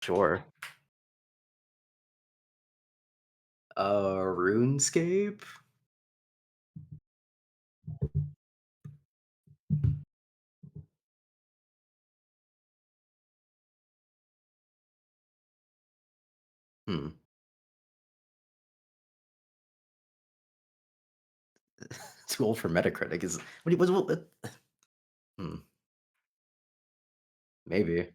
Sure. RuneScape? Hmm. Too old for Metacritic is what hmm, maybe.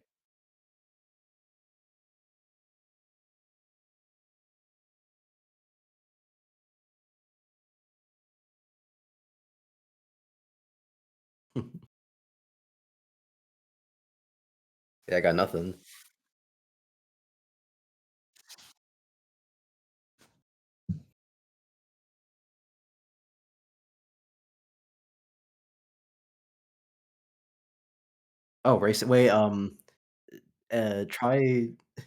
Yeah, I got nothing. Oh, race wait,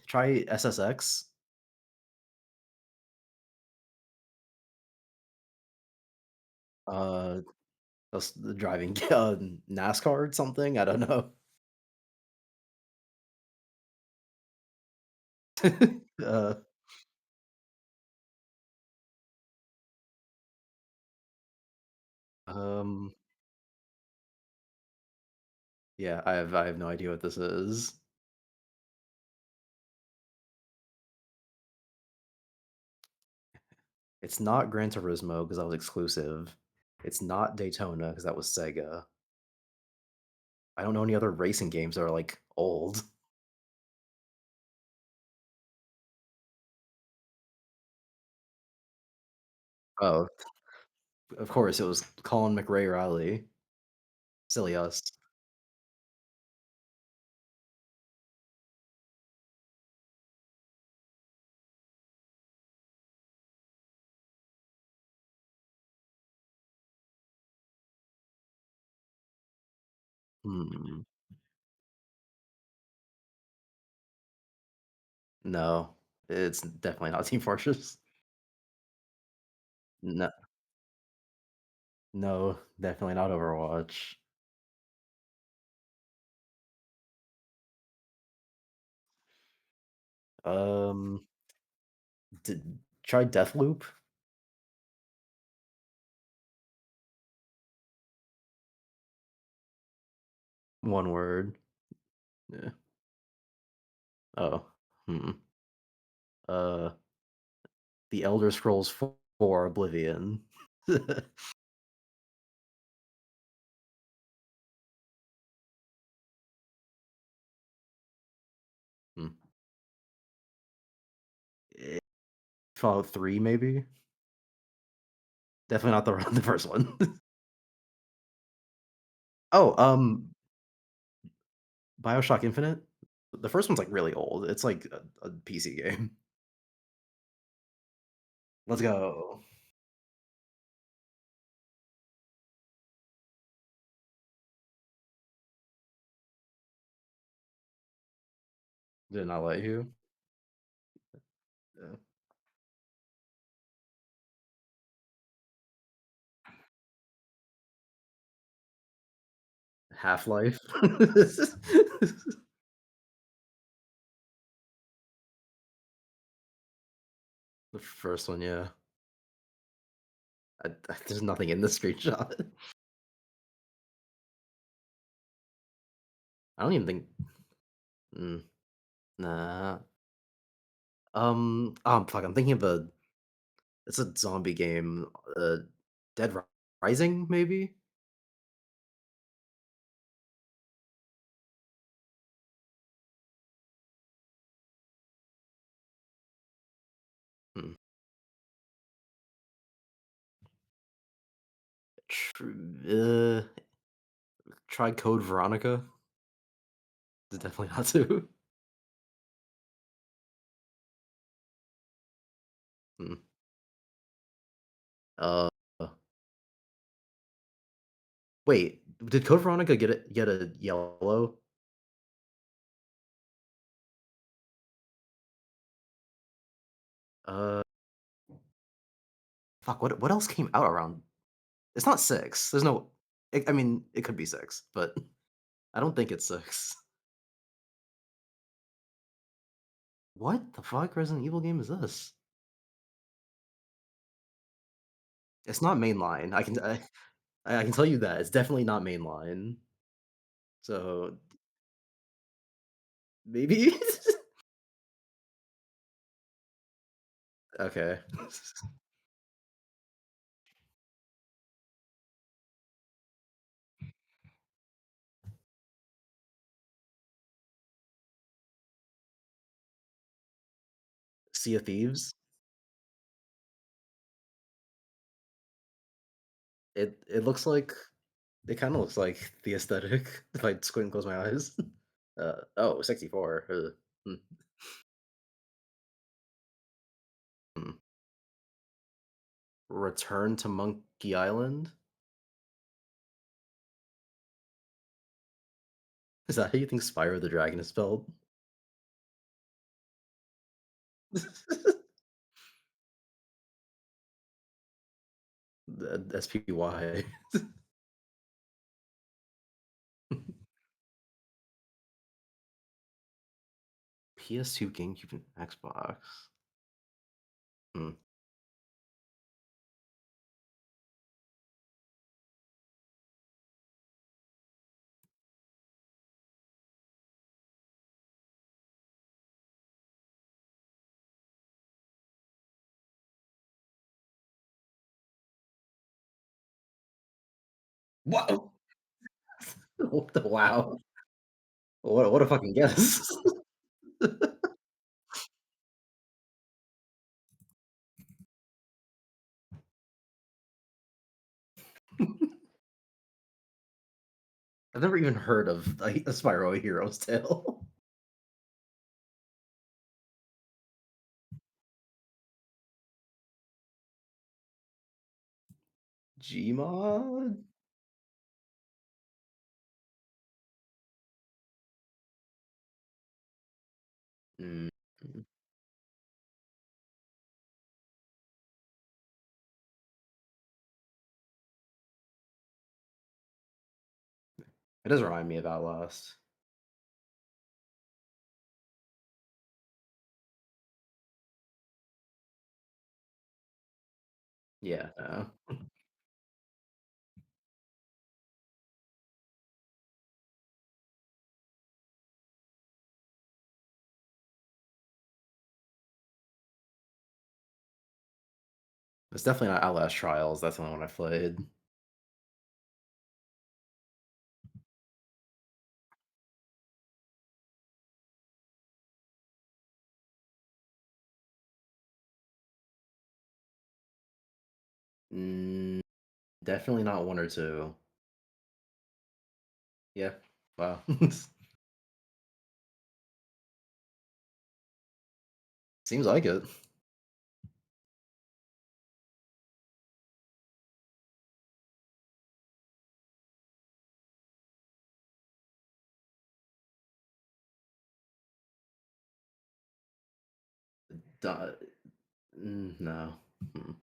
try SSX. Uh, that's the driving, NASCAR or something? I don't know. Uh, um, yeah, I have no idea what this is. It's not Gran Turismo because that was exclusive. It's not Daytona because that was Sega. I don't know any other racing games that are, like, old. Oh, of course, it was Colin McRae Raleigh. Silly us. Hmm. No, it's definitely not Team Fortress. No, no, definitely not Overwatch. Um, try Deathloop. 1 word. Yeah. Oh, hmm. Uh, The Elder Scrolls 4 Oblivion. Hmm. Eh, Fallout 3, maybe? Definitely not the the first one. Oh, BioShock Infinite? The first one's, like, really old. It's like a PC game. Let's go. Did it not let you? Yeah. Half-Life? The first one, yeah. There's nothing in the screenshot. I don't even think mm, nah. Fuck, I'm thinking of a it's a zombie game, Dead Rising, maybe? Hmm. Try Code Veronica? It's definitely not 2. Hmm. Uh, wait, did Code Veronica get a yellow? Uh, fuck, what else came out around it's not 6. There's no I mean, it could be 6, but I don't think it's 6. What the fuck Resident Evil game is this? It's not mainline. I can tell you that. It's definitely not mainline. So, maybe? Okay. Sea of Thieves? It looks like it kinda looks like the aesthetic if I squint and close my eyes. Oh, 64. Hmm, hmm. Return to Monkey Island? Is that how you think Spyro the Dragon is spelled? SPY. PS2, GameCube, and Xbox. Hmm. Whoa! What the wow. What a fucking guess. I've never even heard of, like, a Spyro A Hero's Tale. Gmod? Mm, mm. It does remind me of Outlast. Yeah, no. It's definitely not Outlast Trials, that's the only one I played. Mm, definitely not 1 or 2. Yeah. Wow. Seems like it. Duh, no. Mm,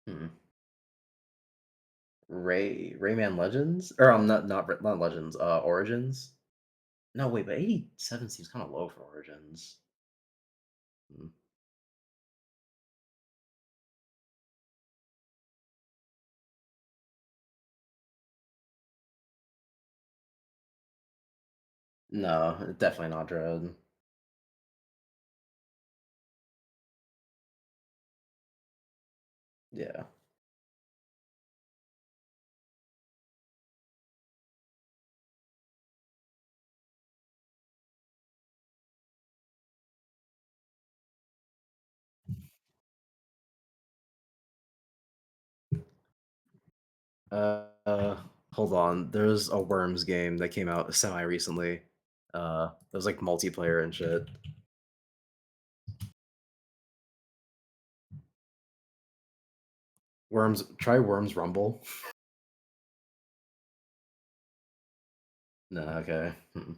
mm. Rayman Legends? Or, not Legends, Origins? No, wait, but 87 seems kinda low for Origins. Mm. No, definitely not Dread. Yeah. Uh, hold on. There's a Worms game that came out semi recently. It was like multiplayer and shit. Try Worms Rumble. No, okay. Mm.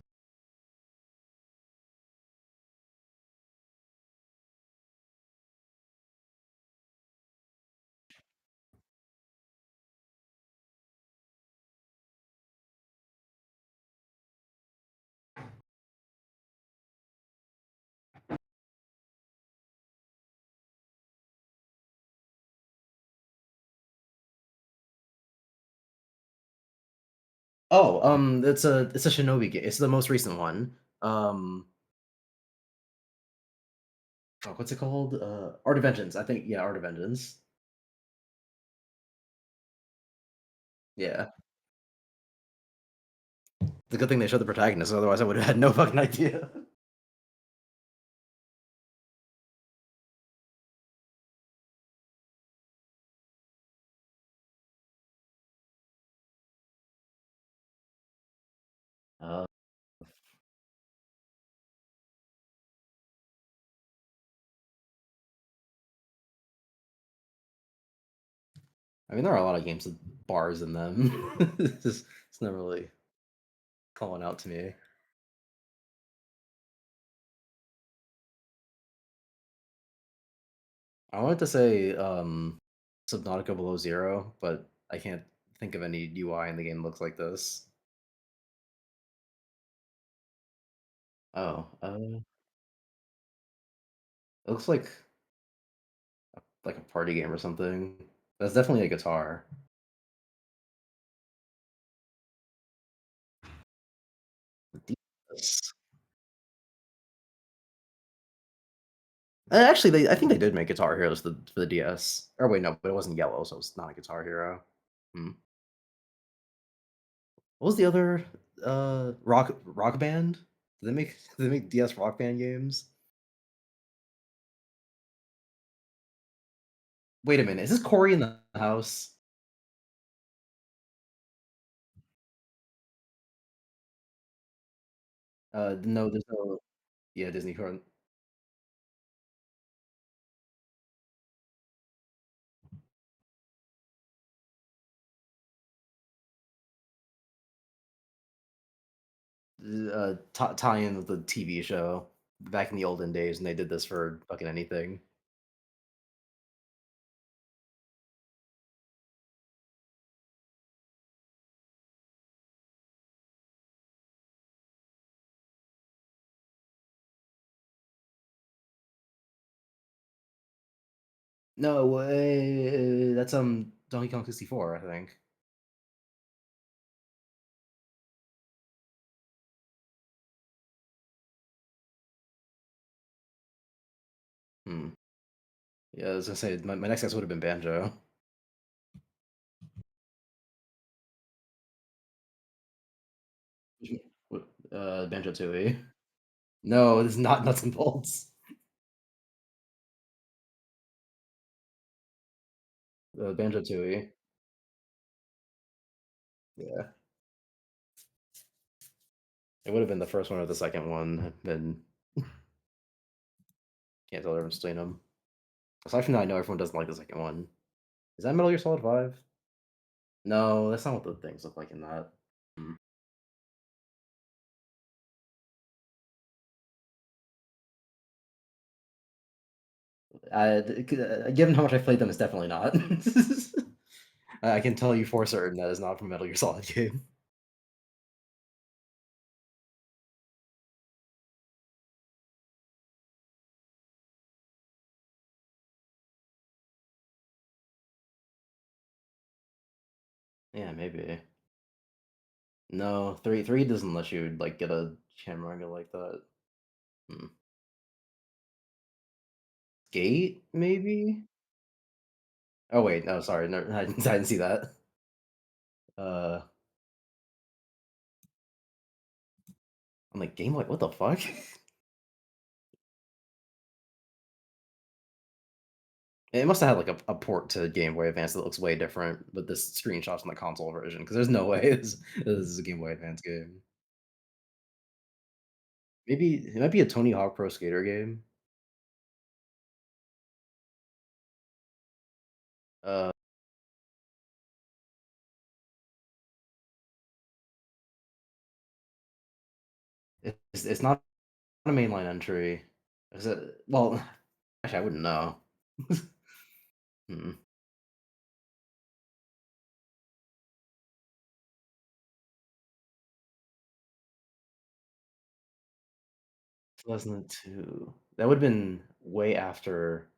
Oh, it's a Shinobi game. It's the most recent one. Oh, what's it called? Art of Vengeance. I think yeah, Art of Vengeance. Yeah. It's a good thing they showed the protagonist, otherwise I would have had no fucking idea. Uh, I mean, there are a lot of games with bars in them. It's not really calling out to me. I wanted to say Subnautica Below Zero, but I can't think of any UI in the game that looks like this. Oh, it looks like a party game or something. That's definitely a guitar. DS. Actually, I think they did make Guitar Heroes for the DS. Or wait, no, but it wasn't yellow, so it's not a Guitar Hero. Hmm. What was the other Rock Band? Did they make DS Rock Band games? Wait a minute, is this Corey in the house? No, there's no yeah, Disney Card. Tie-in with the TV show back in the olden days, and they did this for fucking anything. No way. That's Donkey Kong 64, I think. Hmm. Yeah, I was gonna say my next guess would have been Banjo. What, Banjo Tooie. No, it's not nuts and bolts. Banjo Tooie. Yeah, it would have been the first one or the second one. Then can't tell the difference between them. Aside from that, I know everyone doesn't like the second one. Is that Metal Gear Solid 5? No, that's not what the things look like in that. Hmm. Given how much I played them, it's definitely not. I can tell you for certain that is not from Metal Gear Solid game. Yeah, maybe. No, three doesn't let you like get a Chamranga like that. Hmm. Gate, maybe? Oh wait, no, sorry, no, I didn't see that. Uh, I'm like Game Boy. What the fuck? It must have had like a port to Game Boy Advance that looks way different, but this screenshot's from the console version because there's no way this is a Game Boy Advance game. Maybe it might be a Tony Hawk Pro Skater game. Uh, it's not a mainline entry. Is it? Well, actually, I wouldn't know. Hmm. 2002. That would have been way after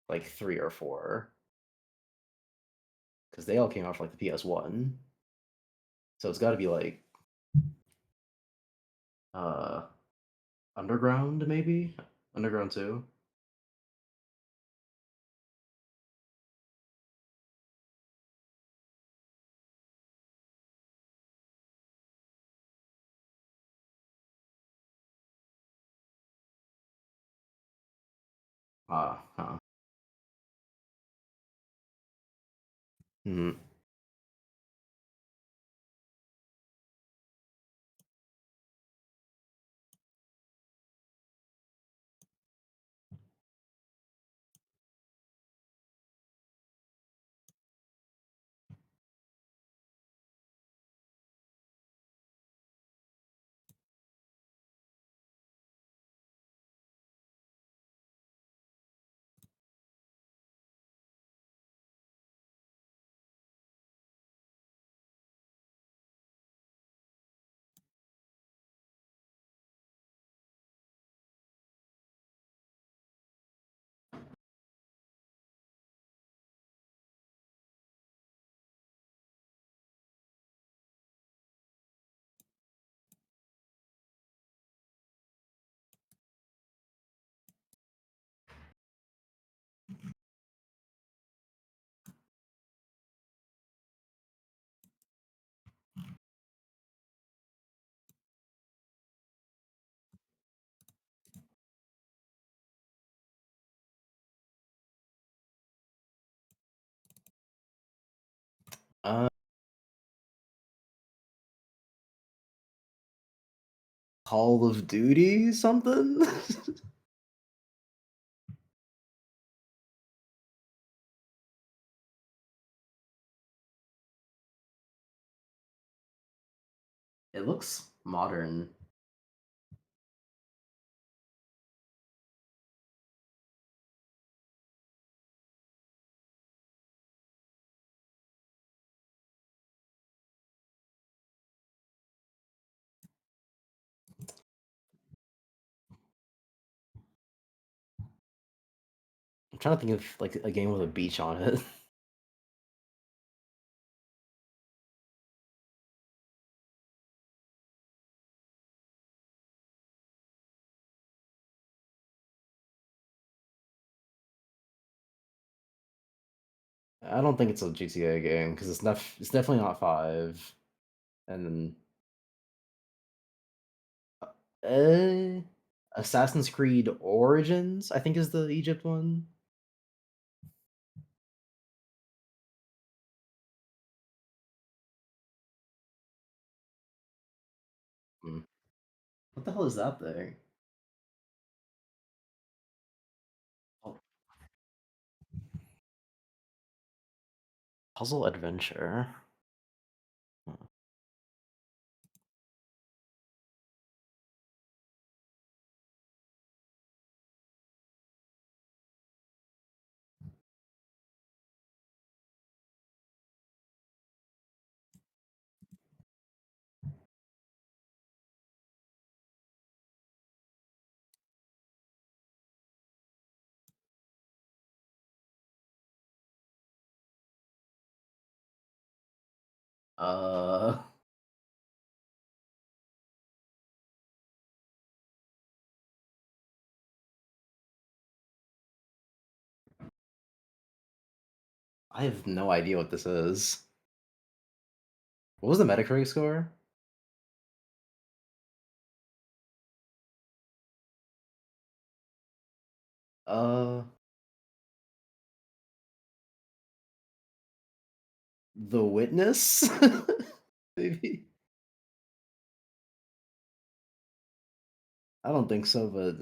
like 3 or 4 because they all came out for like the PS1. So it's got to be like Uh, Underground maybe? Underground 2? Huh. Mhm. Uh, Call of Duty something? It looks modern. I'm trying to think of, like, a game with a beach on it. I don't think it's a GTA game because it's definitely not 5. And then, uh, Assassin's Creed Origins, I think is the Egypt one. Hmm. What the hell is that thing? Oh, Puzzle Adventure. Hmm. Uh, I have no idea what this is. What was the Metacritic score? Uh, The Witness? Maybe? I don't think so, but,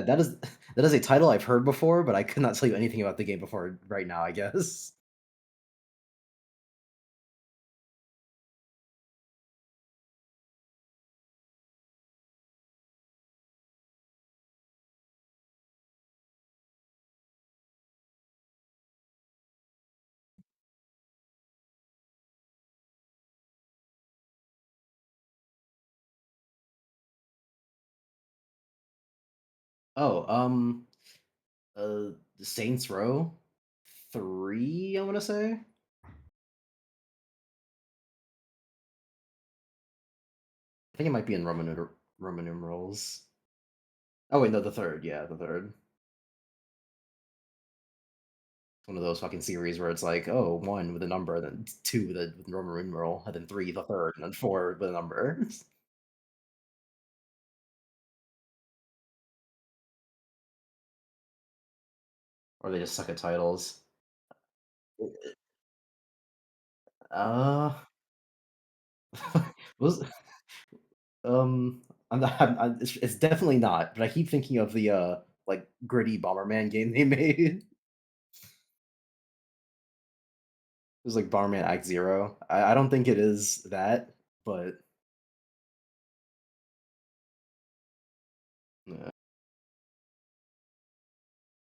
that is that is a title I've heard before, but I could not tell you anything about the game before right now, I guess. Oh, Saints Row 3, I wanna say? think it might be in Roman numerals. Oh wait, no, the third. Yeah, the third. One of those fucking series where it's like, oh, one with a number, then two with a Roman numeral, and then three the third, and then four with a number. Or they just suck at titles. Uh, was um, it's definitely not. But I keep thinking of the like gritty Bomberman game they made. It was like Bomberman Act Zero. I don't think it is that, but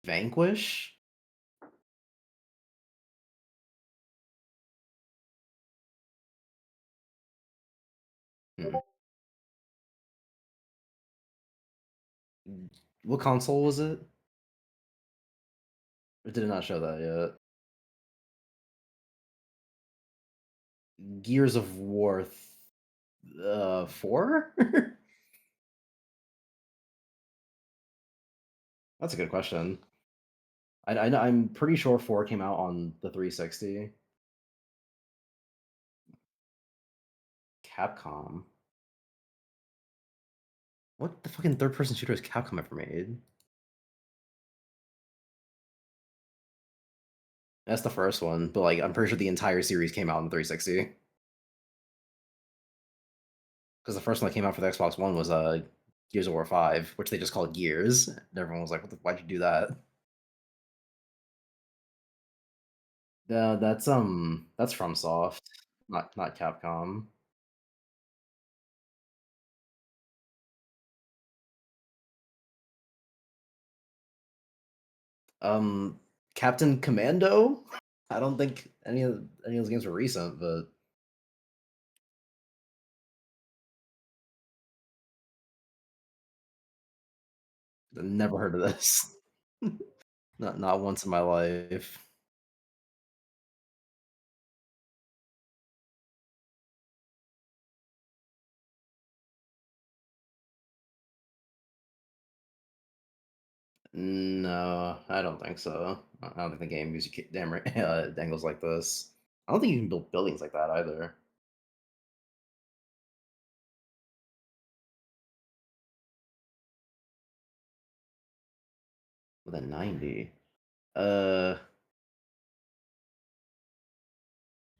Vanquish. Hmm. What console was it? It did not show that yet. Gears of War 4? That's a good question. I'm pretty sure 4 came out on the 360. Capcom. What the fucking third person shooter has Capcom ever made? That's the first one, but like I'm pretty sure the entire series came out on the 360. Because the first one that came out for the Xbox One was Gears of War 5, which they just called Gears. And everyone was like, why'd you do that? That's FromSoft, not Capcom. Um, Captain Commando? I don't think any of those games were recent, but I never heard of this. Not once in my life. No, I don't think so. I don't think the game uses angles like this. I don't think you can build buildings like that either. With a 90. Uh,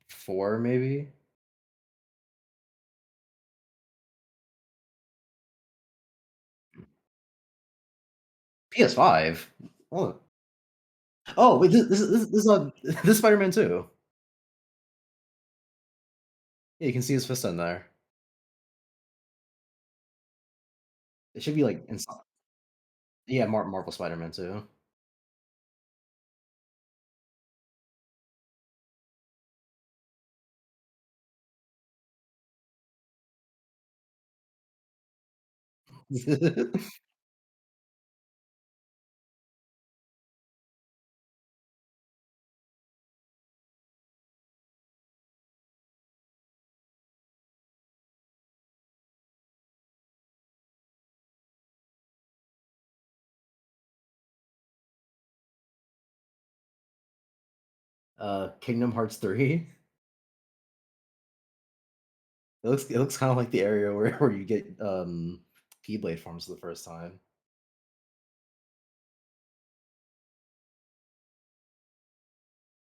4 maybe? PS5? Oh, oh wait, this is on this is Spider-Man 2. Yeah, you can see his fist in there. It should be like in yeah, Marvel Spider-Man 2. Kingdom Hearts 3. It looks kind of like the area where you get Keyblade forms for the first time.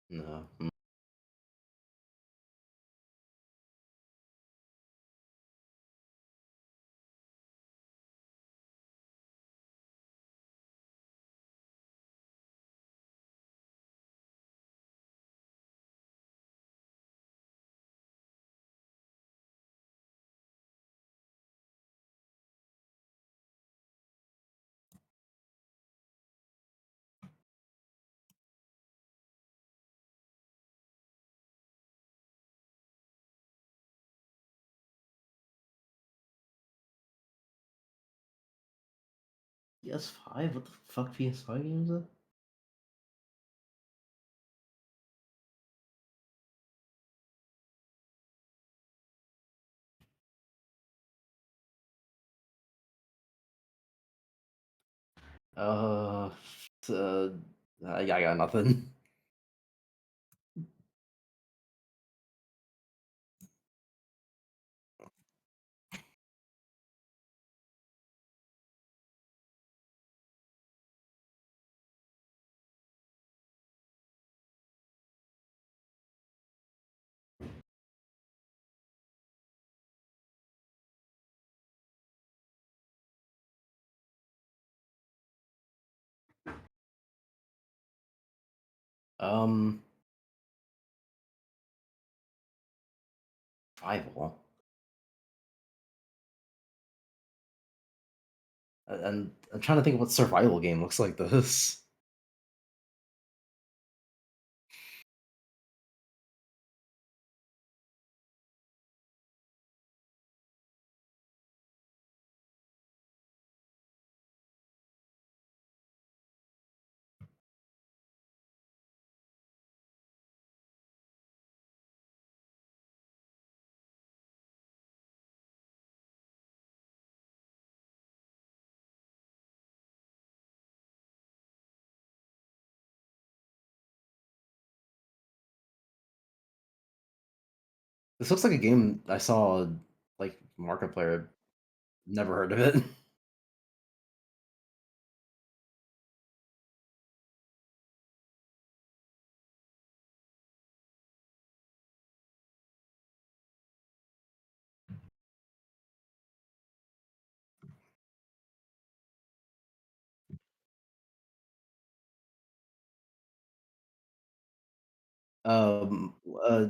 No. PS5? What the fuck PS5 game is it? Uh, uh, I got nothing. Um, Survival. And I'm trying to think of what survival game looks like this. This looks like a game I saw like Markiplier. Never heard of it. Um, uh,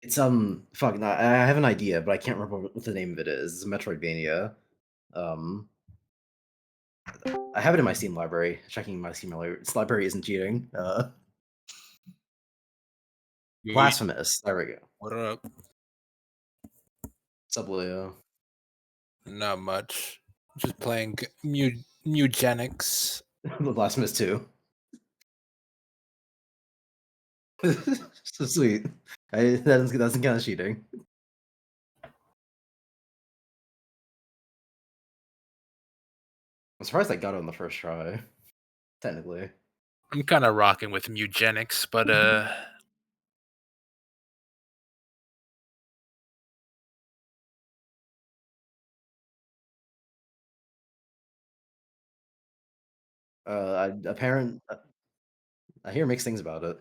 it's fuck. I have an idea, but I can't remember what the name of it is. It's a Metroidvania. Um, I have it in my Steam library. Checking my Steam library. This library isn't cheating. Yeet. Blasphemous. There we go. What up? Subleo. Not much. Just playing Mugenics. The Blasphemous 2. So sweet. That doesn't count as cheating. I'm surprised I got it on the first try. Technically. I'm kind of rocking with Mugenics, but I hear mixed things about it.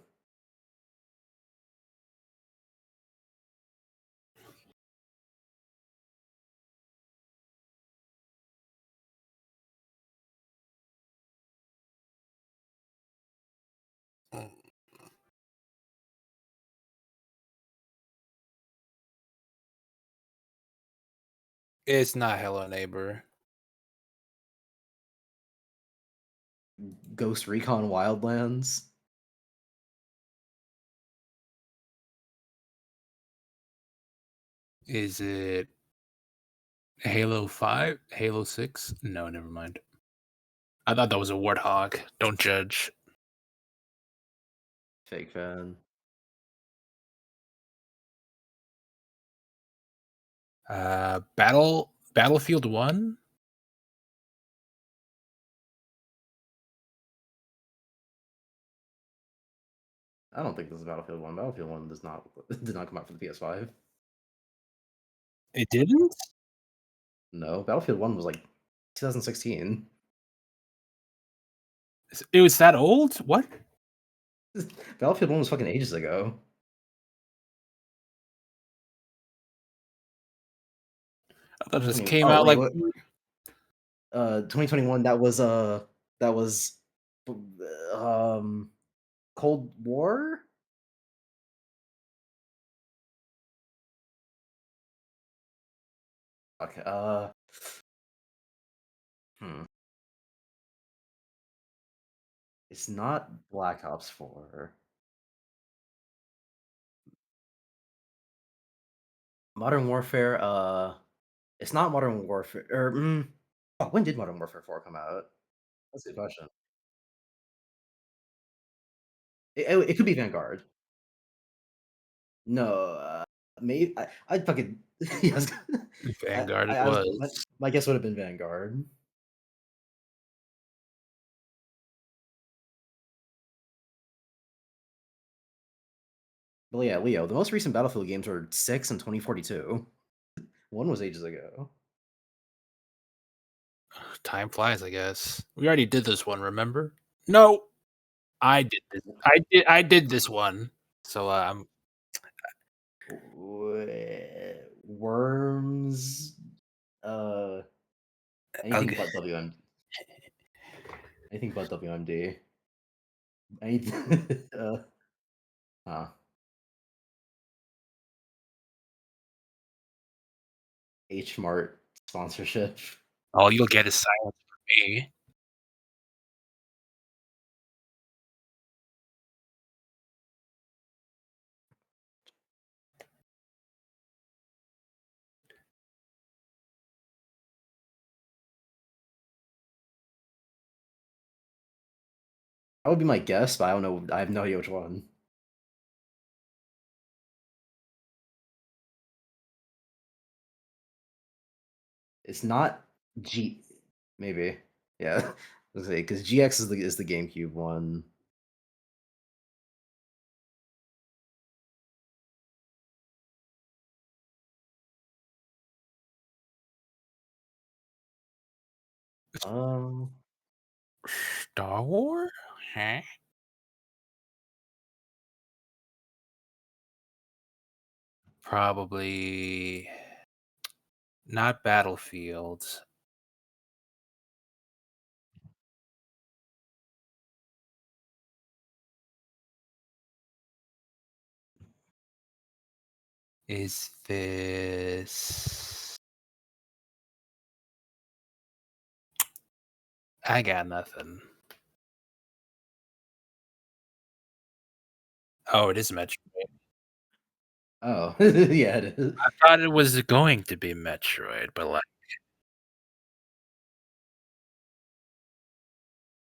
it's not Hello Neighbor. Ghost Recon Wildlands. Is it Halo 5? Halo 6? No, never mind. I thought that was a warthog. Don't judge. Fake fan. Battlefield 1? I don't think this is Battlefield 1. Battlefield 1 does not did not come out for the PS5. It didn't? No, Battlefield 1 was like 2016. It was that old? What? Battlefield 1 was fucking ages ago. I thought it just 20 came Oh, out wait, like what? 2021, that was um Cold War? Okay, hmm. It's not Black Ops 4. Modern Warfare, it's not Modern Warfare or when did Modern Warfare 4 come out? That's a good question. It could be Vanguard. No, maybe I'd fucking yes. Vanguard it I was was. my guess would have been Vanguard. Well, yeah, Leo. The most recent Battlefield games were 6 and 2042. One was ages ago. Time flies, I guess. We already did this one, remember? No, I did this. I did this one. So I'm Worms. Uh, anything okay. but anything but WMD. Anything. Huh. H Mart sponsorship. All you'll get is silence from me. That would be my guess, but I don't know. I have no idea which one. It's not G. Maybe. Yeah. Let's say because GX is the GameCube one. Um. Star Wars? Huh? Probably not Battlefield. Is this? I got nothing. Oh, it is Metroid. Oh, yeah, it is. I thought it was going to be Metroid, but like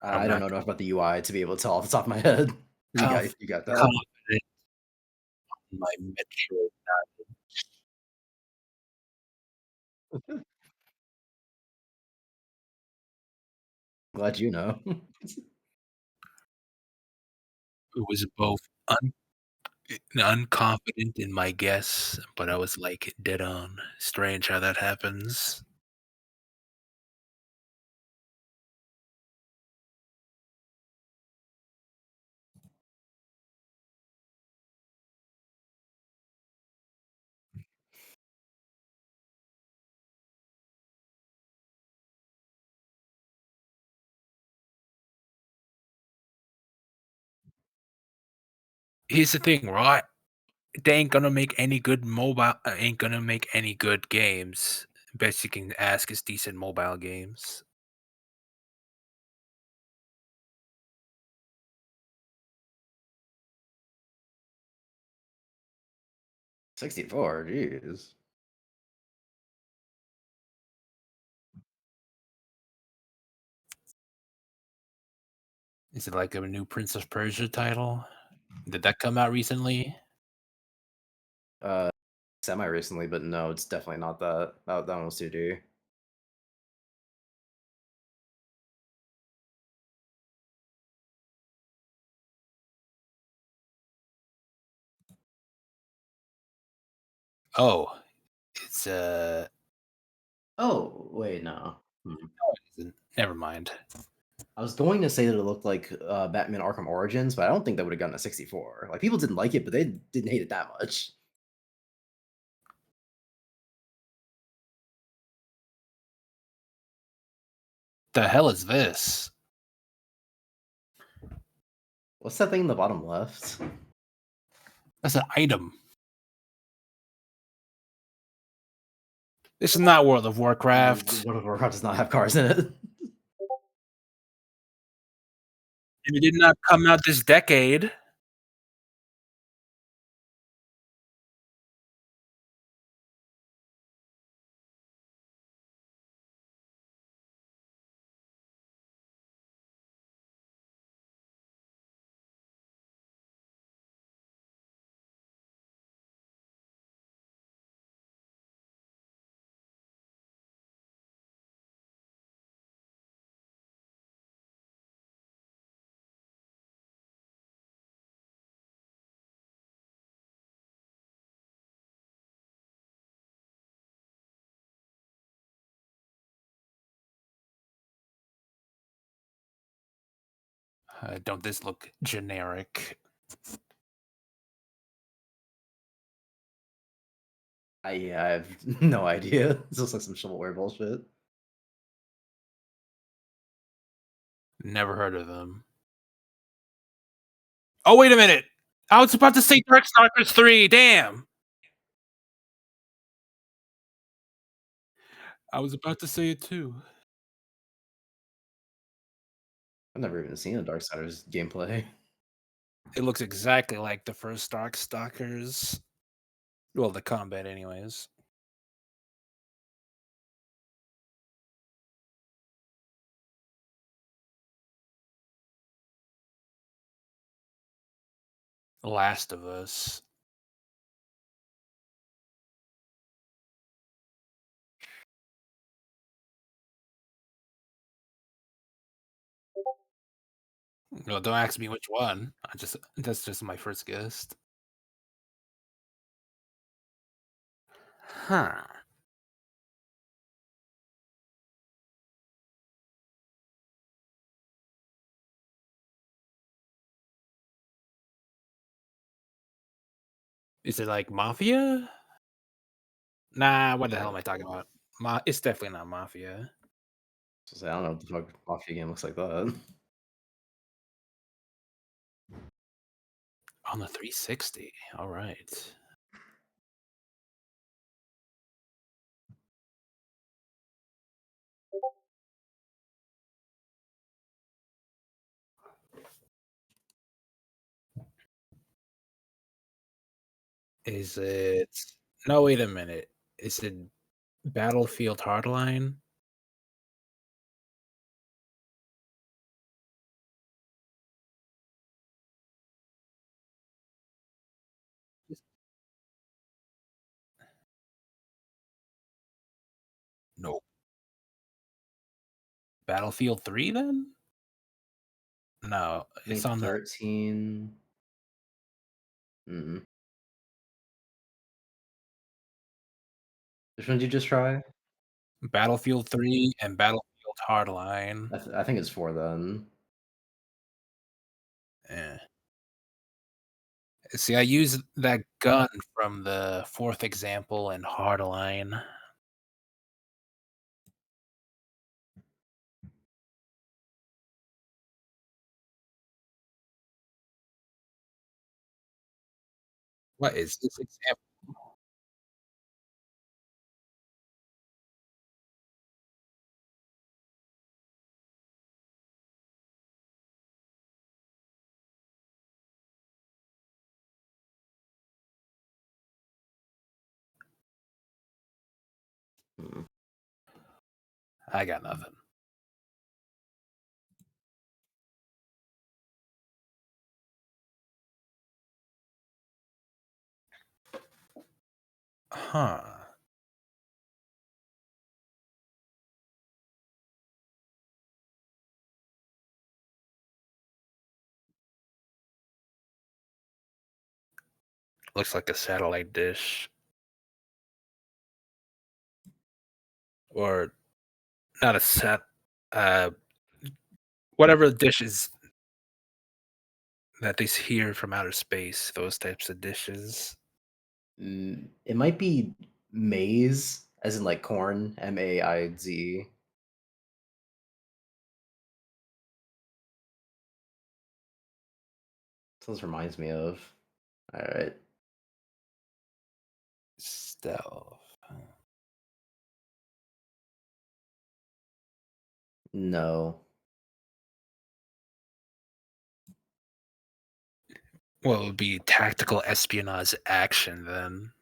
I'm I don't not know enough about the UI to be able to tell off the top of my head. You got that. confident in my Metroid. Glad you know. It was both unconfident in my guess, but I was like dead on. Strange how that happens. 'Ere's the thing, right? They ain't gonna make any good ain't gonna make any good games. Best you can ask is decent mobile games. 64, jeez. Is it like a new Prince of Persia title? Did that come out recently? Uh, Semi recently, but no, it's definitely not that. That one was 2D. Oh, it's Oh, wait, no. no, it isn't. Never mind. I was going to say that it looked like Batman Arkham Origins, but I don't think that would have gotten a 64. Like people didn't like it, but they didn't hate it that much. The hell is this? What's that thing in the bottom left? That's an item. This is not World of Warcraft. World of Warcraft does not have cars in it. And it did not come out this decade. Don't this look generic? I have no idea. This looks like some shovelware bullshit. Never heard of them. Oh, wait a minute! I was about to say Darkstalkers 3, damn! I was about to say it too. I've never even seen a Darksiders gameplay. It looks exactly like the first Darkstalkers. Well, the combat anyways. Last of Us. No, don't ask me which one. That's just my first guess. Huh. Is it like Mafia? Nah, what the hell am I talking about? It's definitely not Mafia. I don't know what the fuck Mafia game looks like that. On the 360. All right. Is it? No, wait a minute. Is it Battlefield Hardline? No. Battlefield 3 then? No, it's on the 2013. Mm. Which one did you just try? Battlefield 3 and Battlefield Hardline. I think it's 4 then. Eh. See, I used that gun from the 4th example in Hardline. What is this example? Mm. I got nothing. Huh. Looks like a satellite dish. Or not a set uh whatever the dishes that they hear from outer space, those types of dishes. It might be maize, as in like corn, MAIZ. So this reminds me of. All right. Stealth. No. Well, it would be tactical espionage action then.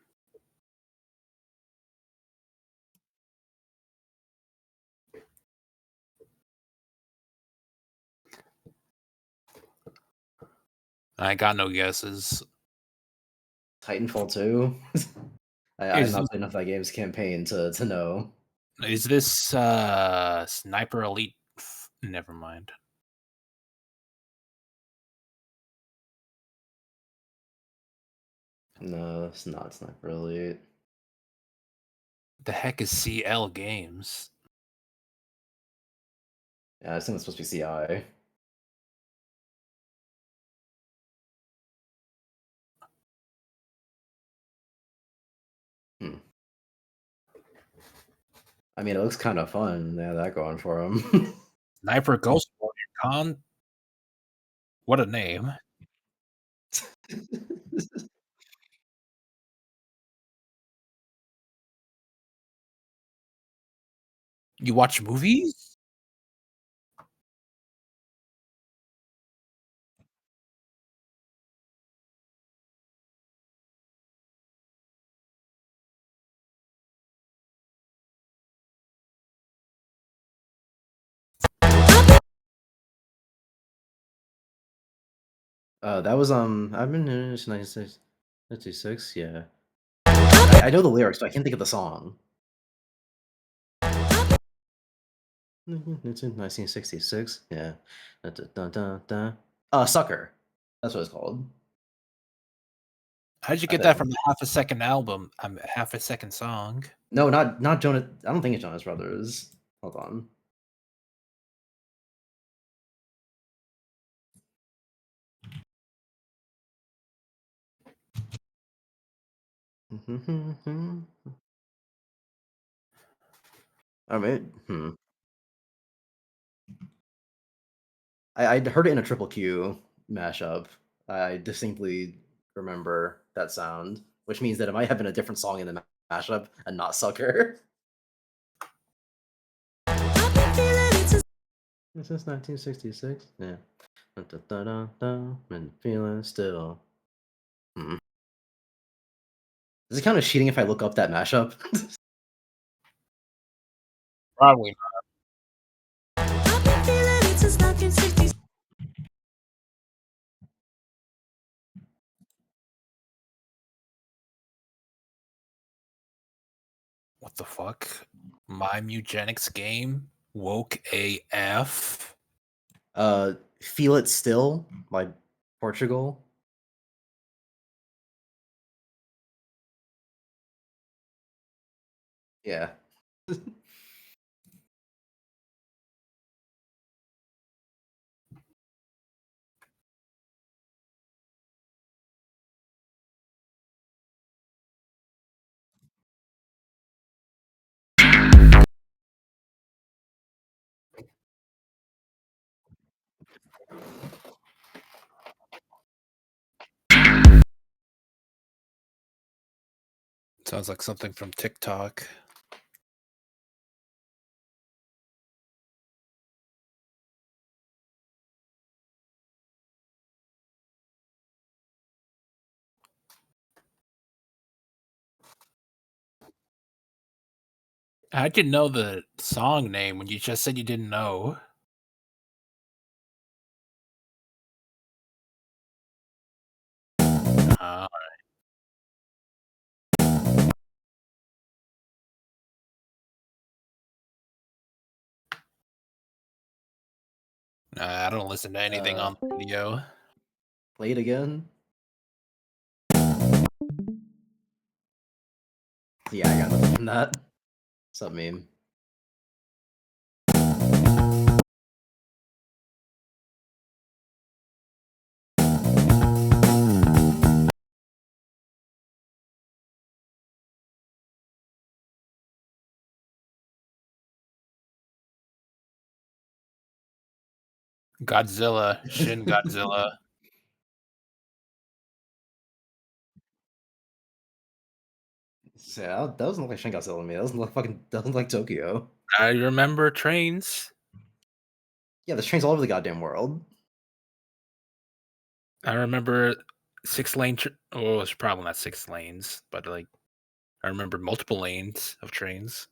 I got no guesses. Titanfall 2. I've Is not played enough of that game's campaign to know. is this Sniper Elite? Never mind. No, it's not Sniper Elite. The heck is CL Games? Yeah, I think it's supposed to be CI. Hmm. I mean, it looks kind of fun. They have that going for them. Sniper Ghost Warrior Con. What a name. You watch movies? That was I've been in since 96, yeah. I know the lyrics, but I can't think of the song. It's in 1966, yeah. Da, da, da, da, da. Sucker. That's what it's called, How'd you I get that from think. the Half a Second album? Half a Second song. No, not Jonas. I don't think it's Jonas Brothers. Hold on. I mean, I'd heard it in a Triple Q mashup. I distinctly remember that sound, which means that it might have been a different song in the mashup and not Sucker. This is 1966. Yeah. Da, da, da, da, da, and feeling still. Hmm. Is it kind of cheating if I look up that mashup? Probably. What the fuck? My Mugenics game? Woke AF? Feel It Still by Portugal. Yeah. Sounds like something from TikTok. How'd you know the song name when you just said you didn't know? Uh, I don't listen to anything Uh, on the radio. Play it again. Yeah, I got nothing from that. What's up, meme? Godzilla, Shin Godzilla. Yeah, that doesn't look like Shingatsu to me. That doesn't look like Tokyo. I remember trains. Yeah, there's trains all over the goddamn world. I remember 6 lane. Oh, it's probably not 6 lanes, but like I remember multiple lanes of trains.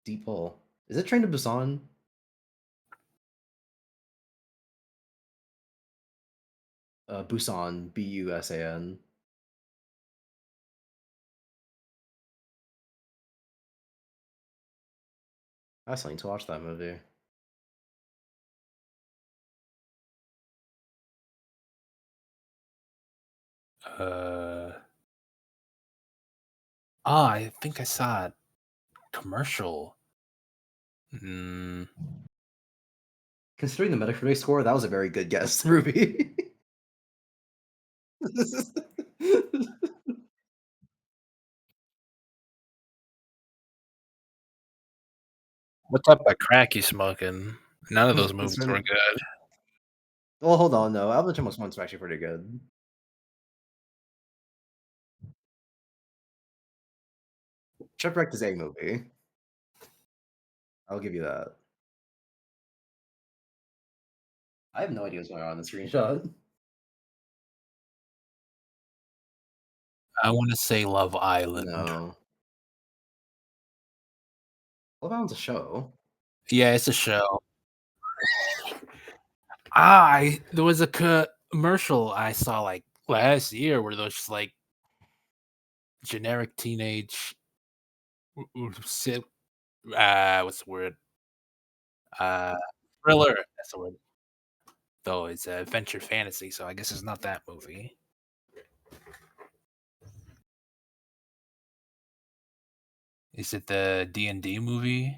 Deep hole. Is it Train to Busan? Busan, Busan. I still need to watch that movie. Uh, Ah, I think I saw it. Commercial. Mm, Considering the Metacritic score, that was a very good guess, Ruby. what type of crack you smoking? None of those movies were Considering good. well, hold on, no, Alvin Chipmunks 1's actually pretty good. Shipwrecked is a movie. I'll give you that. I have no idea what's going on in the screenshot. I wanna say Love Island. No. Love Island's a show. Yeah, it's a show. I there was a commercial I saw, like, last year where there's, like, generic teenage w si what's the word? Uh, thriller, that's the word. Though it's a adventure fantasy, so I guess it's not that movie. Is it the D&D movie?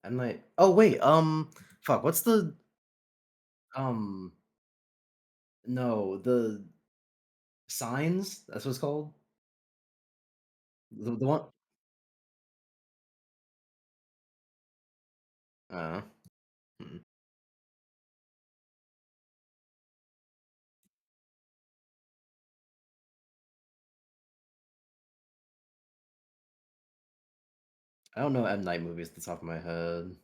M. Night oh, wait, fuck, what's the um, no, the Signs? That's what it's called? The one uh, hmm. I don't know M. Night movies at the top of my head.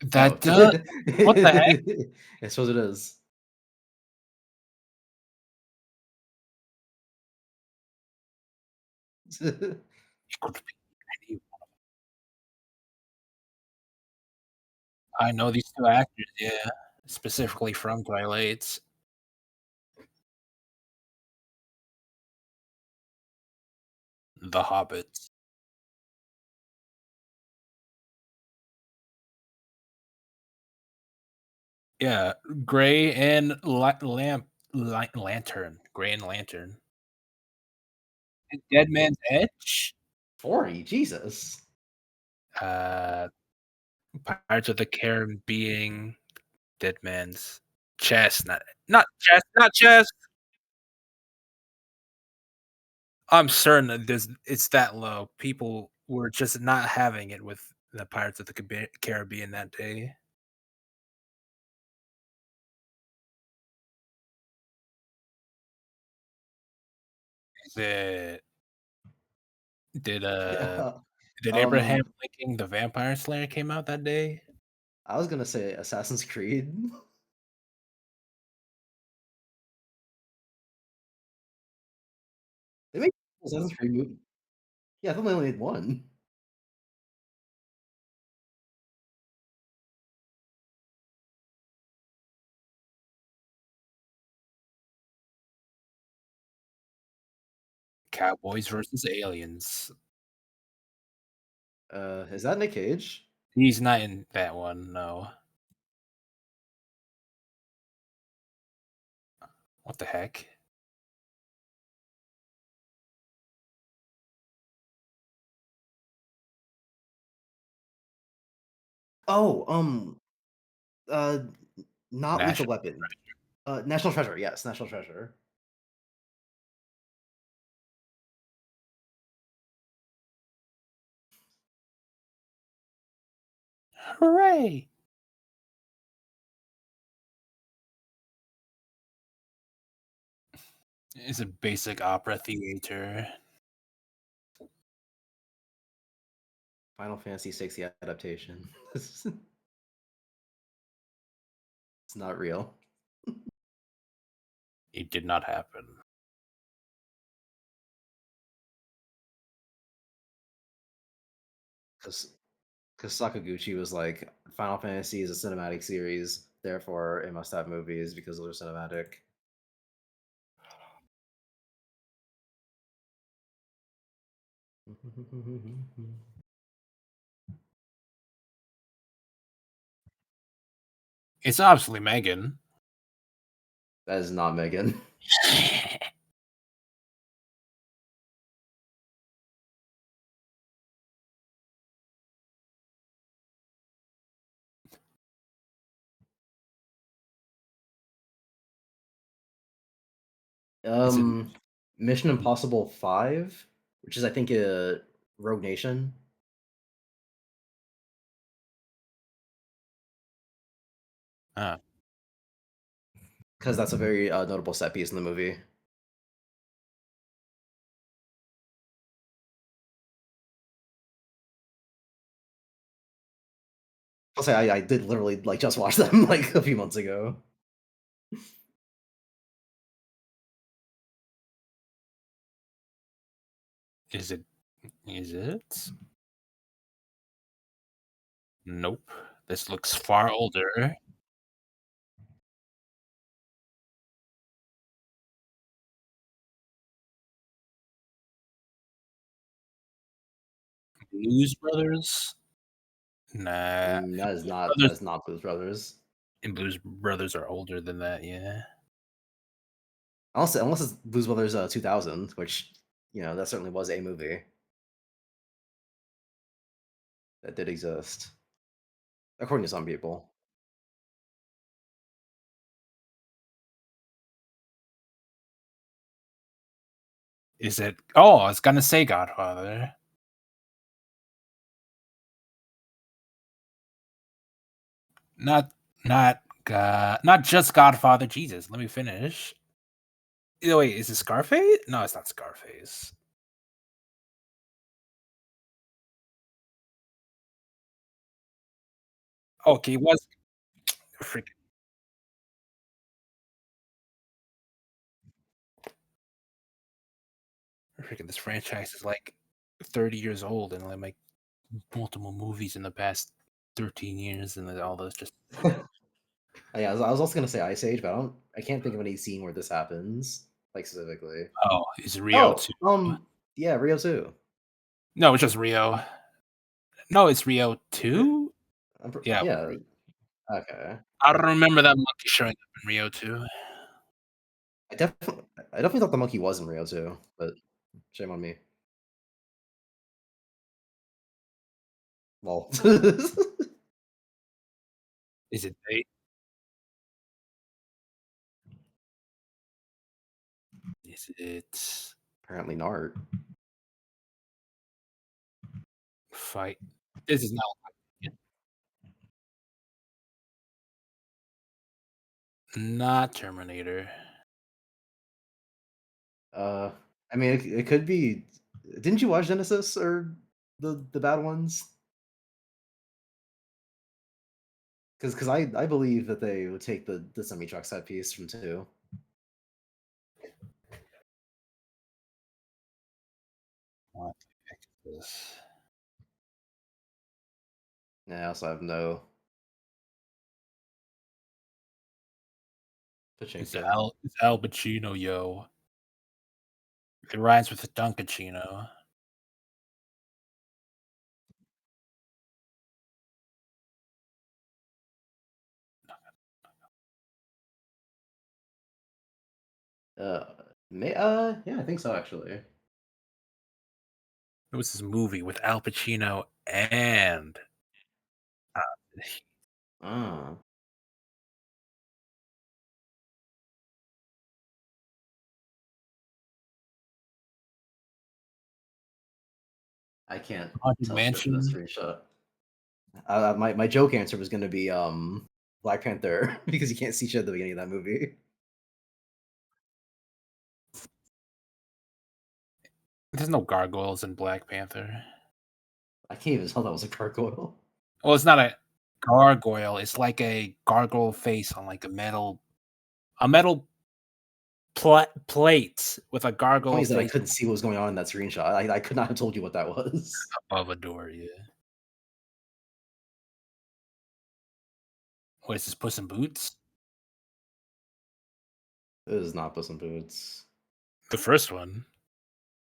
Oh. That what the heck? I suppose it is. It could be any I know these 2 actors, yeah, specifically from Twilight, The Hobbit. Yeah, Gray and Lantern, Gray and Lantern. And Dead Man's Edge? 40, Jesus. Uh, Pirates of the Caribbean, Dead Man's Chest, not Chess. I'm certain that it's that low. People were just not having it with the Pirates of the Caribbean that day. Did did, uh Yeah. did Abraham Um, Lincoln the Vampire Slayer came out that day? I was gonna say Assassin's Creed. They made Assassin's Creed movie yeah, I thought they only made 1. Cowboys versus Aliens. Is that Nick Cage? He's not in that one, no. What the heck? Oh, uh, not Lethal National Weapon. National Treasure, yes, National Treasure. Hooray! It's a basic opera theater. Final Fantasy 60 adaptation. It's not real. It did not happen. 'Cause 'Cause Sakaguchi was like, "Final Fantasy is a cinematic series, therefore it must have movies because they're cinematic." It's obviously Megan. That is not Megan. Is it? Mission Impossible 5, which is I think Rogue Nation, Uh, because that's a very notable set piece in the movie. I'll say I did literally like just watch them like a few months ago. is it? Is it? Nope. This looks far older. Blues Brothers? Nah. That Brothers is not Blues Brothers. and Blues Brothers are older than that, yeah. Unless it's Blues Brothers 2000, which that certainly was a movie that did exist according to some people. Is it? Oh, I was gonna say Godfather. Not not just Godfather. Jesus, let me finish. Wait, is it Scarface? No, it's not Scarface. Okay, it was freaking this franchise is like 30 years old and like multiple movies in the past 13 years and then all those just Yeah, I was also gonna say Ice Age, but I can't think of any scene where this happens like specifically. oh, is Rio Oh, 2. yeah, Rio 2. No, it's just Rio. No, it's Rio Re- 2? Yeah, Yeah, okay. I don't remember that monkey showing up in Rio 2. I definitely thought the monkey was in Rio 2, but shame on me. Well, Is it they? Is it apparently not. fight? This is not Terminator. Uh, I mean, it could be. Didn't you watch Genesis or the bad ones? Because I believe that they would take the semi truck set piece from two. What the heck is this? Yeah, I also have no Pachinko. It's Al Pacino, yo. It rhymes with Dunkachino. Uh, yeah, I think so actually. It was this movie with Al Pacino and uh, Ah, I can't Haunted tell shit from this Mansion. screenshot. My joke answer was gonna be Black Panther because you can't see shit at the beginning of that movie. There's no gargoyles in Black Panther. I can't even tell that was a gargoyle. Well, it's not a gargoyle. It's like a gargoyle face on like a metal plate with a The point gargoyle is that I face couldn't see what was going on in that screenshot. I could not have told you what that was. above a door. Yeah. What is this? Puss in Boots? It is not Puss in Boots. The first one.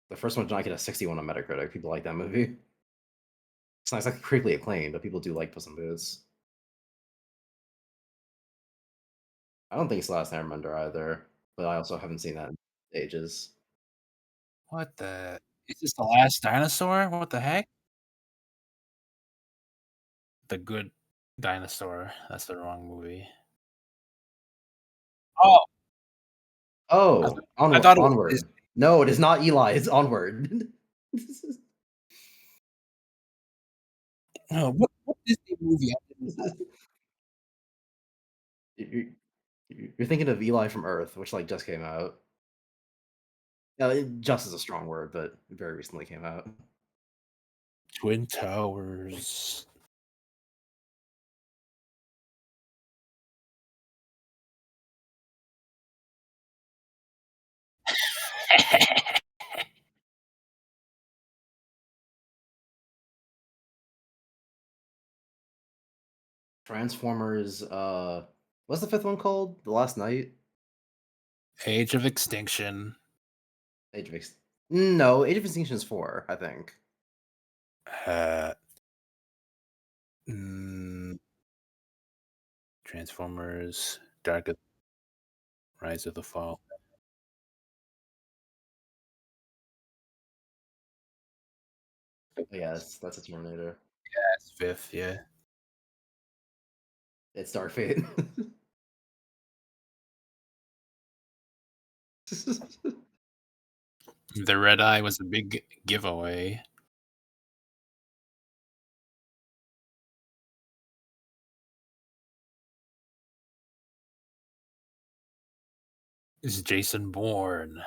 The first one did not get a 61 on Metacritic. People like that movie. It's not exactly critically acclaimed, but people do like Puss in Boots. I don't think it's the last Airbender either, but I also haven't seen that in ages. What the is this The Last Dinosaur? What the heck? The Good Dinosaur. That's the wrong movie. Oh, I Oh, thought I thought it was Onward. Disney. No, it is not Eli, it's Onward. Oh, what Disney movie ended with You you're thinking of Eli from Earth, which, like, just came out. Just is a strong word, but it very recently came out. Twin Towers? Transformers, what's the 5th one called? The Last Night? Age of Extinction. Age of Ex No, Age of Extinction is 4, I think. Uh, mm, Transformers, Dark of Rise of the Fall. Oh, yeah, that's a Terminator. That's 5th, yeah. It's Dark Fate. The Red Eye was a big giveaway. Is Jason Bourne.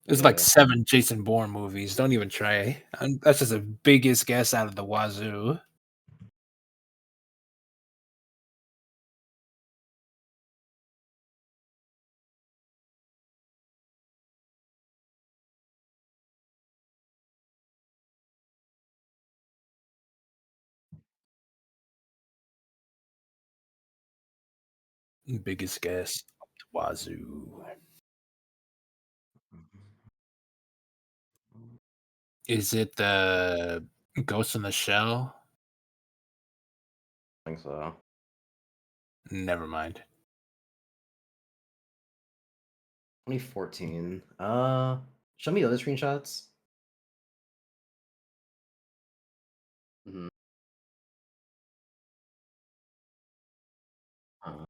There's like Yeah. 7 Jason Bourne movies, don't even try. That's just the biggest guess out of the wazoo. Biggest guess up the wazoo. Is it the Ghost in the Shell? I think so. Never mind. 2014. Show me other screenshots. Mhm. Uh,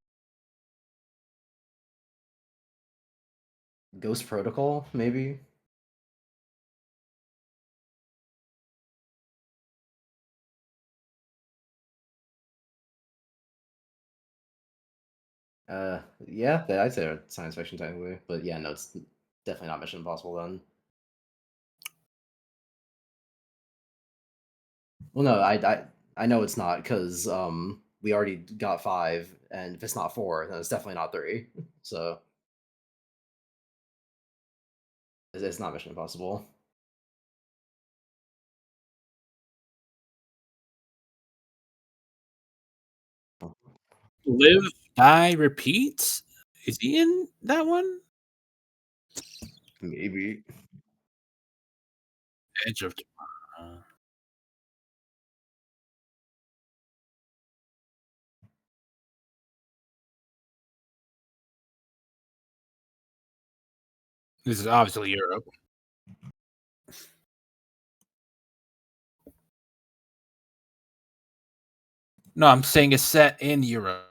Ghost Protocol, maybe? Yeah, I'd say it's science fiction technically, but yeah, no, it's definitely not Mission Impossible then. Well, no, I know it's not because we already got 5, and if it's not 4, then it's definitely not 3. So it's not Mission Impossible. Live, Die, Repeat? Is he in that one? Maybe. Edge of Tomorrow. This is obviously Europe. No, I'm saying it's set in Europe.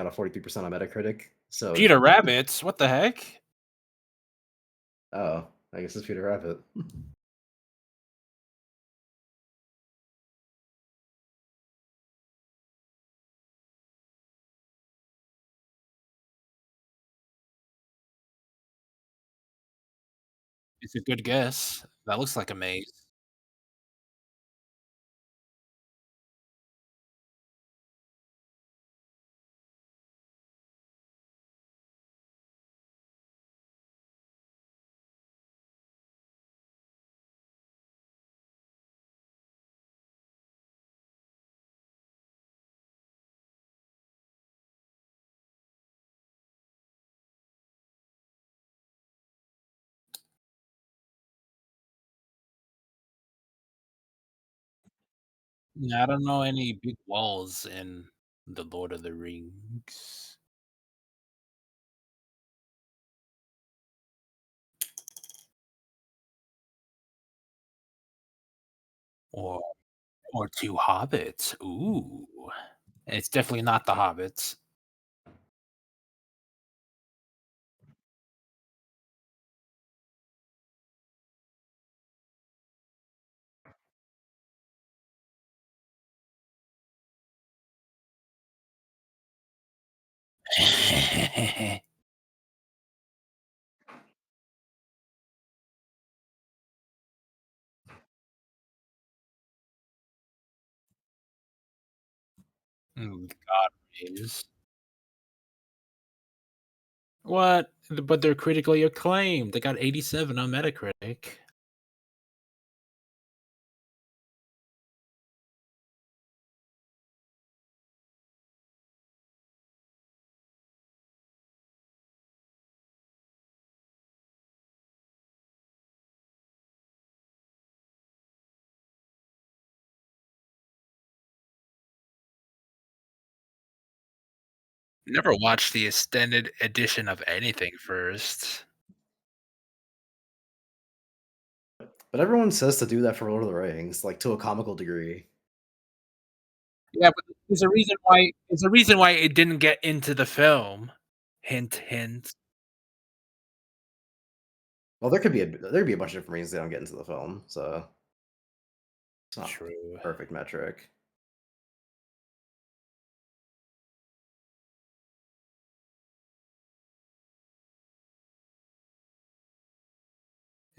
got a 43% on Metacritic. So, Peter Rabbit, what the heck? oh, I guess it's Peter Rabbit. It's a good guess. That looks like a maze. Yeah, I don't know any big walls in The Lord of the Rings. Or or 2 hobbits. Ooh. It's definitely not the hobbits. God is. What? But they're critically acclaimed. They got 87 on Metacritic. Never watched the extended edition of anything first. But everyone says to do that for Lord of the Rings, like, to a comical degree. Yeah, but there's a reason why it didn't get into the film. Hint, hint. Well, there'd be a bunch of different reasons they don't get into the film, so it's not True. perfect metric.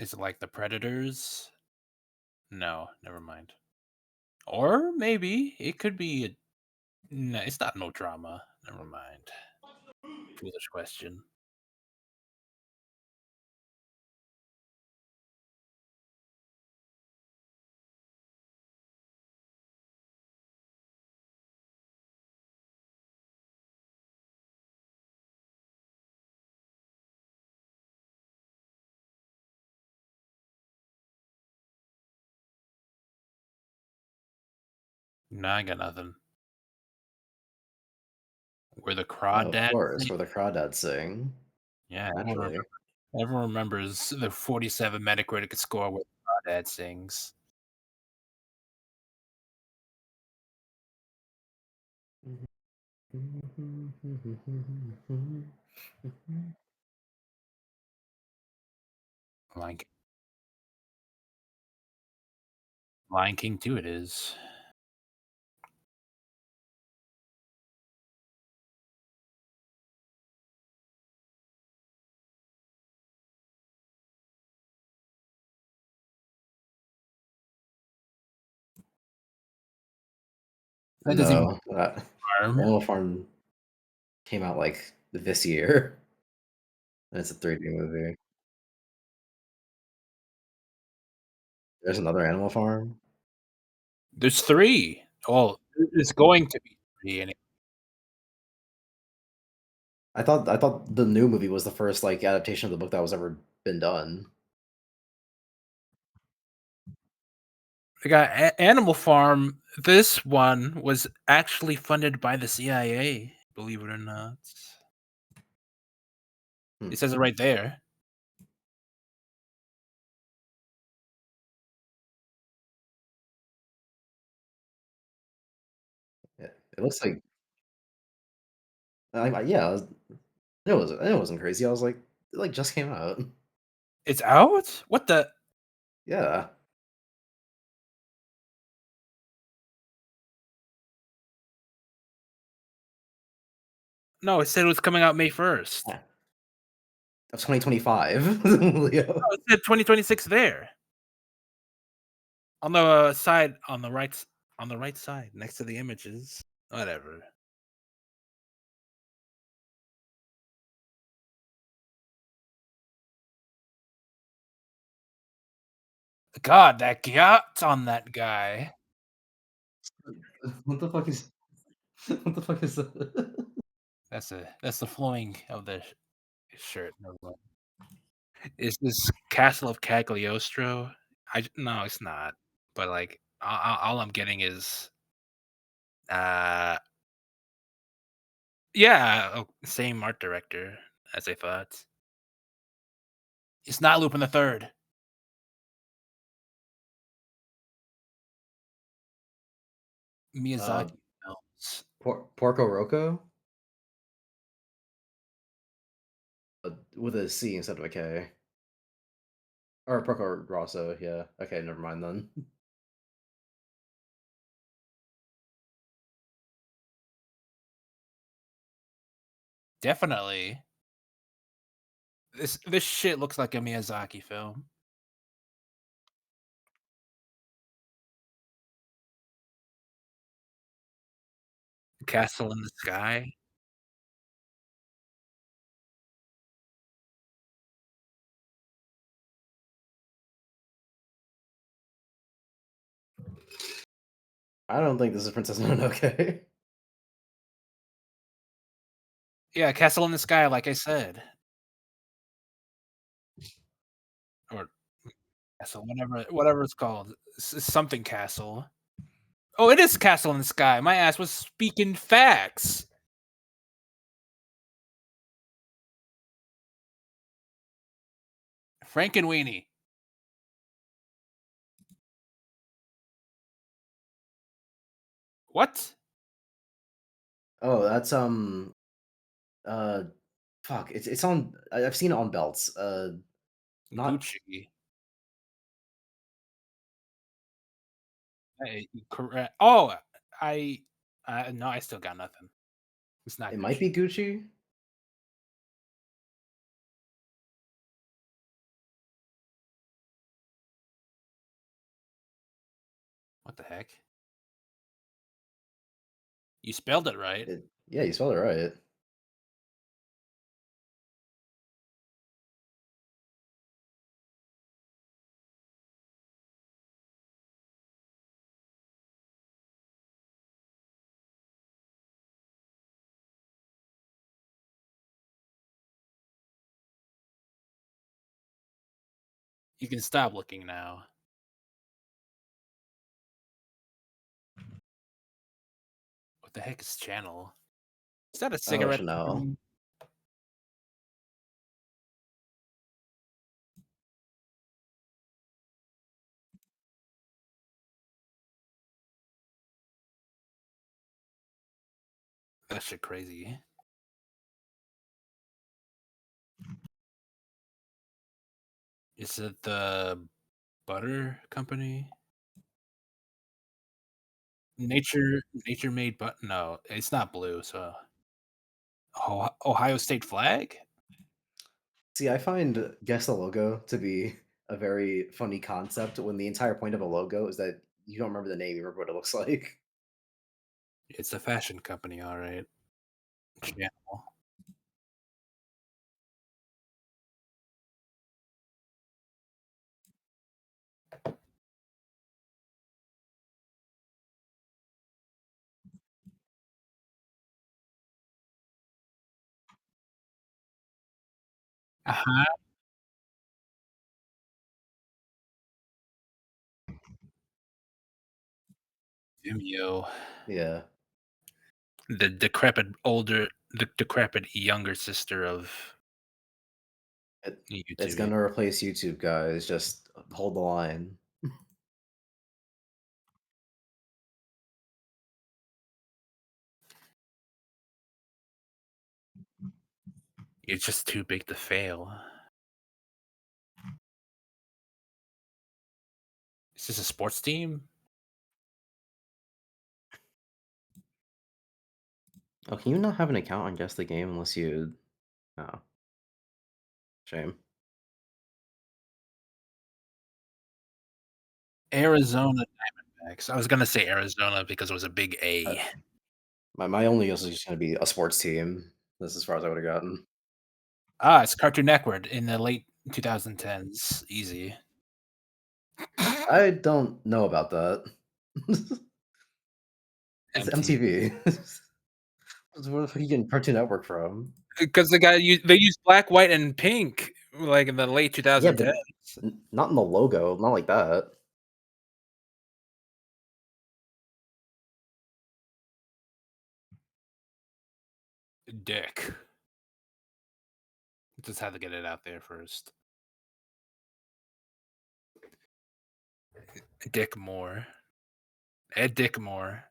Is it like The Predators? No, never mind. Or maybe it could be a no, it's not no drama. Never mind. Foolish question. No, I got nothing. Where the Oh, of crawdads course, sing? where the crawdads sing, Yeah, naturally. everyone remembers the 47 Metacritic score where the crawdad sings. Lion King Lion King 2 it is. That doesn't even No, harm. Animal Farm came out, like, this year, and it's a 3D movie. There's another Animal Farm? There's 3. Well, there's going to be 3 and I thought the new movie was the first, like, adaptation of the book that was ever been done. we got Animal Farm. This one was actually funded by the CIA, believe it or not. Hmm, It says it right there. yeah, it looks like Yeah, it wasn't crazy. I was like, it like just came out. It's out? What the? Yeah. No, it said it was coming out May 1st. Yeah. Of 2025. Leo. Oh, it said 2026 there. On the side, on the right side, next to the images. Whatever. God, that yacht on that guy. What the fuck is what the fuck is that? That's the flowing of the shirt. Never mind. Is this Castle of Cagliostro? No, it's not. But like, all I'm getting is, uh, yeah, same art director as I thought. It's not Lupin the Third. Uh, Miyazaki films. Porco Rosso? With a C instead of a K. Or Porco Rosso, yeah. Okay, never mind then. Definitely. This shit looks like a Miyazaki film. Castle in the Sky. I don't think this is Princess Mononoke. Yeah, Castle in the Sky, like I said, or Castle, whatever it's called, something Castle. Oh, it is Castle in the Sky. My ass was speaking facts. Frankenweenie. What? Oh, that's uh fuck, it's on I've seen it on belts. Not Gucci. Correct. Oh, I, no, I still got nothing. It's not it might be Gucci. Gucci. What the heck? You spelled it right. Yeah, you spelled it right. You can stop looking now. What the heck is channel? Is that a Oh, cigarette Chanel. company? That shit crazy. Is it the butter company? Nature made but no, it's not blue, so Ohio State flag? See, I find guess the logo to be a very funny concept when the entire point of a logo is that you don't remember the name, you remember what it looks like. It's a fashion company, alright. Channel. Uh-huh. Vimeo. Yeah. The decrepit younger sister of It, it's YouTube. gonna replace YouTube, guys. Just hold the line. You're just too big to fail. Is this a sports team? Oh, can you not have an account on Guess the Game unless you oh, shame. Arizona Diamondbacks. I was gonna say Arizona because it was a big Uh, A. my only guess is just gonna be a sports team. That's as far as I would've gotten. Ah, it's Cartoon Network in the late 2010s. Easy. I don't know about that. It's MTV. MTV. Where the fuck are you getting Cartoon Network from? Because they used black, white, and pink, like, in the late Yeah, but 2010s. not in the logo, not like that. Dick. Just had to get it out there first. Dick Moore. Ed Dick Moore.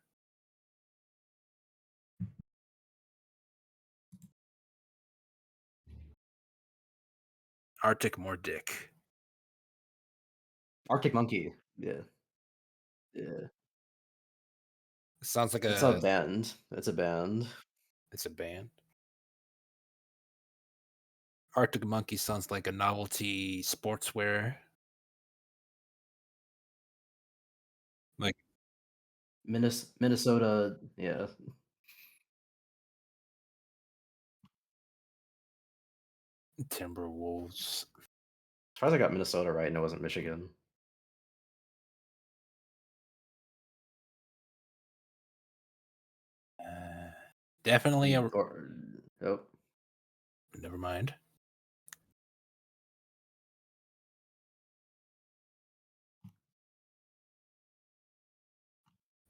Arctic Moore Dick. Arctic Monkey. Yeah, yeah. Sounds like It's a a band. It's a band. it's a band. Arctic Monkey sounds like a novelty sportswear, like Minnesota, yeah. As Timberwolves. far as I got Minnesota right and it wasn't Michigan. Uh, definitely a Or oh, never mind.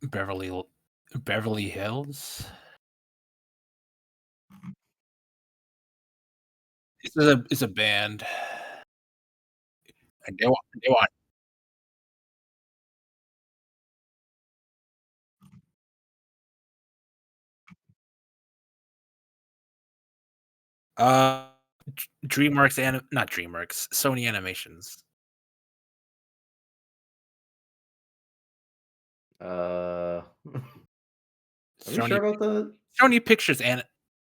Beverly Beverly Hills. It's a band. And they want uh DreamWorks and not DreamWorks, Sony Animations. are we Sony sure about that? Sony Pictures and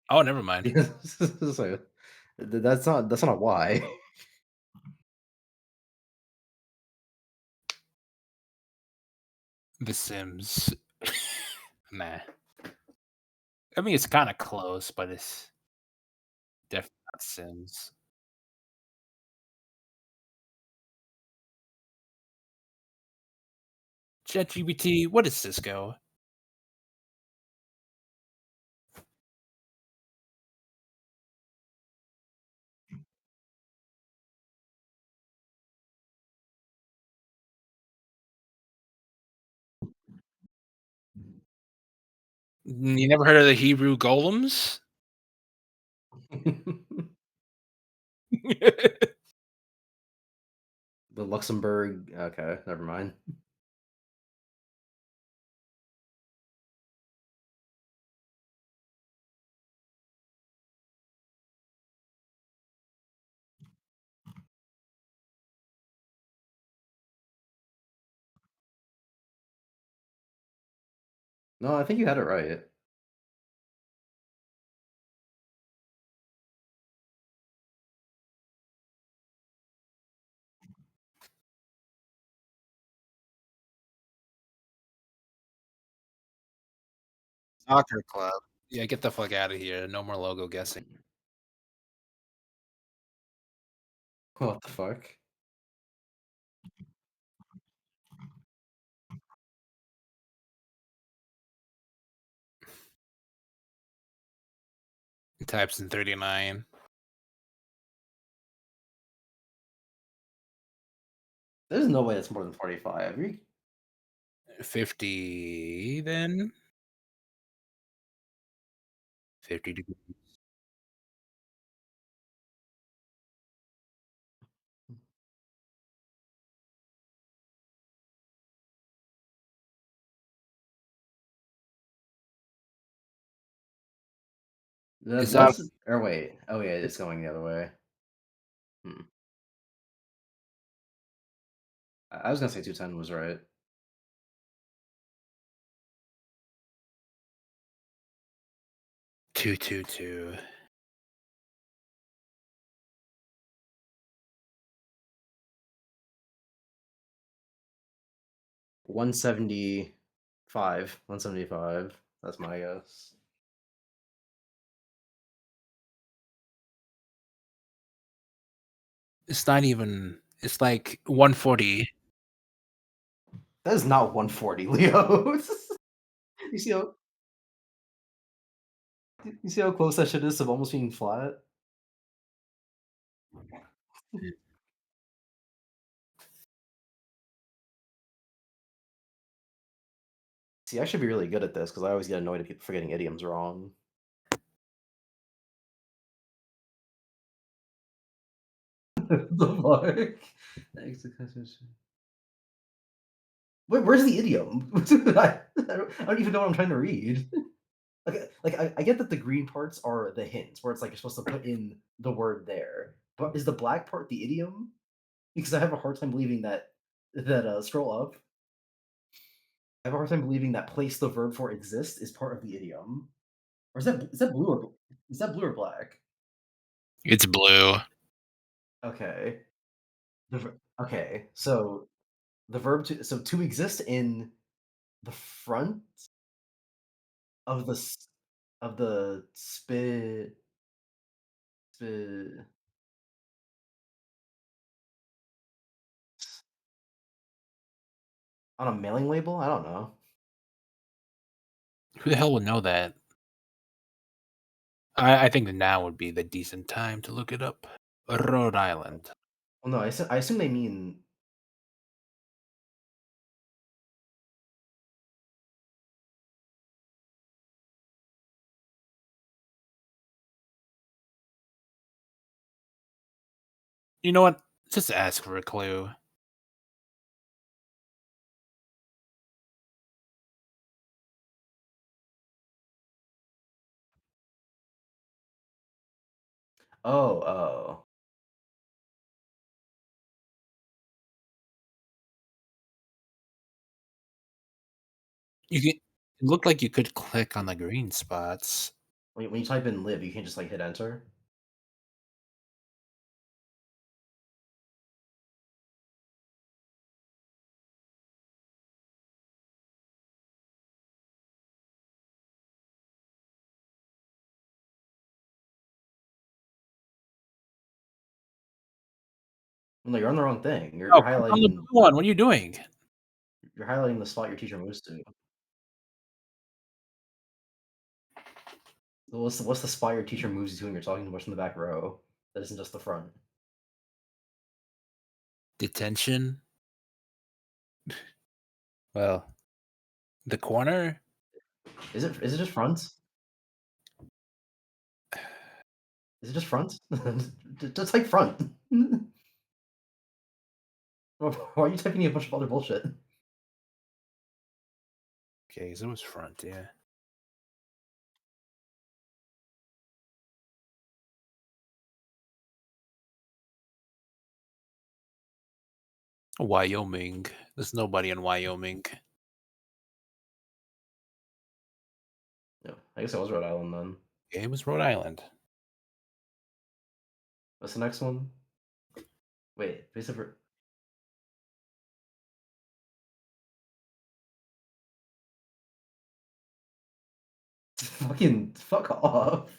oh, never mind. So, that's not why. The Sims. Nah. I mean, it's kinda close, but it's definitely not Sims. ChatGPT, what is Cisco? You never heard of the Hebrew golems? The Luxembourg, okay, never mind. No, I think you had it right. Soccer club. Yeah, get the fuck outta here. No more logo guessing. What the fuck? Types in 39. There's no way it's more than 45. 50 then? 50 degrees. Is that What's or wait. Oh, yeah, it's going the other way. Hmm. I was gonna say 210 was right. 222? 175. 175. That's my guess. It's not even. It's like 140. That is not 140, Leo. You see how you see how close that shit is to almost being flat? See, I should be really good at this because I always get annoyed at people forgetting idioms wrong. The fuck? Wait, where's the idiom? I don't even know what I'm trying to read. I get that the green parts are the hints, where it's like you're supposed to put in the word there. But is the black part the idiom? Because I have a hard time believing that scroll up. I have a hard time believing that place the verb for exist is part of the idiom. Or is that blue or black? It's blue. Okay. Okay. So the verb to exist in the front of the spi on a mailing label? I don't know. Who the hell would know that? I think now would be the decent time to look it up. Rhode Island. Well, no, I assume they mean You know what? Just ask for a clue. oh. You can. It looked like you could click on the green spots. When you type in live, you can just like hit enter. No, you're on the wrong thing. You're Oh, you're click on the highlighting blue one. What are you doing? you're highlighting the spot your teacher moves to. What's the spot your teacher moves you to when you're talking too much in the back row? That isn't just the front. Detention. Well, the corner. Is it just front? Is it just front? Just type front. Why are you typing in a bunch of other bullshit? Okay, so it was front. Yeah. Wyoming. There's nobody in Wyoming. Yeah, I guess it was Rhode Island then. Okay, it was Rhode Island. What's the next one? Wait, base of fucking fuck off.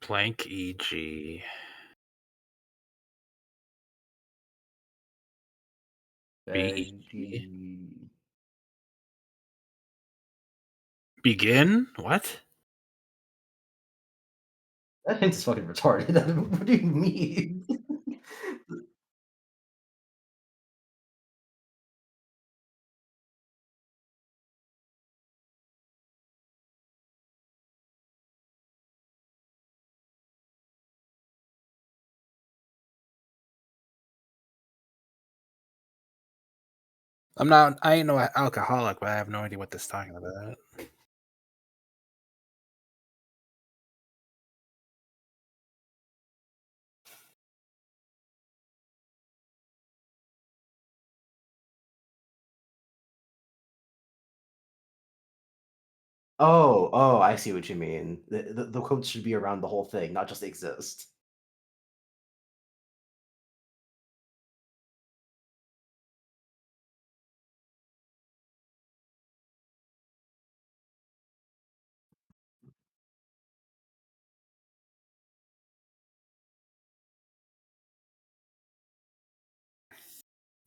Plank EG. BEG. Veggie. Begin? What? That hint is fucking retarded. What do you mean? I ain't no alcoholic, but I have no idea what this talking about. Oh, I see what you mean. The quote should be around the whole thing, not just exist.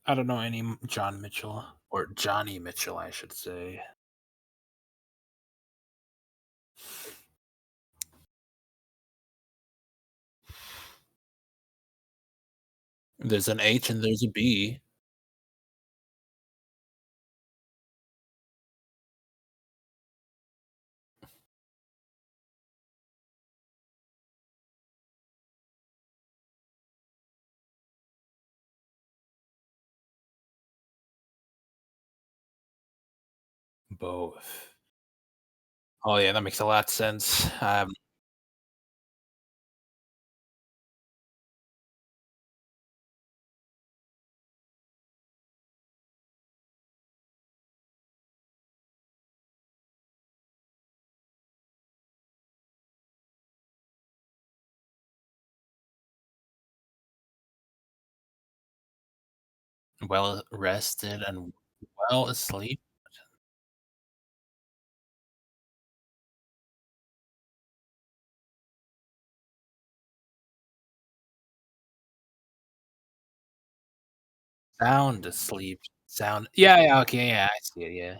I don't know any John Mitchell or Johnny Mitchell, I should say. There's an H and there's a B. Both. Oh yeah, that makes a lot of sense. Well rested and well asleep. Sound asleep. Sound yeah, yeah, okay, yeah, I see it, yeah.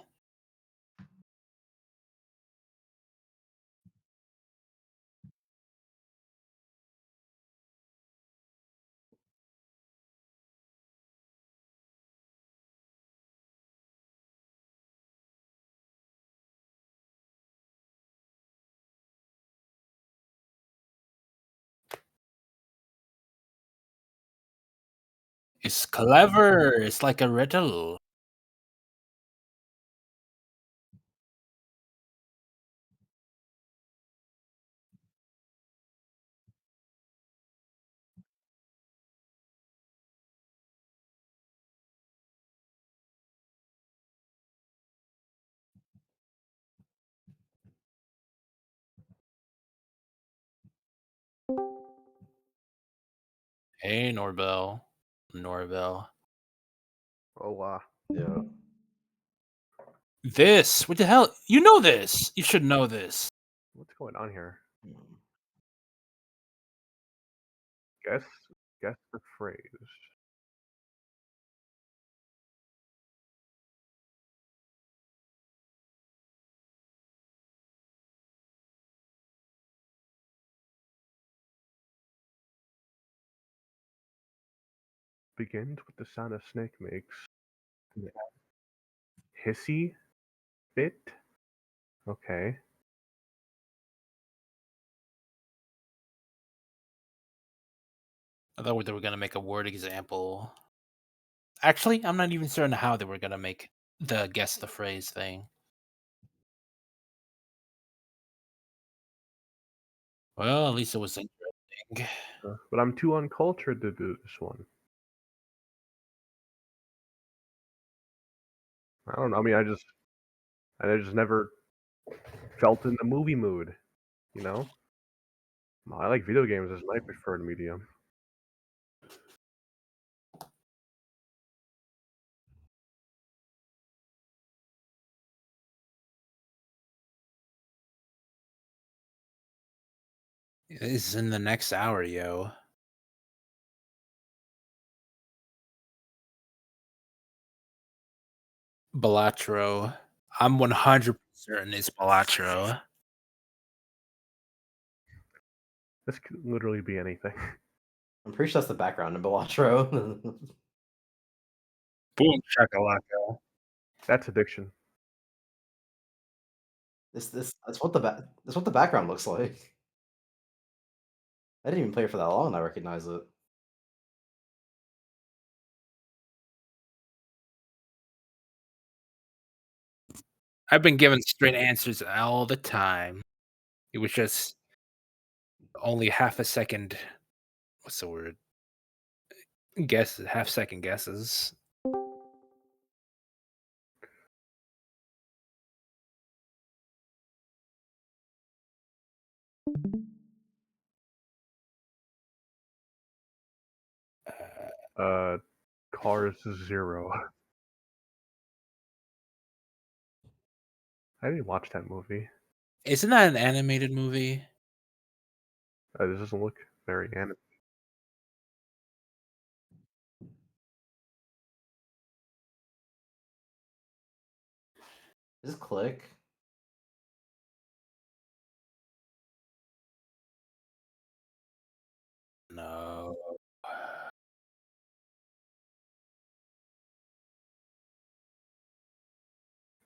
It's clever. It's like a riddle. Hey, Norbell. Norbell. Oh, wow. Yeah. This? What the hell? You know this. You should know this. What's going on here? Hmm. Guess guess the phrase. Begins with the sound a snake makes. Yeah. Hissy fit? Okay. I thought they were gonna make a word example. Actually, I'm not even certain how they were gonna make the guess the phrase thing. Well, at least it was interesting. But I'm too uncultured to do this one. I don't know. I mean, I just never felt in the movie mood, you know? I like video games as my preferred medium. It's in the next hour, yo. Balatro. I'm 100% certain it's Balatro. This could literally be anything. I'm pretty sure that's the background in Balatro. Boom shakalaka. That's addiction. That's what the background looks like. I didn't even play it for that long and I recognize it. I've been given straight answers all the time. It was just only half a second. What's the word? Guess half second guesses. Uh, Cars 0. I didn't watch that movie. Isn't that an animated movie? This doesn't look very animated. Just click. No.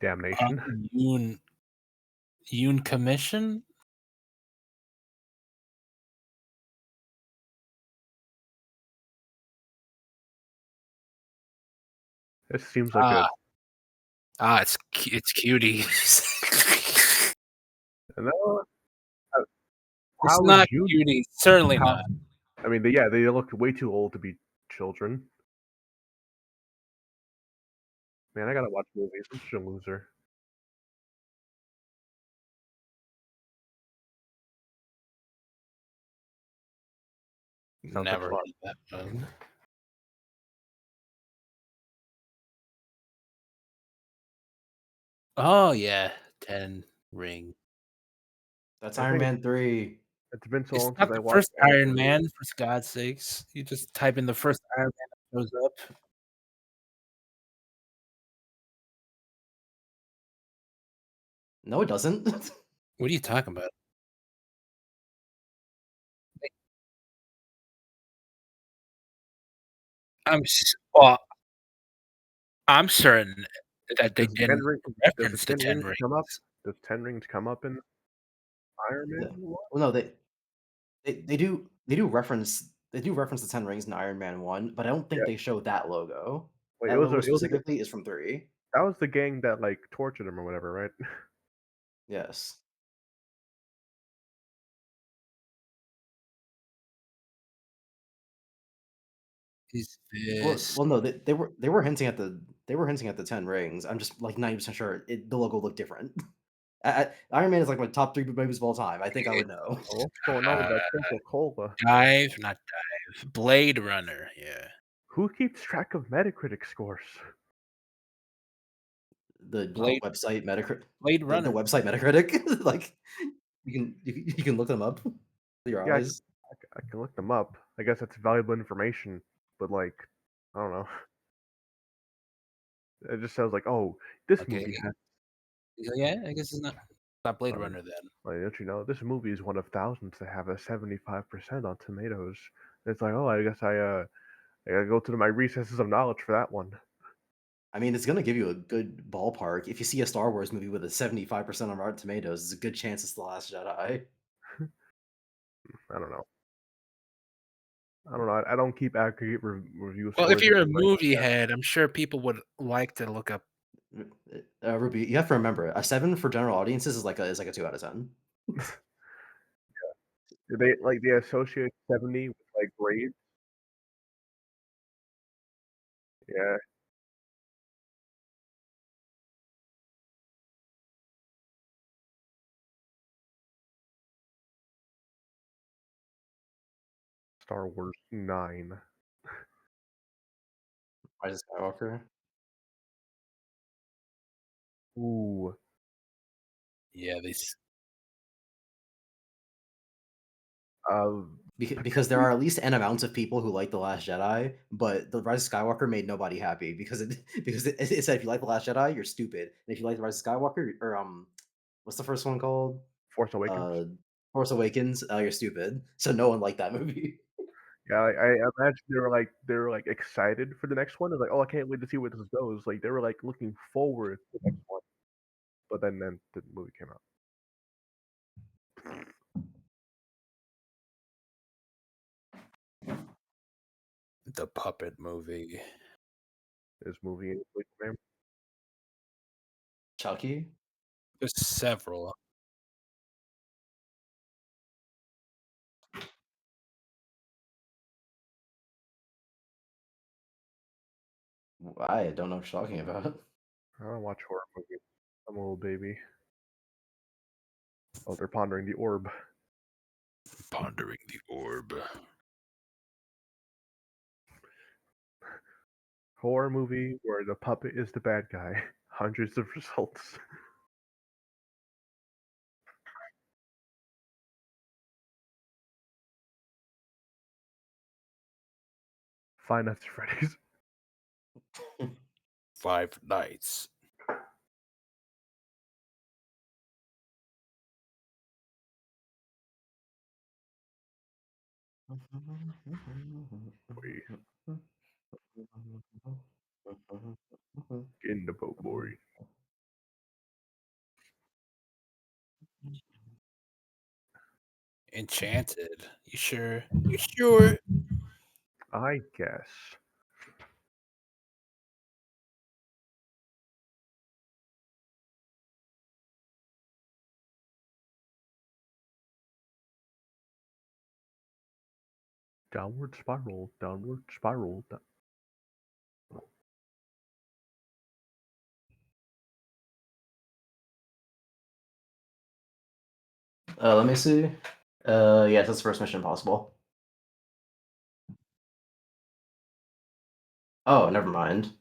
Damnation. Yoon Commission? This seems like a. It's Cuties. No, It's how not would you? Cuties. Certainly How, not. I mean, they look way too old to be children. Man, I gotta watch movies. I'm such a loser. Sounds like Never fun. heard of that one. Oh yeah, Ten Ring. That's I Iron think Man 3. it's been so It's long since not I the watched first Iron anything. Man, for God's sakes. You just type in the first Iron Man that shows up. No, it doesn't. What are you talking about? Well, I'm certain that they Does Ten didn't Ring? Does the reference the Ten Ten Rings come up? Rings. Does Ten Rings come up in Iron Man Yeah. 1? Well, no, they do reference the Ten Rings in Iron Man 1, but I don't think Yeah. they show that logo. Wait, That logo it was like specifically is from 3. that was the gang that like tortured him or whatever, right? Yes. Is Well, this well, no, they were hinting at the Ten Rings. I'm just like 90% sure the logo looked different. Iron Man is like my top 3 movies of all time. I think I would know. Oh, what's going on with uh, that Coca-Cola? Dive? Not Dive. Blade Runner. Yeah. Who keeps track of Metacritic scores? The Blade website Metacritic, Blade the Runner. website Metacritic, like you can look them up with your Yeah, eyes. I can look them up. I guess that's valuable information, but like, I don't know. It just sounds like, oh, this Okay. movie has. Yeah, I guess it's not Blade Um, Runner then. like, don't you know, this movie is one of thousands to have a 75% on Tomatoes. It's like, oh, I guess I gotta go to my recesses of knowledge for that one. I mean, it's gonna give you a good ballpark. If you see a Star Wars movie with a 75% on Rotten Tomatoes, it's a good chance it's The Last Jedi. I don't know. I don't know. I don't keep accurate review Well, if scores. you're a Like, movie head, I'm sure people would like to look up. Ruby, you have to remember, a 7 for general audiences is like a 2 out of 10. they associate 70 with like grades. Yeah, Star Wars 9. Rise of Skywalker. Ooh, Yeah, uh, Because there are at least n amounts of people who like The Last Jedi, but The Rise of Skywalker made nobody happy because it said if you like The Last Jedi, you're stupid, and if you like The Rise of Skywalker, or what's the first one called? Force Awakens. Uh, Force Awakens, you're stupid. So no one liked that movie. Yeah, I imagine they were like excited for the next one. They're like, oh, I can't wait to see where this goes. Like they were like looking forward to the next one. But then the movie came out. the puppet movie. This movie, name. Chucky. There's several. I don't know what you're talking about. I don't watch horror movies. I'm a little baby. Oh, they're pondering the orb. Pondering the orb. Horror movie where the puppet is the bad guy. Hundreds of results. Five Nights at Freddy's. Five Nights. Wait, get in the boat, boy. Enchanted. You sure? You sure? I guess. Downward spiral, downward spiral. Let me see. Yeah, that's the first Mission Impossible. Oh, never mind.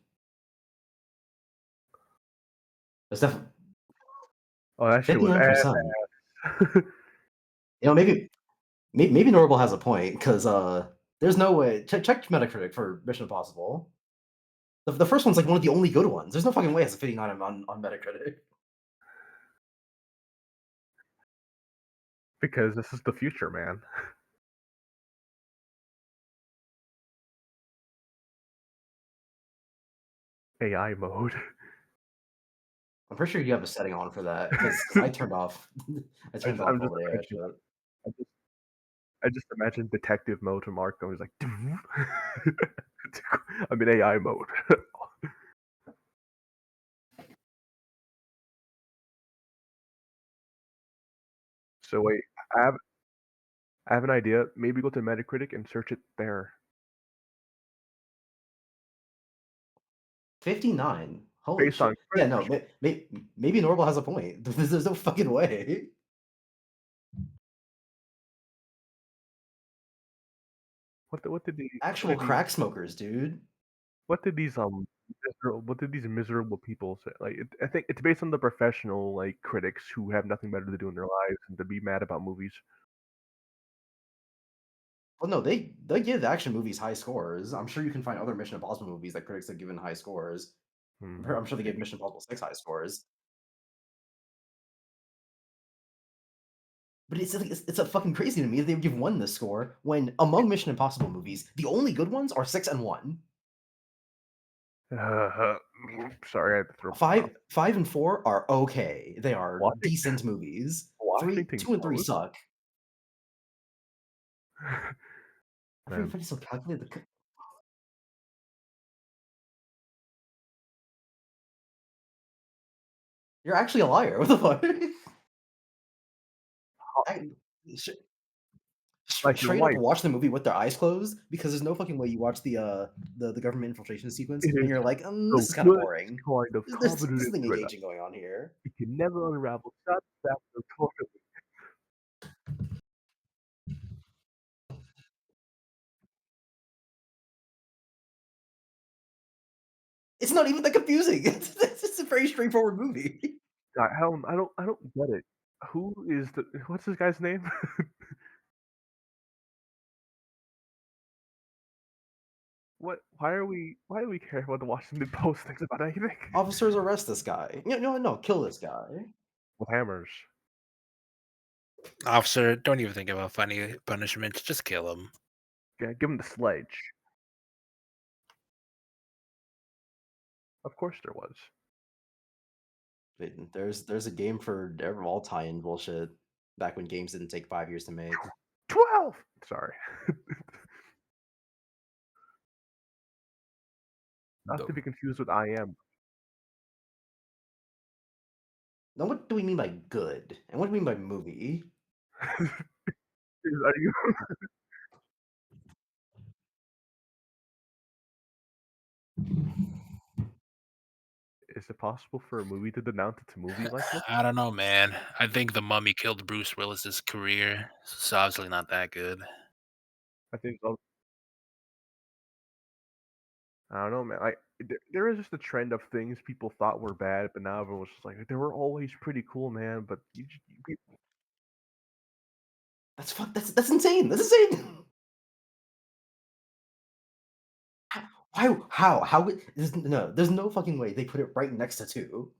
It's definitely Oh, that shit was 59%. ass. You know, maybe Norval has a point because there's no way. Check Metacritic for Mission Impossible. The first one's like one of the only good ones. There's no fucking way it has a 59 on Metacritic. Because this is the future, man. AI mode. I'm pretty sure you have a setting on for that because I turned off. I turned off I'm all just the AI imagining, shit. I just, I just imagine detective mode to Marco. He's like, I'm in AI mode. So wait, I have I have an idea. Maybe go to Metacritic and search it there. 59. Holy Based on shit. Yeah, critics. no, maybe Norval has a point. There's no fucking way. What did Actual crack smokers, dude. what did these what did these miserable people say? Like, I think it's based on the professional like critics who have nothing better to do in their lives and to be mad about movies. Well, no, they give action movies high scores. I'm sure you can find other Mission Impossible movies that critics have given high scores. I'm sure they gave Maybe. Mission Impossible 6 high scores. But it's a fucking crazy to me that they would give 1 this score when among Mission Impossible movies, the only good ones are 6 and 1. Uh, sorry, I had to throw. 5 and 4 are okay. They are Washington, decent movies. 3 Washington 2 and 3 Post. suck. Man, Everybody's so calculated. You're actually a liar. What the fuck? I, sh- like your straight up wife. watch the movie with their eyes closed because there's no fucking way you watch the government infiltration sequence It and is you're like, the this is kind of worst boring. kind of There's convoluted nothing thriller. engaging going on here. It can never unravel satisfactorily. It's not even that confusing. It's a very straightforward movie. I don't get it. Who is the what's this guy's name? What? Why do we care what the Washington Post thinks about anything? Officers arrest this guy. No, kill this guy. With hammers. Officer, don't even think about funny punishments. Just kill him. Yeah, give him the sledge. Of course there was. Wait, there's a game for all tie-in bullshit back when games didn't take 5 years to make. 12. Sorry. Not to be confused with I am. Now, what do we mean by good? And what do we mean by movie? Are you is it possible for a movie to denounce its movie like this? I don't know, man. I think The Mummy killed Bruce Willis's career. It's obviously not that good. I think so. I don't know, man. Like there is just a trend of things people thought were bad, but now everyone's just like they were always pretty cool, man. But That's insane. That's insane. Why? How? How? There's no fucking way they put it right next to 2.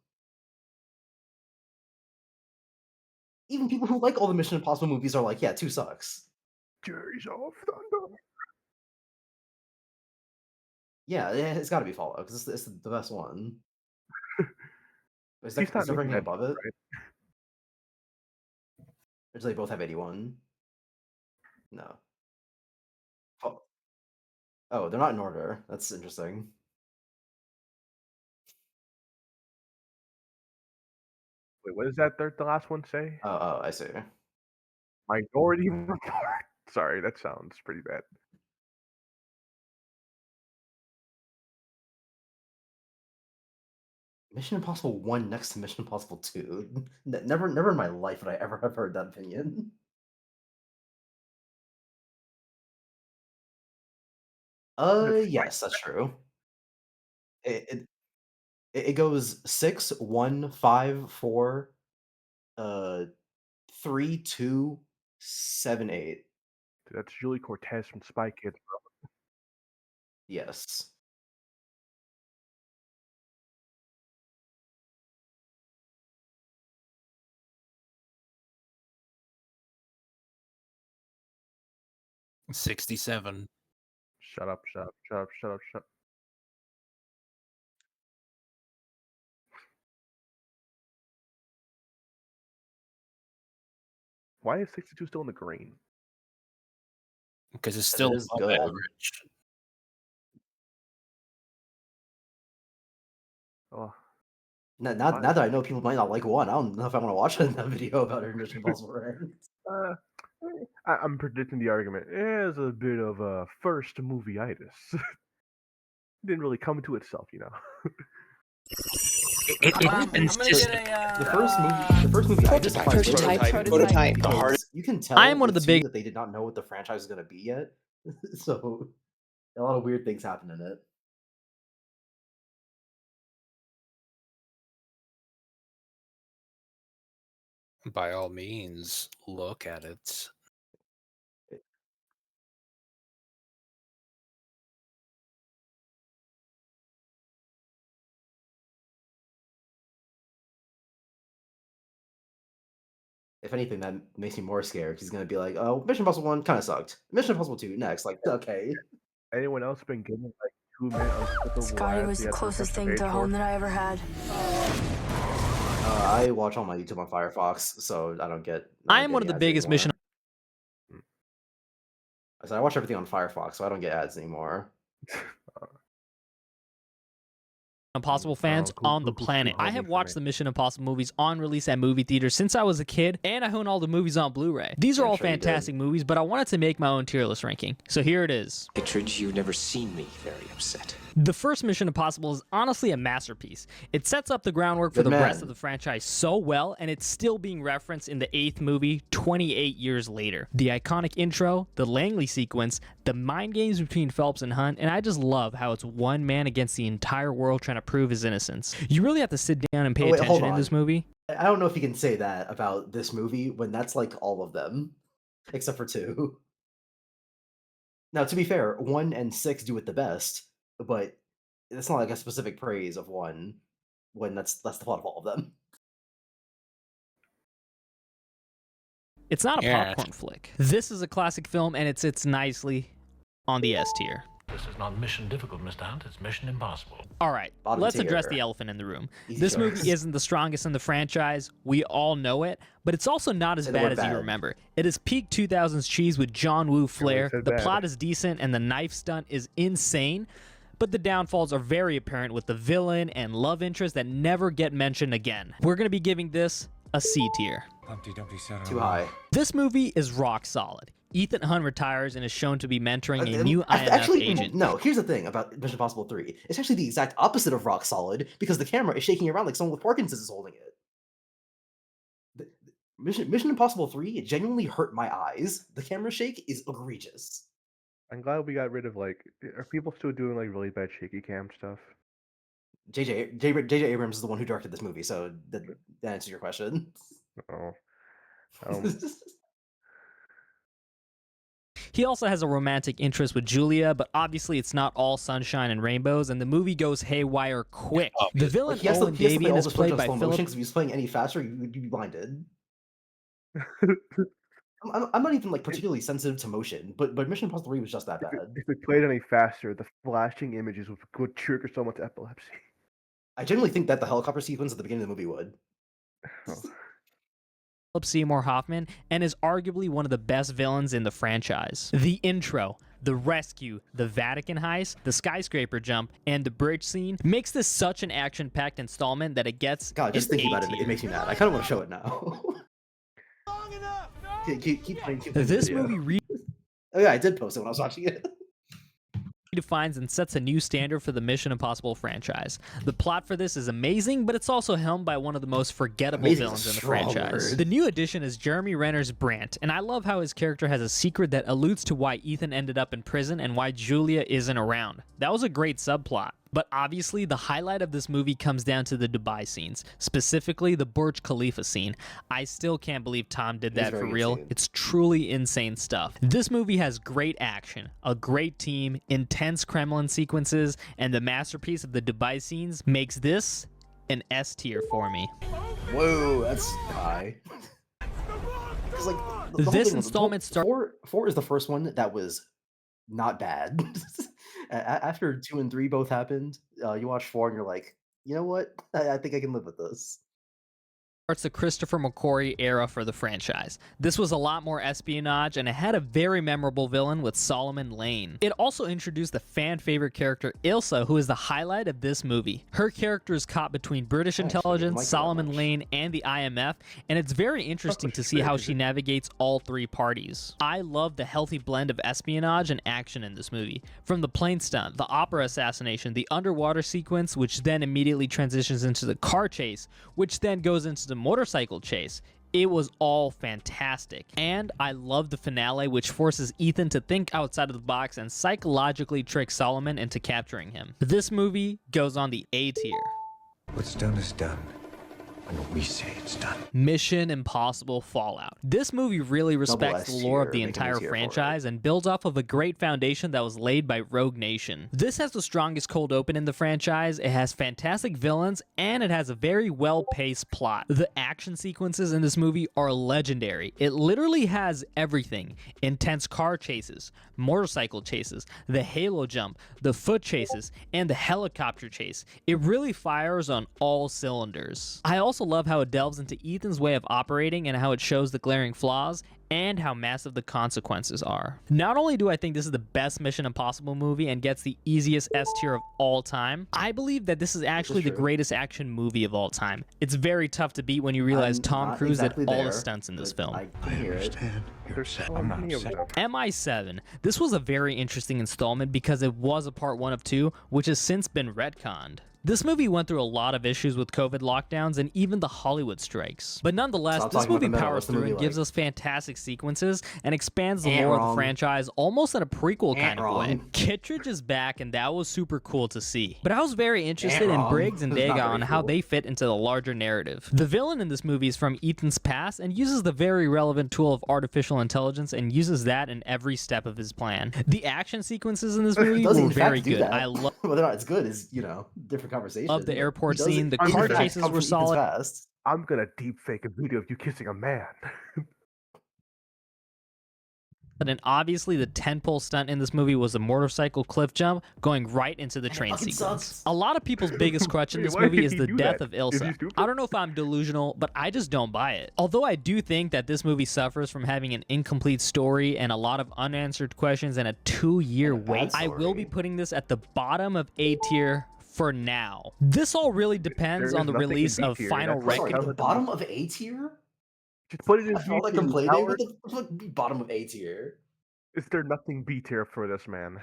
Even people who like all the Mission Impossible movies are like, yeah, 2 sucks. Jerry's off thunder. Yeah, it's got to be Fallout because it's the best one. Is He's not there making anything that above it? right? Or do they both have 81? No. Oh, they're not in order. That's interesting. Wait, what does that third, the last one say? Oh, I see. Minority Report. Sorry, that sounds pretty bad. Mission Impossible 1 next to Mission Impossible 2. Never in my life would I ever have heard that opinion. Yes, that's true. It it it goes 6, 1, 5, 4, 3, 2, 7, 8. That's Julie Cortez from Spy Kids. Yes. '67. Shut up, shut up, shut up, shut up, shut up. Why is 62 still in the green? Because it's 'Cause still it is above good. average. Oh, Now that I know people might not like 1, I don't know if I wanna watch that video about her Mission Impossible ranked. uh, I'm predicting the argument. It is a bit of a first movie-itis. Didn't really come to itself, you know. It's I'm gonna consistent. get a The first movie I just Prototype. because you can tell I am one of the with 2 big- that they did not know what the franchise was gonna be yet. So, a lot of weird things happen in it. By all means, look at it. If anything, that makes me more scared. He's gonna be like, "Oh, Mission Impossible 1 kinda sucked. Mission Impossible 2 next." Like, okay. Anyone else been given like 2-minute unskippable Scotty ads was they the had to closest press the thing page to for? home that I ever had. I watch all my YouTube on Firefox, so I don't get I am one of the biggest Mission I said I watch everything on Firefox, so I don't get ads anymore. Impossible fans cool, on the cool, cool, planet. cool, I homie have for watched me. the Mission Impossible movies on release at movie theaters since I was a kid, and I own all the movies on Blu-ray. These are Yeah, I'm all sure you did. fantastic movies, but I wanted to make my own tier list ranking. So here it is. Pictured you've never seen me very upset. The first Mission Impossible is honestly a masterpiece. It sets up the groundwork for Good the man. rest of the franchise so well, and it's still being referenced in the 8th movie 28 years later. The iconic intro, the Langley sequence, the mind games between Phelps and Hunt, and I just love how it's one man against the entire world trying to prove his innocence. You really have to sit down and pay Oh, wait, hold attention in this on. movie. I don't know if you can say that about this movie when that's like all of them, except for 2. Now, to be fair, 1 and 6 do it the best, but it's not like a specific praise of 1 when that's the plot of all of them. It's not a Yeah. popcorn flick. This is a classic film, and it sits nicely on the S tier. This is not mission difficult, Mr. Hunt. It's mission impossible. All right, Bottom let's address tier. the elephant in the room. Easy This choice. movie isn't the strongest in the franchise. We all know it, but it's also not as Say the bad word as you bad. remember. It is peak 2000s cheese with John Woo flair. said The bad. plot is decent, and the knife stunt is insane. but the downfalls are very apparent with the villain and love interest that never get mentioned again. We're going to be giving this a C tier. Too high. This movie is rock solid. Ethan Hunt retires and is shown to be mentoring a new IMF Actually, agent. no, here's the thing about Mission Impossible 3. It's actually the exact opposite of rock solid because the camera is shaking around like someone with Parkinson's is holding it. Mission Impossible 3 it genuinely hurt my eyes. The camera shake is egregious. I'm glad we got rid of like. Are people still doing like really bad shaky cam stuff? JJ Abrams is the one who directed this movie, so that answers your question. Oh, He also has a romantic interest with Julia, but obviously it's not all sunshine and rainbows, and the movie goes haywire quick. The villain He has to Owen play Davian all is this played footage by on slow motion Philip. because if he was playing any faster, you'd be blinded. I'm not even like particularly sensitive to motion, but Mission Impossible 3 was just that bad. if it played any faster, the flashing images would trigger someone's epilepsy. I genuinely think that the helicopter sequence at the beginning of the movie would. Oh. Philip Seymour Hoffman, and is arguably one of the best villains in the franchise. The intro, the rescue, the Vatican heist, the skyscraper jump, and the bridge scene makes this such an action-packed installment that it gets God, just an thinking A about it, tier. it makes me mad. I kind of want to show it now. keep playing the This video. movie Oh yeah, I did post it when I was watching it. redefines and sets a new standard for the Mission Impossible franchise. The plot for this is amazing, but it's also helmed by one of the most forgettable Amazing is a villains in the strong franchise. word. The new addition is Jeremy Renner's Brandt, and I love how his character has a secret that alludes to why Ethan ended up in prison and why Julia isn't around. That was a great subplot. But obviously, the highlight of this movie comes down to the Dubai scenes, specifically the Burj Khalifa scene. I still can't believe Tom did It is that for very real. insane. It's truly insane stuff. This movie has great action, a great team, intense Kremlin sequences, and the masterpiece of the Dubai scenes makes this an S tier for me. Whoa, that's high. 'Cause, like, the whole This thing was- installment four is the first one that was not bad. After 2 and 3 both happened, you watch 4 and you're like, you know what? I think I can live with this. Starts the Christopher McQuarrie era for the franchise. This was a lot more espionage, and it had a very memorable villain with Solomon Lane. It also introduced the fan-favorite character Ilsa, who is the highlight of this movie. Her character is caught between British actually didn't intelligence, like her that Solomon much. Lane, and the IMF, and it's very interesting to see how she navigates all three parties. I love the healthy blend of espionage and action in this movie. From the plane stunt, the opera assassination, the underwater sequence, which then immediately transitions into the car chase, which then goes into the motorcycle chase. It was all fantastic. And I love the finale, which forces Ethan to think outside of the box and psychologically trick Solomon into capturing him. This movie goes on the A tier. What's done is done. When we say it's done. Mission Impossible Fallout. This movie really respects the S lore of tier, the make a new entire tier for it. franchise and builds off of a great foundation that was laid by Rogue Nation. This has the strongest cold open in the franchise, it has fantastic villains, and it has a very well-paced plot. The action sequences in this movie are legendary. It literally has everything. Intense car chases, motorcycle chases, the halo jump, the foot chases, and the helicopter chase. It really fires on all cylinders. I also love how it delves into Ethan's way of operating and how it shows the glaring flaws and how massive the consequences are. Not only do I think this is the best Mission Impossible movie and gets the easiest S tier of all time, I believe that this is actually the true. greatest action movie of all time. It's very tough to beat when you realize I'm Tom not Cruise exactly did all the there, stunts in this but film. I can hear it. You're There's upset. so I'm not many of upset. them. MI7. This was a very interesting installment because it was a part 1 of 2, which has since been retconned. This movie went through a lot of issues with COVID lockdowns and even the Hollywood strikes. But nonetheless, Stop this talking about movie the meta. powers What's the through movie and gives like? us fantastic sequences and expands the Ain't lore of the wrong. franchise almost in a prequel kind of way. wrong. Kittredge is back and that was super cool to see. But I was very interested in wrong. Briggs and It's not Daga very on how cool. they fit into the larger narrative. The villain in this movie is from Ethan's past and uses the very relevant tool of artificial intelligence and uses that in every step of his plan. The action sequences in this movie Does he were in fact very do good. that? I love Whether or not it's good is, different conversation. Love the but airport he does scene, it- the he in car fact chases comes were from Ethan's solid. past. I'm gonna deep fake a video of you kissing a man. And obviously, the tentpole stunt in this movie was the motorcycle cliff jump going right into the And it train fucking sequence. sucks. A lot of people's biggest crutch in Wait, this why movie did is he the do death that? of Is he Ilsa. stupid? I don't know if I'm delusional, but I just don't buy it. Although I do think that this movie suffers from having an incomplete story and a lot of unanswered questions and a 2-year And a bad wait, I will be story. putting this at the bottom of A tier for now. This all really depends There on is the nothing in release B of tier, Final that's why Sorry, I Reckoning. the let them- bottom of A tier? Just put it in After all B that tier, you complaining, coward. what the fuck be bottom of A tier? Is there nothing B tier for this man?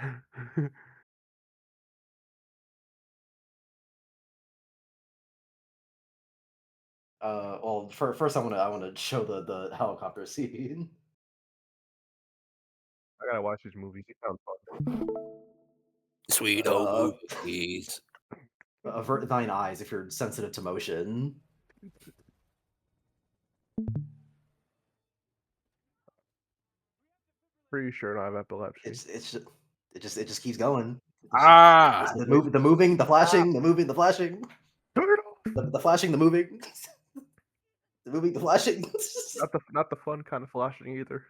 Well, first I wanna show the helicopter scene. I gotta watch these movies. They sound fun. Sweet Uh, home movies. Avert thine eyes if you're sensitive to motion. Pretty sure I have epilepsy. It just keeps going. Ah! The moving, the flashing, the moving, the flashing, Turn it off! the flashing, the moving, the moving, the flashing. Not the fun kind of flashing either.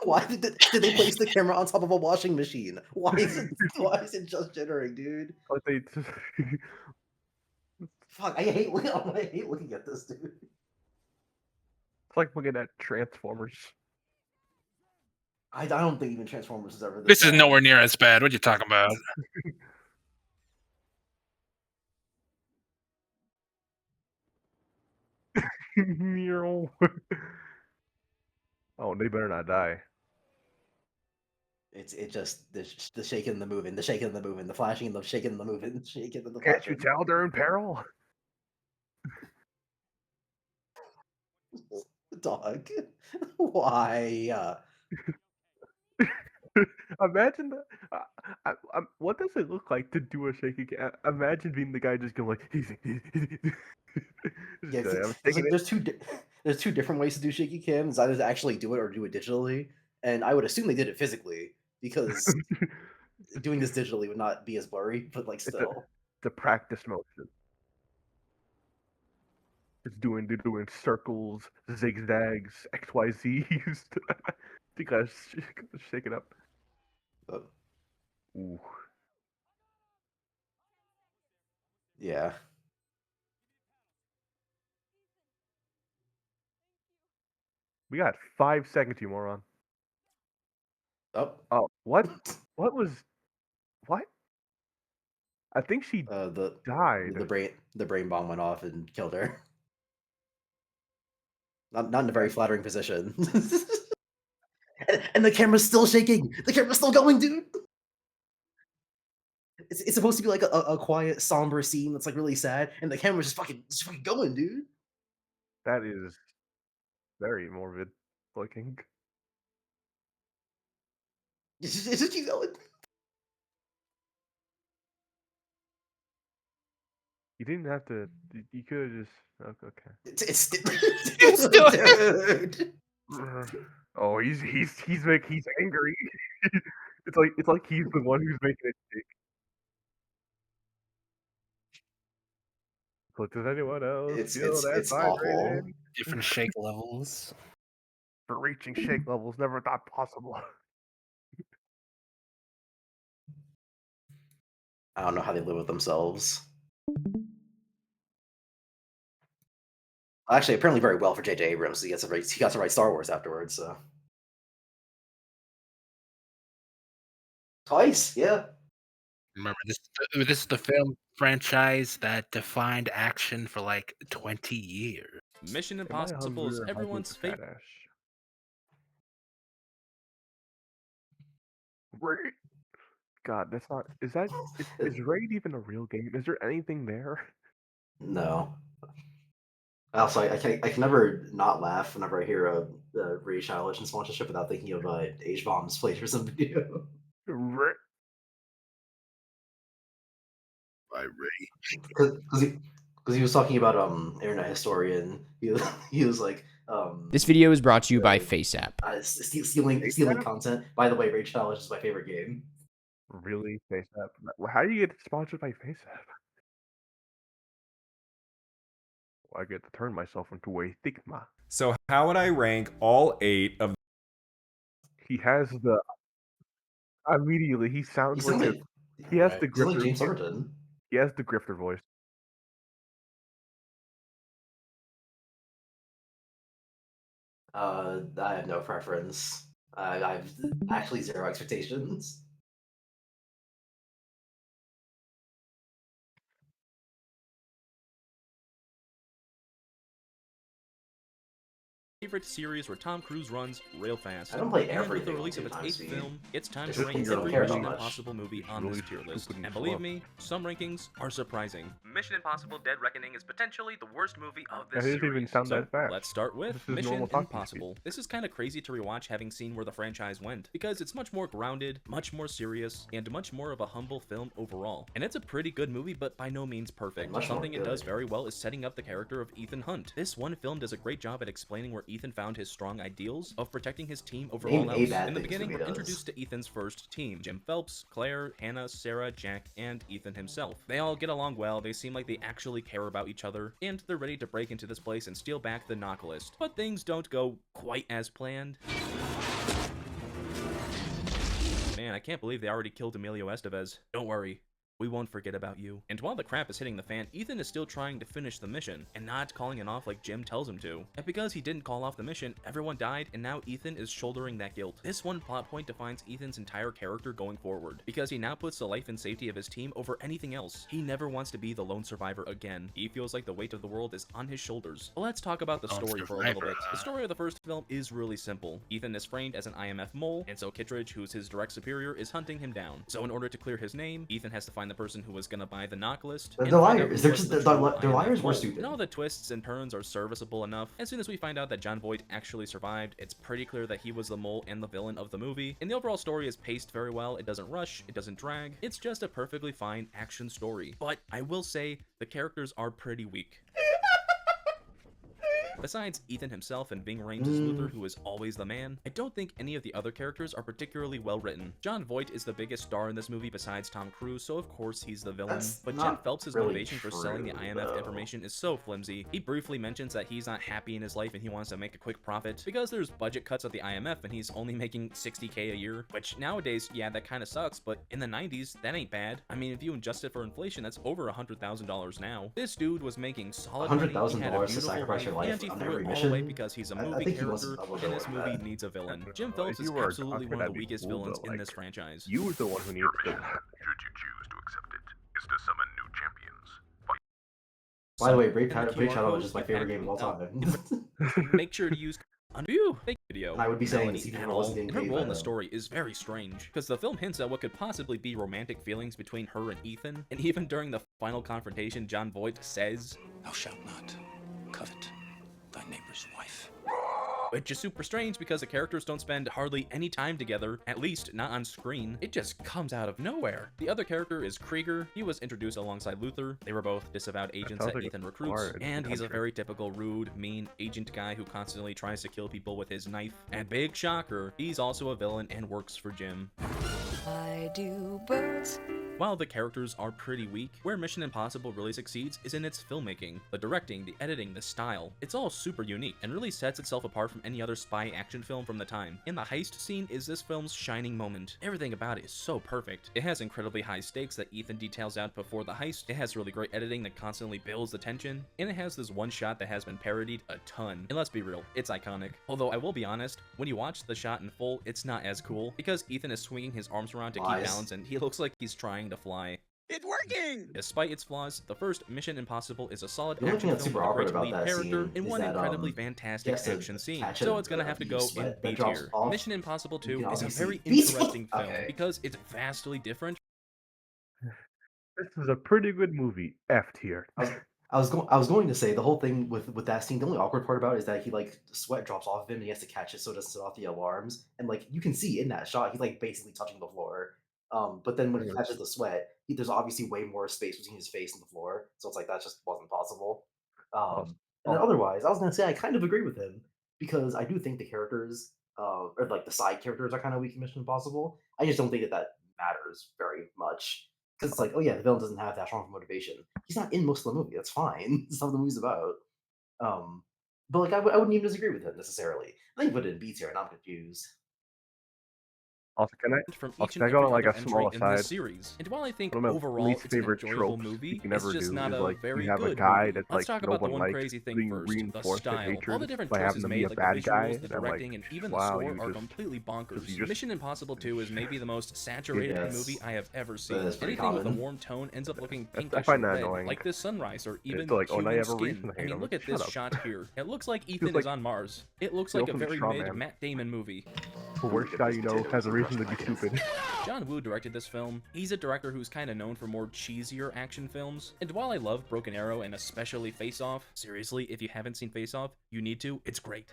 Why did they place the camera on top of a washing machine? Why is it just jittering, dude? Like they just Fuck, I hate looking at this, dude. It's like looking at Transformers. I don't think even Transformers is ever This is bad. nowhere near as bad. What you talking about? Meow. Oh, they better not die. It just the shaking and the moving, the shaking and the moving, the flashing and the shaking and the moving, the shaking and the Can't you flashing. tell they're in peril? Dog. Why? Imagine that. What does it look like to do a shaky cam? Imagine being the guy just going like, Yeah, Just, I'm it's shaking like there's two different ways to do shaky cams. Either to actually do it or do it digitally. And I would assume they did it physically because doing this digitally would not be as blurry. But like still, the practice motion. It's they're doing circles, zigzags, XYZs. You gotta shake it up. but Ooh. yeah. We got 5 seconds, you moron. Oh, Oh, what? What was? What? I think she died. the brain bomb went off and killed her. Not in a very flattering position. and the camera's still shaking. The camera's still going, dude. It's supposed to be like a quiet, somber scene that's like really sad, and the camera's just fucking going, dude. That is very morbid looking. It just keeps going. You didn't have to. You could have just. Okay. It's still, dude. Oh, he's angry. it's like he's the one who's making it shake. But does anyone else feel that It's awful. vibrating? Different shake levels. For reaching shake levels never thought possible. I don't know how they live with themselves. Actually, apparently very well for J.J. Abrams. He got to write Star Wars afterwards. So twice, yeah. Remember, this is the film franchise that defined action for like 20 years. Mission Am I Impossible is hungry or everyone's hungry for favorite. fat ass? Raid. God, that's not. Is Raid even a real game? Is there anything there? No. Also, I can never not laugh whenever I hear a Ray Childish sponsorship without thinking of H Bomb's plagiarism video. Raid. By Ray. Because he was talking about Internet Historian. He was like This video is brought to you by FaceApp. stealing content. By the way, Ray Childish is my favorite game. Really? FaceApp? How do you get sponsored by FaceApp? I get to turn myself into a Sigma. So how would I rank all 8 of He has the immediately. He He sounds sounds like like he has Right. the he sounds like grifter. James Harden. He has the grifter voice. I have no preference. I've actually zero expectations. Favorite series where Tom Cruise runs real fast. I don't play And with the everything on release of 2 its times 8th speed. film, it's time It's to just rank when you don't every care that Mission much. Impossible movie It's on this really tier list. stupid and And believe slow. me, some rankings are surprising. Mission Impossible: Dead Reckoning is potentially the worst movie of That this doesn't even series. sound So that fast. let's start with This is Mission normal talking speed. Impossible. This is kind of crazy to rewatch, having seen where the franchise went, because it's much more grounded, much more serious, and much more of a humble film overall. And it's a pretty good movie, but by no means perfect. Much more Something it does good. very well is setting up the character of Ethan Hunt. This one film does a great job at explaining where Ethan found his strong ideals of protecting his team over Name all a else. bad In the thing beginning, Scooby we're does. introduced to Ethan's first team: Jim Phelps, Claire, Hannah, Sarah, Jack, and Ethan himself. They all get along well, they seem like they actually care about each other, and they're ready to break into this place and steal back the Knocklist. But things don't go quite as planned. Man, I can't believe they already killed Emilio Estevez. Don't worry, we won't forget about you. And while the crap is hitting the fan, Ethan is still trying to finish the mission and not calling it off like Jim tells him to. And because he didn't call off the mission, everyone died, and now Ethan is shouldering that guilt. This one plot point defines Ethan's entire character going forward, because he now puts the life and safety of his team over anything else. He never wants to be the lone survivor again. He feels like the weight of the world is on his shoulders. But let's talk about the Lone story for a little survivor, bit. The story of the first film is really simple. Ethan is framed as an IMF mole, and so Kittredge, who's his direct superior, is hunting him down. So in order to clear his name, Ethan has to find the person who was gonna buy the Knocklist. They're and find out liars. who They're was just the they're true they're IMF liars. We're mole. stupid. And all the twists and turns are serviceable enough. As soon as we find out that John Voight actually survived, it's pretty clear that he was the mole and the villain of the movie. And the overall story is paced very well. It doesn't rush, it doesn't drag. It's just a perfectly fine action story. But I will say, the characters are pretty weak. Besides Ethan himself and Ving Rhames as Luther, who is always the man, I don't think any of the other characters are particularly well written. John Voight is the biggest star in this movie besides Tom Cruise, so of course he's the villain. That's But Jim not Phelps' really motivation for selling the true, IMF though. information is so flimsy. He briefly mentions that he's not happy in his life and he wants to make a quick profit because there's budget cuts at the IMF and he's only making $60K a year, which nowadays, yeah, that kind of sucks, but in the 90s, that ain't bad. I mean, if you adjust it for inflation, that's over $100,000 now. This dude was making solid money, he had a $100,000 to beautiful sacrifice your wife, life and he on threw every it all mission? away because he's a I movie think he wants character, to double and down this on movie that. needs a villain. Jim If Phelps you is were a absolutely doctor, one of that'd the be weakest cool, villains but, in like, this franchise. You was the one who needs to. Should you choose to accept it, is to summon new champions. By the way, In Raid the Shadow QR is just my code, favorite you game of all can- time. Make sure to use Unview video. And I would be saying Melanie this even if I Hamill, wasn't getting and her paid role by in the them. story is very strange, because the film hints at what could possibly be romantic feelings between her and Ethan, and even during the final confrontation, John Voight says, Thou shalt not covet thy neighbor's wife. which is super strange because the characters don't spend hardly any time together, at least not on screen. It just comes out of nowhere. The other character is Krieger. He was introduced alongside Luther. They were both disavowed agents sounds that like a Ethan recruits, bar in and he's a country. very typical rude, mean agent guy who constantly tries to kill people with his knife. And big shocker, he's also a villain and works for Jim. I do birds. While the characters are pretty weak, where Mission Impossible really succeeds is in its filmmaking. The directing, the editing, the style. It's all super unique and really sets itself apart from any other spy action film from the time. And the heist scene is this film's shining moment. Everything about it is so perfect. It has incredibly high stakes that Ethan details out before the heist. It has really great editing that constantly builds the tension. And it has this one shot that has been parodied a ton. And let's be real, it's iconic. Although I will be honest, when you watch the shot in full, it's not as cool because Ethan is swinging his arms around to keep Lies. balance and he looks like he's trying to fly. It's working! Despite its flaws, the first Mission Impossible is a solid The only action thing that's film super with a awkward great about lead that character scene and is one that, incredibly he fantastic has to action scene, catch so it, it's gonna have to go use in sweat B that drops tier. off. Mission Impossible You 2 can is a obviously- very These- interesting film Okay. because it's vastly different. This is a pretty good movie. F tier. I was going to say the whole thing with that scene. The only awkward part about it is that he like sweat drops off of him and he has to catch it so it doesn't set off the alarms. And like you can see in that shot, he's like basically touching the floor. But then when he catches the sweat, there's obviously way more space between his face and the floor. So it's like that just wasn't possible. And then otherwise, I was gonna say I kind of agree with him because I do think the characters, or like the side characters, are kind of weak in Mission Impossible. I just don't think that matters very much because it's like, oh yeah, the villain doesn't have that strong of a motivation. He's not in most of the movie. That's fine. That's not what the movie's about. But like I wouldn't even disagree with it necessarily. I think put it in B tier, and I'm confused. Also, from also, each can and I go every on like other a small entry in this aside? series. And while I think One of my overall least it's an favorite enjoyable tropes movie, you can it's ever just do not is a like very you have a good guy movie. that's Let's like talk no about the one one likes crazy thing being first, the reinforced their style. All hatred the different by choices having to be made, a like the bad guy. visuals, the And I'm like, directing, and even the wow, score you are just completely bonkers. you just Mission Impossible 2 is maybe the most saturated Yes. movie I have ever That seen. is pretty Anything with a common. warm tone ends up looking I pinkish or find that red, annoying. like this sunrise or And even it's like, oh, now you human have a reason skin. to I hate mean, him. look at Shut this up. shot here. It looks like Feels Ethan like is on Mars. It looks the like a ultimate very straw mid man. Matt Damon movie. The worst guy you know has a reason to be stupid. John Woo directed this film. He's a director who's kind of known for more cheesier action films. And while I love Broken Arrow and especially Face Off, seriously, if you haven't seen Face Off, you need to. It's great.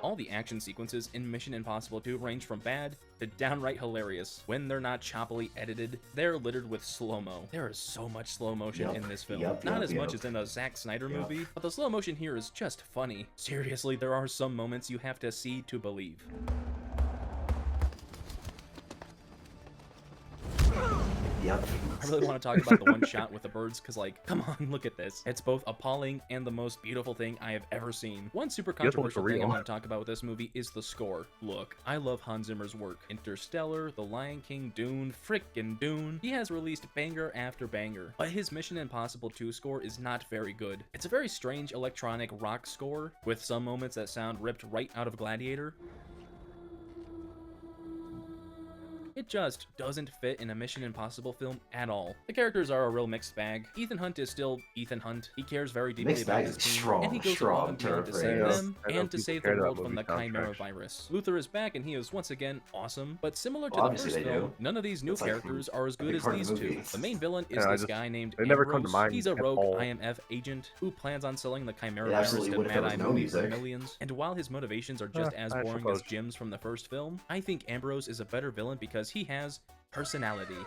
All the action sequences in Mission Impossible 2 range from bad to downright hilarious. When they're not choppily edited, they're littered with slow-mo. There is so much slow motion in this film. Not as much as in a Zack Snyder movie, but the slow motion here is just funny. Seriously, there are some moments you have to see to believe. Yep. I really want to talk about the one shot with the birds because, like, come on, look at this. It's both appalling and the most beautiful thing I have ever seen. One super controversial thing I want to talk about with this movie is the score. Look, I love Hans Zimmer's work. Interstellar, The Lion King, Dune, frickin' Dune. He has released banger after banger, but his Mission Impossible 2 score is not very good. It's a very strange electronic rock score with some moments that sound ripped right out of Gladiator. It just doesn't fit in a Mission Impossible film at all. The characters are a real mixed bag. Ethan Hunt is still Ethan Hunt. He cares very deeply Mixed about bag his is team, strong, and he goes strong above and beyond to term save phrase. them I know and to people save the care about world from movie the Chimera soundtracks. virus. Luther is back, and he is once again awesome. But similar to Well, the obviously first they film, do. none of these new That's like characters are as a good big as part of these the two. movie. The main villain is Yeah, this guy named they never come to Ambrose. mind He's a at rogue all. IMF agent who plans on selling the Chimera It virus absolutely to would if there Mad was Eye no Moody for music. millions. And while his motivations are just as I boring suppose. as Jim's from the first film, I think Ambrose is a better villain because he has personality.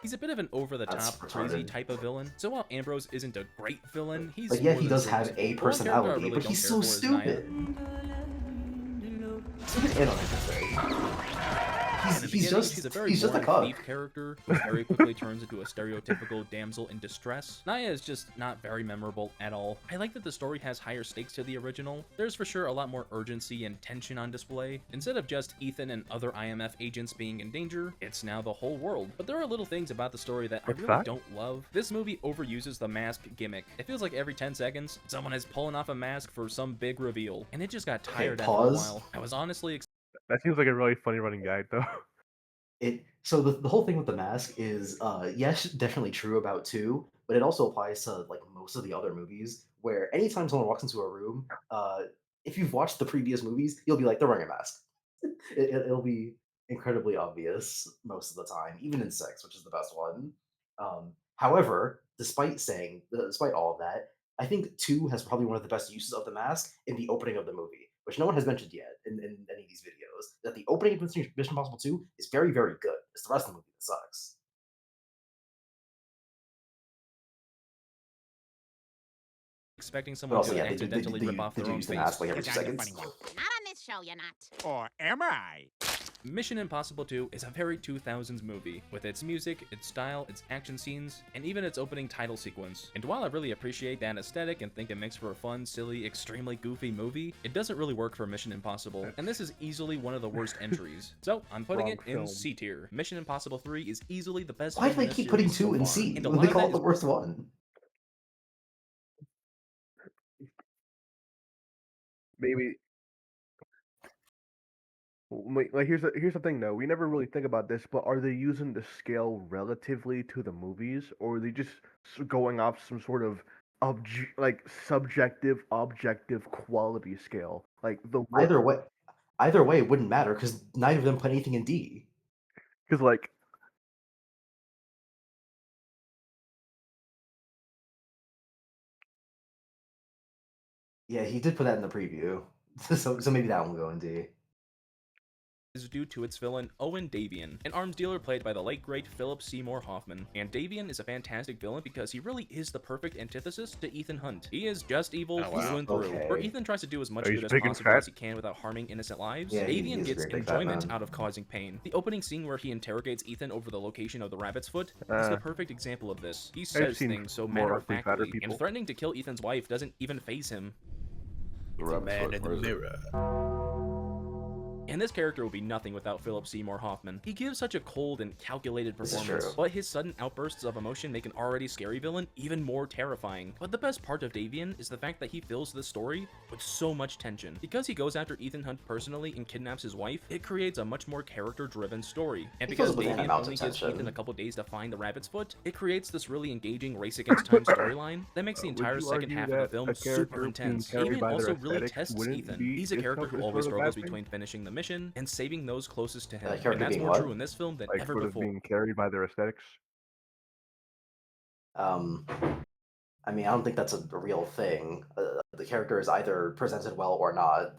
He's a bit of an over-the-top, That's crazy retarded. type of villain. So while Ambrose isn't a great villain, he's But yeah, more he than does sweet. have a But one character I personality, really but don't he's care so for is Naya. stupid. Stupid and unnecessary. In the beginning, she's a very he's just a boring cuck. thief character who very quickly turns into a stereotypical damsel in distress. Naya is just not very memorable at all. I like that the story has higher stakes to the original. There's for sure a lot more urgency and tension on display. Instead of just Ethan and other IMF agents being in danger, it's now the whole world. But there are little things about the story that I What's really that? don't love. This movie overuses the mask gimmick. It feels like every 10 seconds, someone is pulling off a mask for some big reveal, and it just got tired after a pause. while. I was honestly That seems like a really funny running gag, though. So the whole thing with the mask is yes, definitely true about 2, but it also applies to like most of the other movies where anytime someone walks into a room, if you've watched the previous movies, you'll be like, they're wearing a mask. It'll be incredibly obvious most of the time, even in 6, which is the best one. However, despite all of that, I think 2 has probably one of the best uses of the mask in the opening of the movie, which no one has mentioned yet in any of these videos. That the opening of Mission Impossible 2 is very, very good. It's the rest of the movie that sucks. expecting But someone also, to yeah, they accidentally rip off they their do own use the face. mask like every 2 seconds. Not on this show, you're not. Or am I? Mission Impossible 2 is a very 2000s movie, with its music, its style, its action scenes, and even its opening title sequence. And while I really appreciate that aesthetic and think it makes for a fun, silly, extremely goofy movie, it doesn't really work for Mission Impossible, and this is easily one of the worst entries. So, I'm putting Wrong it in film. C tier. Mission Impossible 3 is easily the best Why do film in they this keep putting series 2 so in far, C? and a When lot they of call that it the is worst one? Maybe. Like here's the thing though. We never really think about this, but are they using the scale relatively to the movies, or are they just going off some sort of subjective objective quality scale? Like the Either way, it wouldn't matter because neither of them put anything in D. because like Yeah, he did put that in the preview, so maybe that one will go in D. is due to its villain, Owen Davian, an arms dealer played by the late great Philip Seymour Hoffman. And Davian is a fantastic villain because he really is the perfect antithesis to Ethan Hunt. He is just evil through and through, where Ethan tries to do as much good as possible as he can without harming innocent lives. Davian gets enjoyment out of causing pain. The opening scene where he interrogates Ethan over the location of the Rabbit's Foot is the perfect example of this. He says things so matter-of-factly, and threatening to kill Ethan's wife doesn't even faze him. The man in the mirror. And this character would be nothing without Philip Seymour Hoffman. He gives such a cold and calculated performance, but his sudden outbursts of emotion make an already scary villain even more terrifying. But the best part of Davian is the fact that he fills this story with so much tension. Because he goes after Ethan Hunt personally and kidnaps his wife, it creates a much more character-driven story. And because Davian only gives Ethan a couple days to find the Rabbit's Foot, it creates this really engaging race against time storyline that makes the entire second half of the film super intense. Davian also really tests Ethan. He's a character who always struggles between finishing the mission and saving those closest to him, and that's more true in this film than ever before. Being carried by their aesthetics. I mean, I don't think that's a real thing. The character is either presented well or not.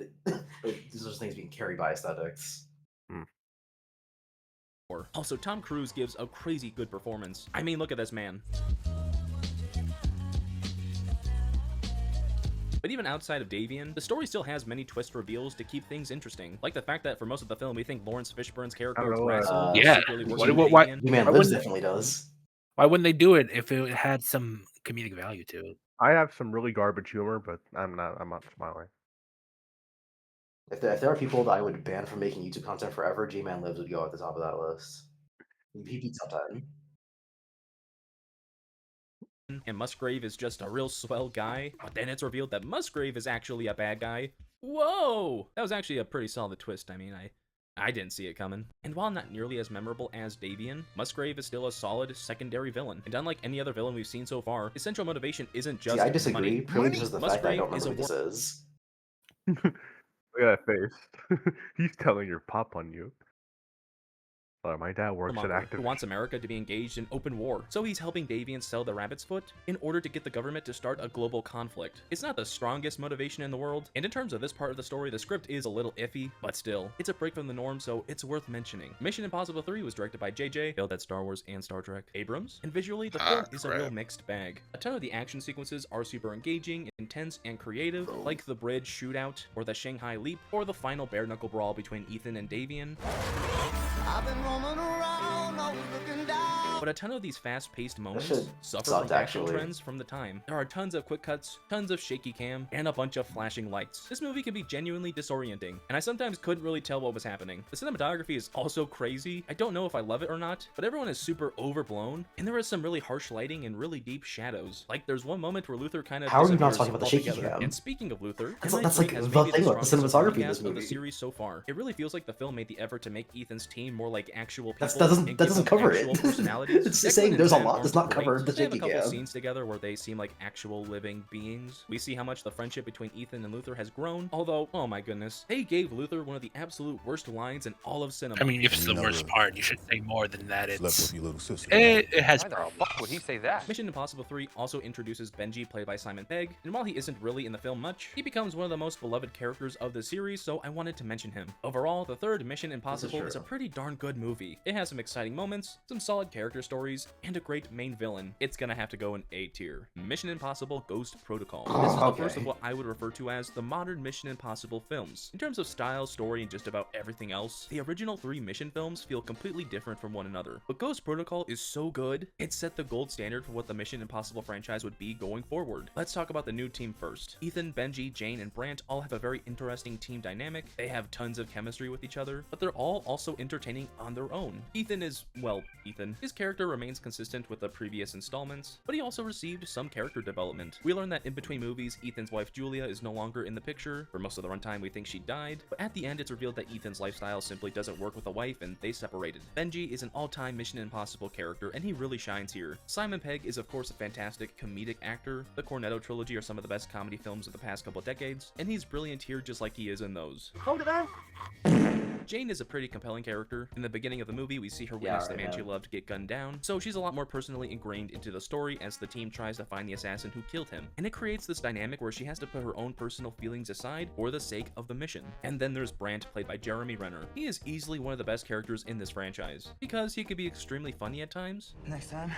These are just things being carried by aesthetics. Also, Tom Cruise gives a crazy good performance. I mean, look at this man. But even outside of Davian, the story still has many twist reveals to keep things interesting. Like the fact that for most of the film, we think Lawrence Fishburne's character is Russell. G-Man Lives definitely does. Why wouldn't they do it if it had some comedic value to it? I have some really garbage humor, but I'm not smiling. If there are people that I would ban from making YouTube content forever, G-Man Lives would go at the top of that list. He beats up time. And Musgrave is just a real swell guy, but then it's revealed that Musgrave is actually a bad guy. Whoa! That was actually a pretty solid twist. I mean, I didn't see it coming. And while not nearly as memorable as Davian, Musgrave is still a solid secondary villain. And unlike any other villain we've seen so far, his central motivation isn't just I disagree. money. Purely because of the fact that I don't remember who this is. Look at that face. He's telling your pop on you. My dad works at Activision. Who wants America to be engaged in open war, so he's helping Davian sell the Rabbit's Foot in order to get the government to start a global conflict. It's not the strongest motivation in the world, and in terms of this part of the story, the script is a little iffy, but still, it's a break from the norm, so it's worth mentioning. Mission Impossible 3 was directed by JJ, failed at Star Wars and Star Trek, Abrams, and visually, the film is a real mixed bag. A ton of the action sequences are super engaging, intense, and creative, like the bridge shootout, or the Shanghai Leap, or the final bare-knuckle brawl between Ethan and Davian. I've been roaming around, always looking down. But a ton of these fast-paced moments suffer from action trends from the time. There are tons of quick cuts, tons of shaky cam, and a bunch of flashing lights. This movie can be genuinely disorienting, and I sometimes couldn't really tell what was happening. The cinematography is also crazy. I don't know if I love it or not, but everyone is super overblown, and there is some really harsh lighting and really deep shadows. Like, there's one moment where Luther kind of How are you not talking about the shaky cam? And speaking of Luther, that's like the thing about the cinematography in this movie. Of the series so far. It really feels like the film made the effort to make Ethan's team more like actual people. That doesn't cover it. It's saying there's a lot does not cover the shaky cam. They have a couple scenes together where they seem like actual living beings. We see how much the friendship between Ethan and Luther has grown, although, oh my goodness, they gave Luther one of the absolute worst lines in all of cinema. I mean, if it's the worst part, you should say more than that. It has. Why the fuck would he say that? Mission Impossible 3 also introduces Benji, played by Simon Pegg, and while he isn't really in the film much, he becomes one of the most beloved characters of the series, so I wanted to mention him. Overall, the third Mission Impossible is a pretty darn good movie. It has some exciting moments, some solid character stories, and a great main villain. It's gonna have to go in A tier. Mission Impossible Ghost Protocol. This is the first of what I would refer to as the modern Mission Impossible films. In terms of style, story, and just about everything else, the original 3 Mission films feel completely different from one another. But Ghost Protocol is so good, it set the gold standard for what the Mission Impossible franchise would be going forward. Let's talk about the new team first. Ethan, Benji, Jane, and Brandt all have a very interesting team dynamic. They have tons of chemistry with each other, but they're all also entertaining on their own. Ethan is, well, Ethan. His character remains consistent with the previous installments, but he also received some character development. We learn that in between movies, Ethan's wife Julia is no longer in the picture. For most of the runtime, we think she died, but at the end, it's revealed that Ethan's lifestyle simply doesn't work with a wife, and they separated. Benji is an all-time Mission Impossible character, and he really shines here. Simon Pegg is, of course, a fantastic comedic actor. The Cornetto trilogy are some of the best comedy films of the past couple decades, and he's brilliant here just like he is in those. Hold it on. Jane is a pretty compelling character. In the beginning of the movie, we see her witness the man she loved get gunned down, so she's a lot more personally ingrained into the story as the team tries to find the assassin who killed him. And it creates this dynamic where she has to put her own personal feelings aside for the sake of the mission. And then there's Brandt, played by Jeremy Renner. He is easily one of the best characters in this franchise, because he can be extremely funny at times. Next time,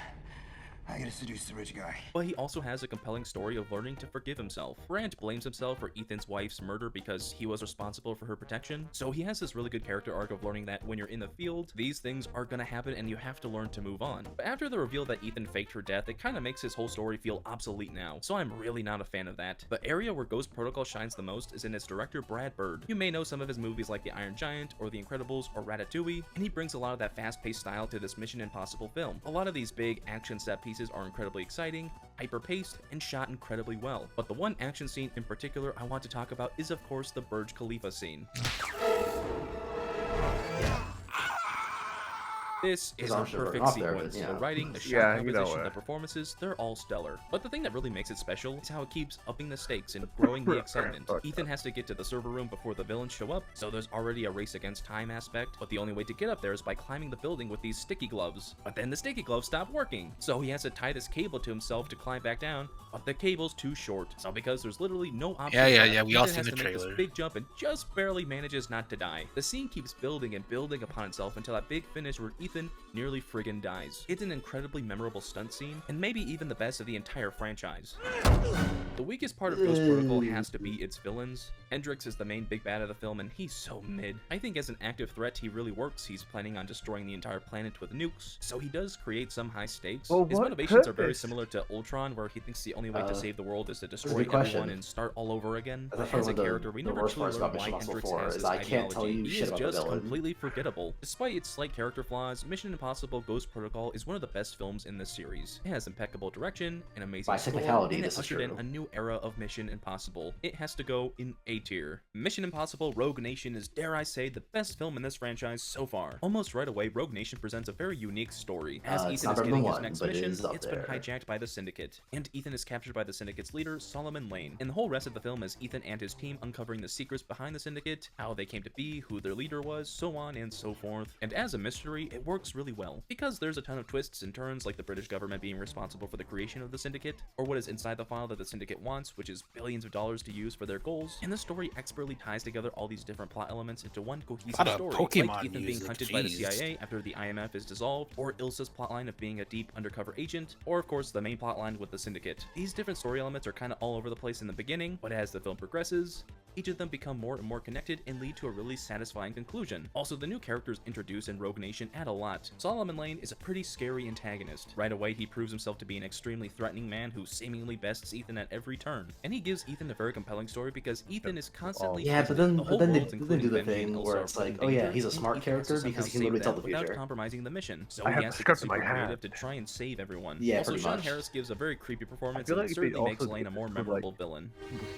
I gotta seduce the rich guy. But he also has a compelling story of learning to forgive himself. Brandt blames himself for Ethan's wife's murder because he was responsible for her protection, so he has this really good character arc of learning that when you're in the field, these things are gonna happen and you have to learn to move on. But after the reveal that Ethan faked her death, it kind of makes his whole story feel obsolete now, so I'm really not a fan of that. The area where Ghost Protocol shines the most is in its director Brad Bird. You may know some of his movies like The Iron Giant, or The Incredibles, or Ratatouille, and he brings a lot of that fast-paced style to this Mission Impossible film. A lot of these big action set pieces are incredibly exciting, hyper-paced, and shot incredibly well. But the one action scene in particular I want to talk about is of course the Burj Khalifa scene. This is a perfect sequence. The writing, the shot composition, the performances, they're all stellar. But the thing that really makes it special is how it keeps upping the stakes and growing the excitement. Ethan has to get to the server room before the villains show up, so there's already a race against time aspect, but the only way to get up there is by climbing the building with these sticky gloves. But then the sticky gloves stop working, so he has to tie this cable to himself to climb back down, but the cable's too short. So because there's literally no option, we all seen the make trailer. this big jump and just barely manages not to die. The scene keeps building and building upon itself until that big finish where Ethan nearly friggin' dies. It's an incredibly memorable stunt scene, and maybe even the best of the entire franchise. The weakest part of Ghost Protocol has to be its villains. Hendrix is the main big bad of the film, and he's so mid. I think as an active threat, he really works. He's planning on destroying the entire planet with nukes, so he does create some high stakes. His motivations are very similar to Ultron, where he thinks the only way to save the world is to destroy everyone and start all over again. As a character, we never truly learn why Hendrix has this ideology. He is just completely forgettable. Despite its slight character flaws, Mission Impossible Ghost Protocol is one of the best films in this series. It has impeccable direction, an amazing story, and it ushered in a new era of Mission Impossible. It has to go in A tier. Mission Impossible Rogue Nation is, dare I say, the best film in this franchise so far. Almost right away, Rogue Nation presents a very unique story. As Ethan is getting his next mission, it's been hijacked by the Syndicate, and Ethan is captured by the Syndicate's leader, Solomon Lane. And the whole rest of the film is Ethan and his team uncovering the secrets behind the Syndicate, how they came to be, who their leader was, so on and so forth. And as a mystery, it works really well, because there's a ton of twists and turns, like the British government being responsible for the creation of the Syndicate, or what is inside the file that the Syndicate wants, which is billions of dollars to use for their goals. And the story expertly ties together all these different plot elements into one cohesive story, like Ethan being hunted by the CIA after the IMF is dissolved, or Ilsa's plotline of being a deep undercover agent, or of course the main plotline with the Syndicate. These different story elements are kind of all over the place in the beginning, but as the film progresses, each of them become more and more connected and lead to a really satisfying conclusion. Also, the new characters introduced in Rogue Nation add a lot. Solomon Lane is a pretty scary antagonist. Right away, he proves himself to be an extremely threatening man who seemingly bests Ethan at every turn. And he gives Ethan a very compelling story because Ethan is constantly but then they do the thing where it's like, oh yeah, he's a smart character because he can literally tell the future without compromising the mission. So he has to get super creative to try and save everyone. Also, Sean Harris gives a very creepy performance and certainly makes Lane a more memorable villain.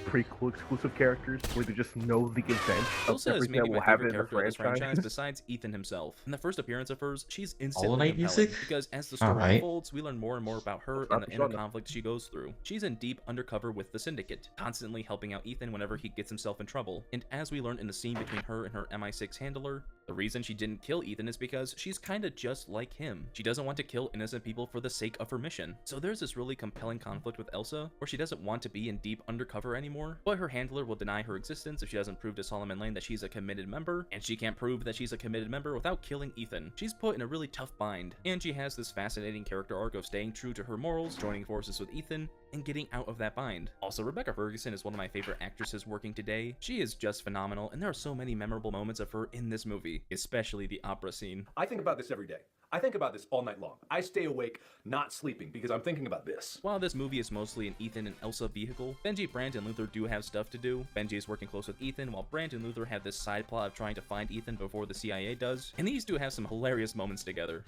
Pretty cool exclusive characters where they just know the event of Ilsa is everything maybe that will my happen favorite in the character of this franchise franchise. besides Ethan himself. In the first appearance of hers, she's All instantly Night compelling Music? because as the story unfolds, we learn more and more about her and the inner conflict she goes through. She's in deep undercover with the Syndicate, constantly helping out Ethan whenever he gets himself in trouble. And as we learn in the scene between her and her MI6 handler, the reason she didn't kill Ethan is because she's kinda just like him. She doesn't want to kill innocent people for the sake of her mission. So there's this really compelling conflict with Elsa, where she doesn't want to be in deep undercover anymore, but her handler will deny her existence if she doesn't prove to Solomon Lane that she's a committed member, and she can't prove that she's a committed member without killing Ethan. She's put in a really tough bind, and she has this fascinating character arc of staying true to her morals, joining forces with Ethan, and getting out of that bind. Also, Rebecca Ferguson is one of my favorite actresses working today. She is just phenomenal, and there are so many memorable moments of her in this movie, especially the opera scene. I think about this every day. I think about this all night long. I stay awake, not sleeping, because I'm thinking about this. While this movie is mostly an Ethan and Elsa vehicle, Benji, Brandt, and Luther do have stuff to do. Benji is working close with Ethan, while Brandt and Luther have this side plot of trying to find Ethan before the CIA does, and these two have some hilarious moments together.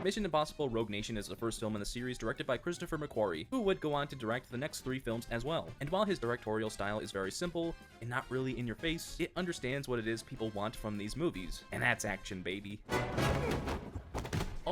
Mission Impossible Rogue Nation is the first film in the series directed by Christopher McQuarrie, who would go on to direct the next 3 films as well. And while his directorial style is very simple and not really in your face, it understands what it is people want from these movies, and that's action, baby.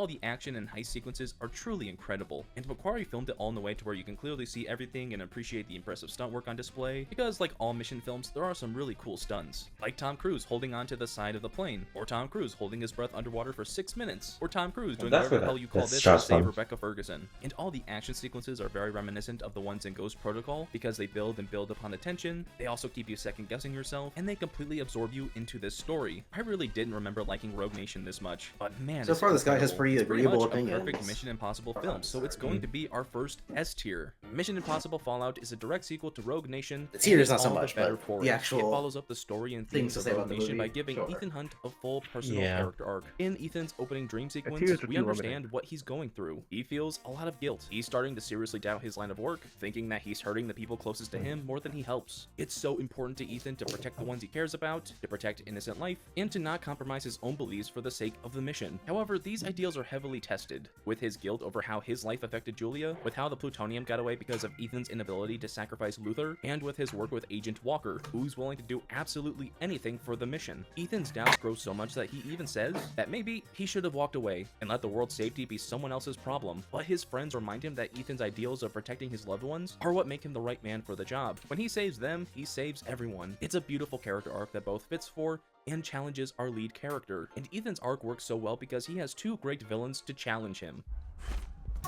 all the action and heist sequences are truly incredible. And Macquarie filmed it all in a way to where you can clearly see everything and appreciate the impressive stunt work on display, because like all mission films, there are some really cool stunts, like Tom Cruise holding onto the side of the plane, or Tom Cruise holding his breath underwater for 6 minutes, or Tom Cruise doing whatever the hell you call this to save Rebecca Ferguson. And all the action sequences are very reminiscent of the ones in Ghost Protocol, because they build and build upon the tension, they also keep you second guessing yourself, and they completely absorb you into this story. I really didn't remember liking Rogue Nation this much, but man, so far this guy has pretty agreeable opinions. A perfect Mission Impossible film, so it's going to be our first S tier. Mission Impossible Fallout is a direct sequel to Rogue Nation. The tier is not so all the much, better but for the it. actual It follows up the story and themes of Rogue Nation by giving Ethan Hunt a full personal character arc. In Ethan's opening dream sequence, we understand what he's going through. He feels a lot of guilt. He's starting to seriously doubt his line of work, thinking that he's hurting the people closest to him more than he helps. It's so important to Ethan to protect the ones he cares about, to protect innocent life, and to not compromise his own beliefs for the sake of the mission. However, these ideals are heavily tested, with his guilt over how his life affected Julia, with how the plutonium got away because of Ethan's inability to sacrifice Luther, and with his work with Agent Walker, who's willing to do absolutely anything for the mission. Ethan's doubts grow so much that he even says that maybe he should have walked away and let the world's safety be someone else's problem, but his friends remind him that Ethan's ideals of protecting his loved ones are what make him the right man for the job. When he saves them, he saves everyone. It's a beautiful character arc that both fits for and challenges our lead character, and Ethan's arc works so well because he has two great villains to challenge him.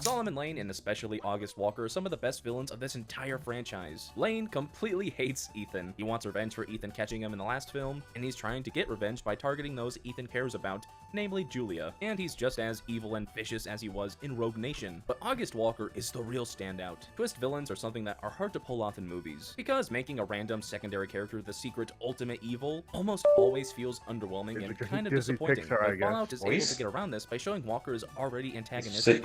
Solomon Lane and especially August Walker are some of the best villains of this entire franchise. Lane completely hates Ethan. He wants revenge for Ethan catching him in the last film, and he's trying to get revenge by targeting those Ethan cares about, namely Julia. And he's just as evil and vicious as he was in Rogue Nation. But August Walker is the real standout. Twist villains are something that are hard to pull off in movies, because making a random secondary character the secret ultimate evil almost always feels underwhelming and kind of disappointing. But Fallout is able to get around this by showing Walker is already antagonistic.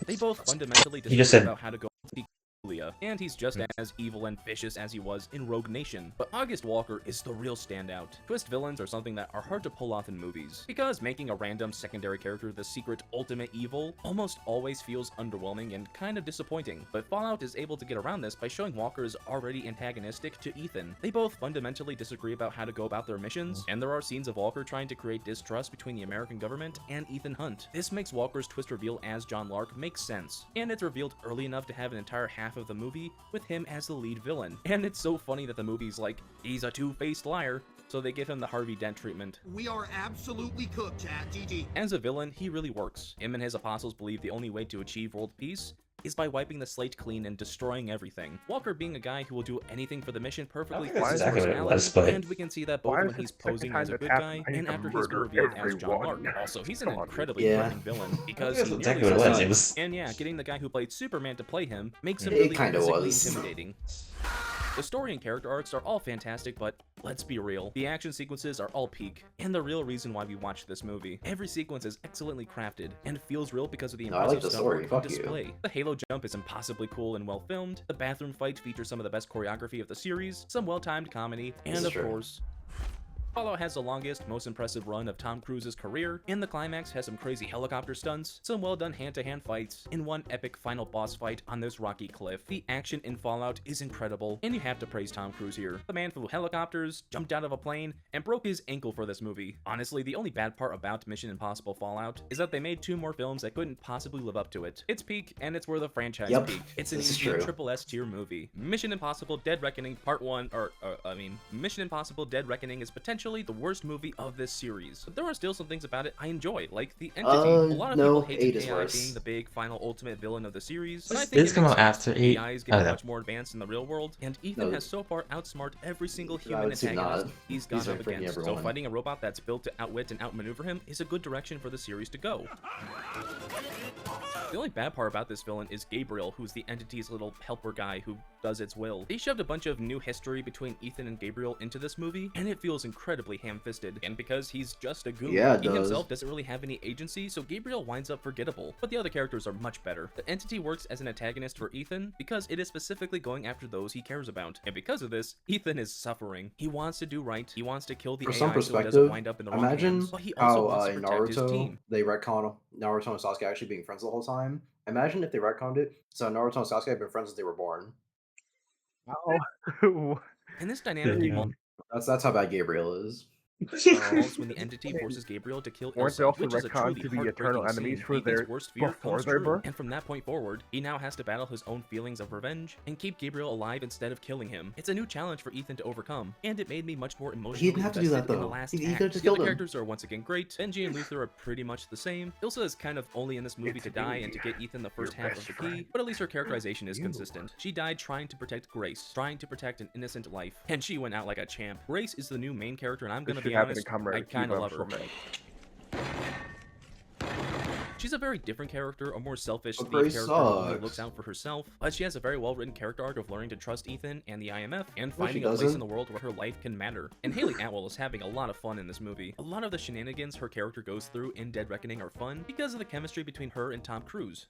They both fundamentally disagree about how to go see Julia, and he's just as evil and vicious as he was in Rogue Nation. But August Walker is the real standout. Twist villains are something that are hard to pull off in movies, because making a random secondary character the secret ultimate evil almost always feels underwhelming and kind of disappointing. But Fallout is able to get around this by showing Walker is already antagonistic to Ethan. They both fundamentally disagree about how to go about their missions, and there are scenes of Walker trying to create distrust between the American government and Ethan Hunt. This makes Walker's twist reveal as John Lark make sense, and it's revealed early enough to have an entire half of the movie with him as the lead villain. And it's so funny that the movie's like, he's a two-faced liar, so they give him the Harvey Dent treatment. We are absolutely cooked, chat. GG. As a villain, he really works. Him and his apostles believe the only way to achieve world peace is by wiping the slate clean and destroying everything. Walker being a guy who will do anything for the mission perfectly fits his personality, and we can see that both when he's posing as a good guy and after he's been revealed as John Lark. Also, he's an incredibly threatening villain because he nearly says and yeah, getting the guy who played Superman to play him makes him really physically intimidating. The story and character arcs are all fantastic, but let's be real, the action sequences are all peak, and the real reason why we watched this movie. Every sequence is excellently crafted, and feels real because of the impressive stunt work on display. The Halo jump is impossibly cool and well filmed, the bathroom fight features some of the best choreography of the series, some well-timed comedy, and of course, Fallout has the longest, most impressive run of Tom Cruise's career, and the climax has some crazy helicopter stunts, some well-done hand-to-hand fights, and one epic final boss fight on this rocky cliff. The action in Fallout is incredible, and you have to praise Tom Cruise here. The man flew helicopters, jumped out of a plane, and broke his ankle for this movie. Honestly, the only bad part about Mission Impossible Fallout is that they made 2 more films that couldn't possibly live up to it. It's peak, and it's where the franchise peaked. It's an easy triple S tier movie. Mission Impossible Dead Reckoning Part 1, Mission Impossible Dead Reckoning is potentially the worst movie of this series, but there are still some things about it I enjoy, like the Entity. A lot of people hate AI being the big final ultimate villain of the series, but I think this come out after 8. AI is getting much more advanced in the real world, and Ethan has so far outsmarted every single human antagonist he's gone up against. So fighting a robot that's built to outwit and outmaneuver him is a good direction for the series to go. The only bad part about this villain is Gabriel, who's the Entity's little helper guy who does its will. They shoved a bunch of new history between Ethan and Gabriel into this movie, and it feels incredibly ham-fisted. And because he's just a goon, he himself doesn't really have any agency, so Gabriel winds up forgettable. But the other characters are much better. The Entity works as an antagonist for Ethan because it is specifically going after those he cares about. And because of this, Ethan is suffering. He wants to do right, he wants to kill the AI so he doesn't wind up in the wrong hands, but he also wants to protect his team. They retcon Naruto and Sasuke actually being friends the whole time. Imagine if they retconned it, so Naruto and Sasuke have been friends since they were born. Oh. And this dynamic That's how bad Gabriel is. Falls when the entity forces Gabriel to kill Weren't they Ilsa, also which is a retconned truly to be heartbreaking eternal enemies scene. for Ethan's their worst fear before comes their true, birth? and from that point forward, he now has to battle his own feelings of revenge and keep Gabriel alive instead of killing him. It's a new challenge for Ethan to overcome, and it made me much more emotionally didn't have to do that, invested in the though. last He act. could've just The other killed him. characters are once again great. Benji and Luther are pretty much the same. Ilsa is kind of only in this movie It's to die me, and to get Ethan the first your half best of the key, friend. but at least her characterization is You. consistent. She died trying to protect Grace, trying to protect an innocent life, and she went out like a champ. Grace is the new main character, and I'm This gonna should be happen honest, in Comrade I kind of Akiva, love I'm her. so mad. She's a very different character, a more selfish But thief Grace character who sucks. looks out for herself, but she has a very well-written character arc of learning to trust Ethan and the IMF, and she finding a place doesn't. in the world where her life can matter. And Haley Atwell is having a lot of fun in this movie. A lot of the shenanigans her character goes through in Dead Reckoning are fun because of the chemistry between her and Tom Cruise.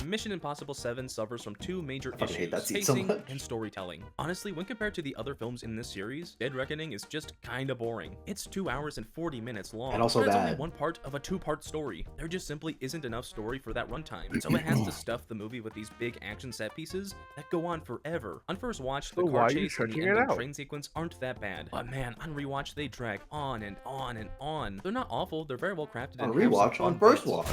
Mission Impossible 7 suffers from two major fucking hate issues, that scene so pacing much. and storytelling. Honestly, when compared to the other films in this series, Dead Reckoning is just kinda boring. It's 2 hours and 40 minutes long, And also but it's only bad. one part of a 2-part story. There just simply isn't enough story for that runtime, so it has to stuff the movie with these big action set pieces that go on forever. On first watch, the So car why are you chase and the stretching it ending out? train sequence aren't that bad, but man, on rewatch they drag on and on and on. They're not awful, they're very well crafted On and have some rewatch, fun on first bits. watch.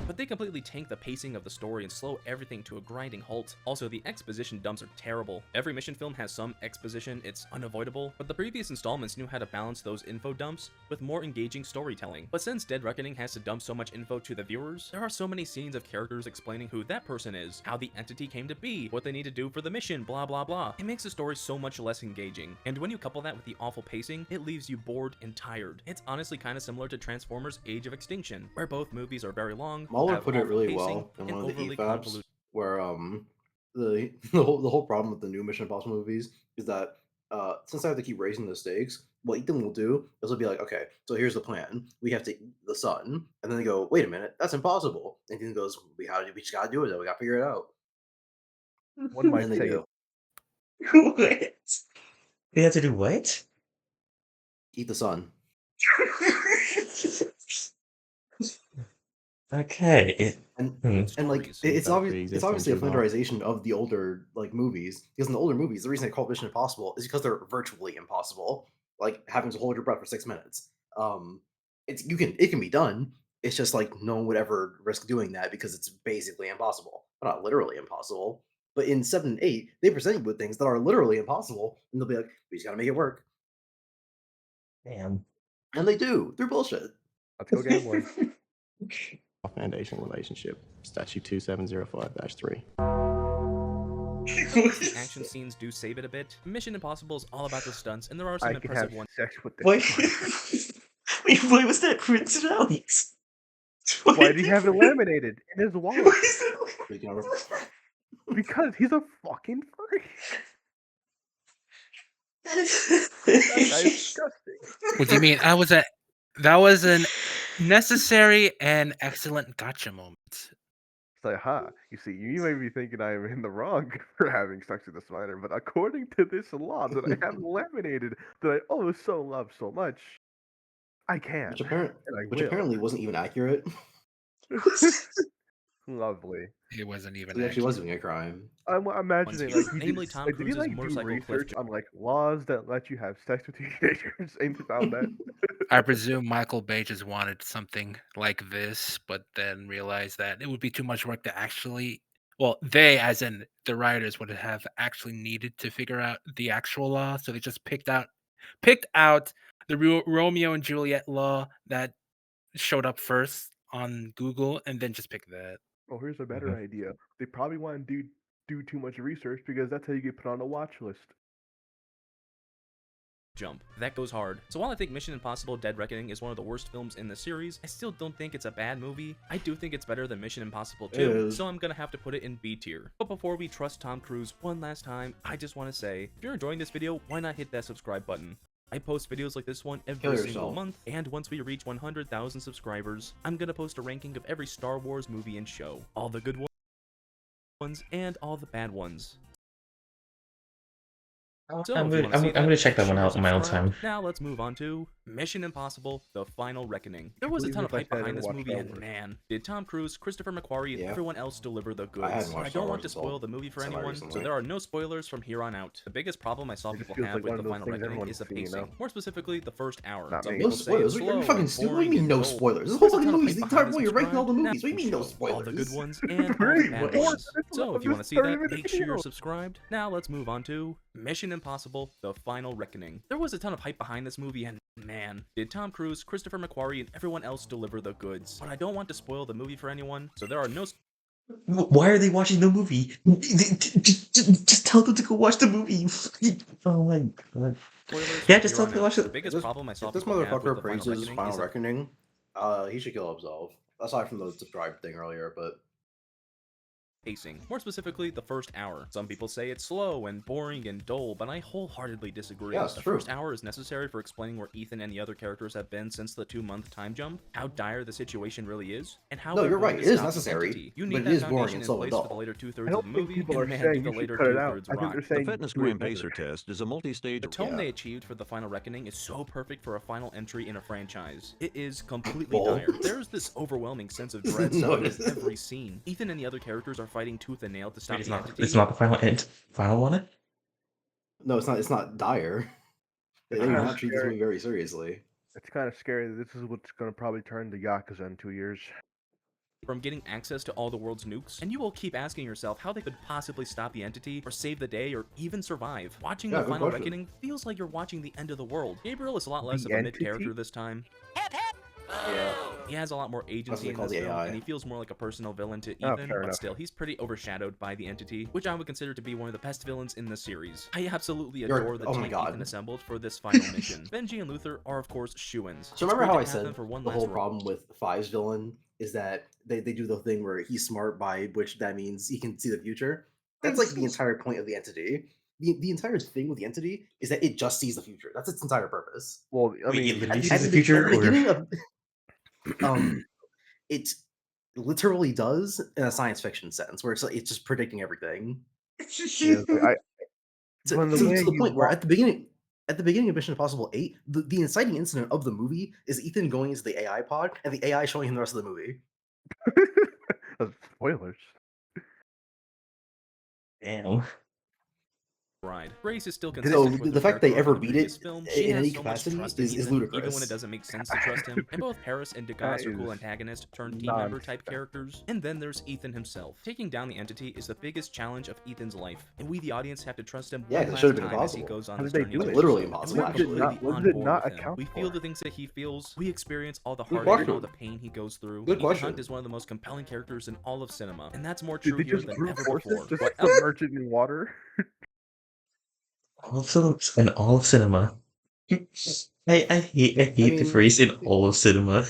But they completely tank the pacing of the story and slow everything to a grinding halt. Also, the exposition dumps are terrible. Every mission film has some exposition, it's unavoidable, but the previous installments knew how to balance those info dumps with more engaging storytelling. But since Dead Reckoning has to dump so much info to the viewers, there are so many scenes of characters explaining who that person is, how the entity came to be, what they need to do for the mission, blah blah blah. It makes the story so much less engaging, and when you couple that with the awful pacing, it leaves you bored and tired. It's honestly kind of similar to Transformers Age of Extinction, where both movies are very long, Mueller have put it awful really pacing, well in and one of the overly EFABs, convoluted. where the whole problem with the new Mission Impossible movies is that since I have to keep raising the stakes, what Ethan will do is he'll be like, okay, so here's the plan. We have to eat the sun, and then they go, wait a minute, that's impossible. And Ethan goes, we just gotta do it. Though. We gotta figure it out. One And might then they say do. What? They had to do what? Eat the sun. Okay. And like Stories. it's obviously a pre-existing too long. familiarization of the older like movies, because in the older movies the reason they call it Mission Impossible is because they're virtually impossible, like having to hold your breath for 6 minutes. It can be done. It's just like no one would ever risk doing that because it's basically impossible, but not literally impossible. But in 7 and 8 they present you with things that are literally impossible, and they'll be like, we just gotta make it work. Damn. And they do through bullshit. Let's go gambling. Foundation relationship. Statute 2705-3. The action scenes do save it a bit. Mission Impossible is all about the stunts, and there are some I can impressive have ones. sex with this. Wait, why was that Prince Alex? Why did he have it laminated in his wallet? Speaking of- Because he's a fucking freak. That guy is disgusting. What do you mean? That was an necessary and excellent gotcha moment. It's like, you see, you may be thinking I am in the wrong for having sex with this minor, but according to this law that I have laminated, that I so love so much, I can. Which apparently wasn't even accurate. Lovely. It wasn't even. He actually was doing a crime. I'm imagining Once like he namely did, Tom like, did he Cruise's like do motorcycle cliff research on like laws that let you have sex with teenagers and found that? I presume Michael Bay just wanted something like this, but then realized that it would be too much work to actually. Well, they, as in the writers, would have actually needed to figure out the actual law, so they just picked out the Romeo and Juliet law that showed up first on Google, and then just picked that. Oh, here's a better idea. They probably want to do too much research because that's how you get put on a watch list. Jump. That goes hard. So while I think Mission Impossible Dead Reckoning is one of the worst films in the series, I still don't think it's a bad movie. I do think it's better than Mission Impossible 2, so I'm gonna have to put it in B tier. But before we trust Tom Cruise one last time, I just want to say, if you're enjoying this video, why not hit that subscribe button? I post videos like this one every single month, and once we reach 100,000 subscribers, I'm gonna post a ranking of every Star Wars movie and show. All the good ones and all the bad ones. So I'm if you gonna wanna see check that one out on my own subscribe. time. Now let's move on to Mission Impossible: The Final Reckoning. There was a ton of hype behind this movie, and man, did Tom Cruise, Christopher McQuarrie, and everyone else deliver the goods. I don't want to spoil the movie for anyone, so there are no spoilers from here on out. The biggest problem I saw people have with The Final Reckoning is the pacing. More specifically, the first hour. No spoilers. What do you mean no spoilers? This whole fucking movie, the entire movie, you're ranking all the movies. What do you mean no spoilers? All the good ones and all the bad ones. So if you want to see that, make sure you're subscribed. Now let's move on to Mission Impossible: The Final Reckoning. There was a ton of hype behind this movie, and man, did Tom Cruise, Christopher McQuarrie, and everyone else deliver the goods. But I don't want to spoil the movie for anyone, so there are no. Why are they watching the movie? Just tell them to go watch the movie. Oh my god. Yeah, just tell them to watch it. The biggest problem I saw If this motherfucker praises Final Reckoning, he should kill Absolve. Aside from the subscribe thing earlier, but pacing. More specifically, the first hour. Some people say it's slow and boring and dull, but I wholeheartedly disagree. Yeah, it's the true. first hour is necessary for explaining where Ethan and the other characters have been since the 2-month time jump, how dire the situation really is, and how. No, they're you're going right. to It is stop necessary, entity. You but need it that is boring foundation and in so place for the dull. later 2/3 I of don't the think movie, people are and man, saying do you the should later cut it out. 2/3 I think rock. they're The saying fitness do it gram better. pacer test is a multi-stage. The tone they achieved for the final reckoning is so perfect for a final entry in a franchise. It is completely dire. There's this overwhelming sense of dread No, in it isn't. every scene. Ethan and the other characters are fighting tooth and nail to stop the entity. It's not the final one? No, it's not. It's not dire. They do not treat this movie very seriously. It's kind of scary that this is what's going to probably turn to Yakuza in 2 years. From getting access to all the world's nukes, and you will keep asking yourself how they could possibly stop the entity, or save the day, or even survive. Watching Yeah, the good final question. reckoning feels like you're watching the end of the world. Gabriel is a lot less The of a entity? mid-character this time. Yeah. He has a lot more That's what agency they in call this the film, AI. and he feels more like a personal villain to Oh, Ethan, fair but enough. still, he's pretty overshadowed by the entity, which I would consider to be one of the best villains in the series. I absolutely You're- adore the oh my team God. Ethan assembled for this final mission. Benji and Luther are, of course, shoo-ins. So remember how I It's great to have said them for one the last whole run. problem with Five's villain is that they do the thing where he's smart, by which that means he can see the future. That's like the entire point of the entity. The entire thing with the entity is that it just sees the future. That's its entire purpose. Well, I Wait, mean, it literally At sees the at future, at the or beginning of it literally does in a science fiction sense, where it's just predicting everything. yeah, I, To, From the to way the you point where walk- at the beginning of Mission Impossible 8, the inciting incident of the movie is Ethan going into the AI pod and the AI showing him the rest of the movie. spoilers. damn. Ride. Grace is still So consistent with the her fact they character ever from the beat previous it film. in She any has so much capacity trust in is Ethan, ludicrous. even when it doesn't make sense to trust him. And both Paris and Degas are cool is antagonist turned team member type nonsense. characters. And then there's Ethan himself. Taking down the entity is the biggest challenge of Ethan's life, and we the audience have to trust him Yeah, one 'cause it last should've been time as he impossible. goes on How his did they journey. do to it? the Literally show. impossible, And we're actually. completely What on did it board not with him. account We feel for? the things that he feels. We experience all the Good heartache and all question. the pain he goes through. Good Ethan question. Hunt is one of the most compelling characters in all of cinema, and that's more Did true they here just than brute ever force before. it? Just What else? submerge it in water? All of cinema and all of cinema. I hate the mean- phrase in all of cinema.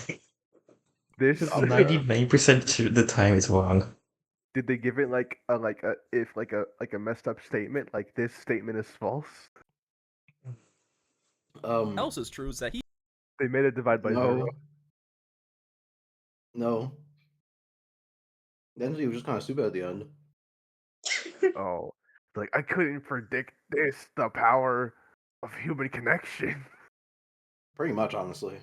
This is 99% of the time it's wrong. Did they give it like a messed up statement? Like this statement is false. else is true is that he They made it divide by No. 0. No. The entity was just kind of stupid at the end. Oh, like I couldn't predict this. The power of human connection. Pretty much, honestly.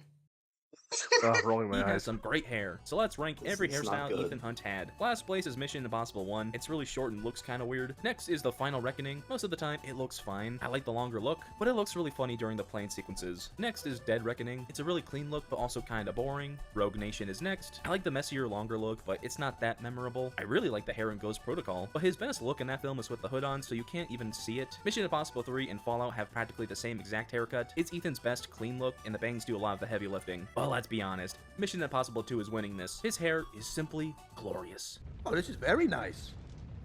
Rolling He my has eyes. some great hair, so let's rank every It's not hairstyle good. Ethan Hunt had. Last place is Mission Impossible 1. It's really short and looks kind of weird. Next is The Final Reckoning. Most of the time, it looks fine. I like the longer look, but it looks really funny during the plane sequences. Next is Dead Reckoning. It's a really clean look, but also kind of boring. Rogue Nation is next. I like the messier, longer look, but it's not that memorable. I really like the hair in Ghost Protocol, but his best look in that film is with the hood on, so you can't even see it. Mission Impossible 3 and Fallout have practically the same exact haircut. It's Ethan's best clean look, and the bangs do a lot of the heavy lifting. But let's be honest, Mission Impossible 2 is winning this. His hair is simply glorious. Oh, this is very nice.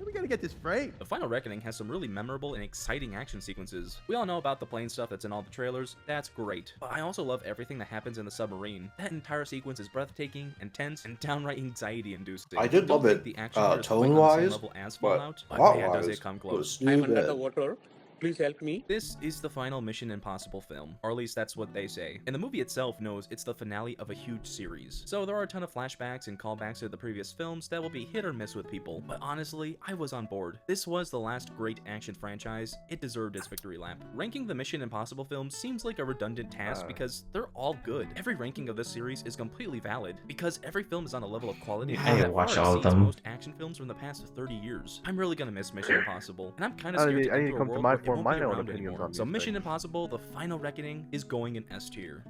We gotta get this framed. The Final Reckoning has some really memorable and exciting action sequences. We all know about the plane stuff that's in all the trailers. That's great. But I also love everything that happens in the submarine. That entire sequence is breathtaking, intense, and downright anxiety-inducing. I did Don't love think it, the action here is quite on the same tone-wise, level as but Fallout, but man, does plot-wise, it come it was close. stupid. please help me? This is the final Mission Impossible film, or at least that's what they say. And the movie itself knows it's the finale of a huge series. So there are a ton of flashbacks and callbacks to the previous films that will be hit or miss with people, but honestly, I was on board. This was the last great action franchise. It deserved its victory lap. Ranking the Mission Impossible films seems like a redundant task because they're all good. Every ranking of this series is completely valid because every film is on a level of quality that watch far all of exceeds them. most action films from the past 30 years. I'm really gonna miss Mission Impossible, and I'm kind of I scared need to to enter a come to world my where it form won't my be own around opinions anymore. on So these Mission things. Impossible: The Final Reckoning is going in S tier,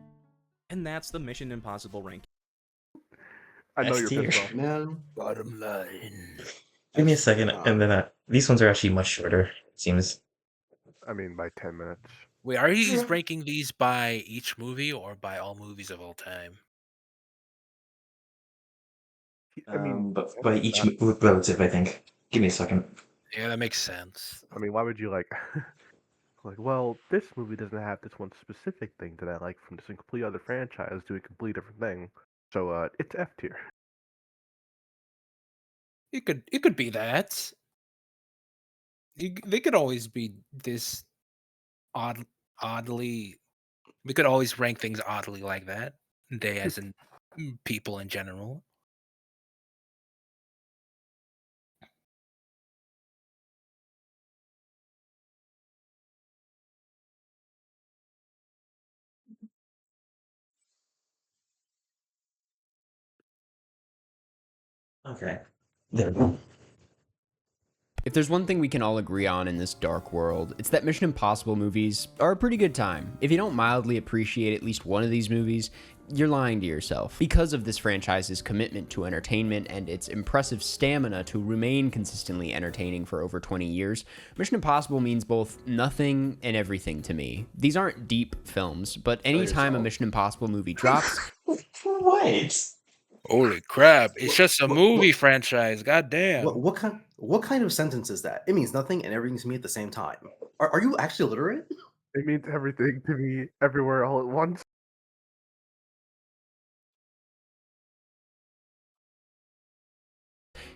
and that's the Mission Impossible ranking. I know S you're tier. pissed off. Man, Bottom line. Give me a second, and then these ones are actually much shorter. It seems. I mean, by 10 minutes. Wait, are you just ranking these by each movie or by all movies of all time? I mean, but by each relative, I think. Give me a second. Yeah, that makes sense. I mean, why would you like, like, well, this movie doesn't have this one specific thing that I like from this complete other franchise doing a complete different thing. So, it's F tier. It could be that. They could always be this oddly. We could always rank things oddly like that. They as in people in general. Okay. There we go. If there's one thing we can all agree on in this dark world, it's that Mission Impossible movies are a pretty good time. If you don't mildly appreciate at least one of these movies, you're lying to yourself. Because of this franchise's commitment to entertainment and its impressive stamina to remain consistently entertaining for over 20 years, Mission Impossible means both nothing and everything to me. These aren't deep films, but anytime a Mission Impossible movie drops... What? Holy crap! It's just a movie franchise. Goddamn. What kind of sentence is that? It means nothing and everything to me at the same time. Are you actually illiterate? It means everything to me everywhere all at once.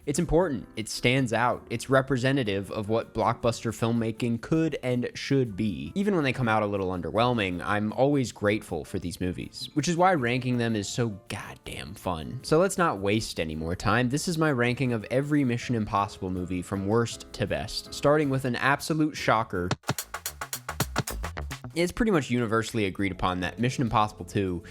It's important, it stands out, it's representative of what blockbuster filmmaking could and should be. Even when they come out a little underwhelming, I'm always grateful for these movies, which is why ranking them is so goddamn fun. So let's not waste any more time. This is my ranking of every Mission Impossible movie from worst to best, starting with an absolute shocker. It's pretty much universally agreed upon that Mission Impossible 2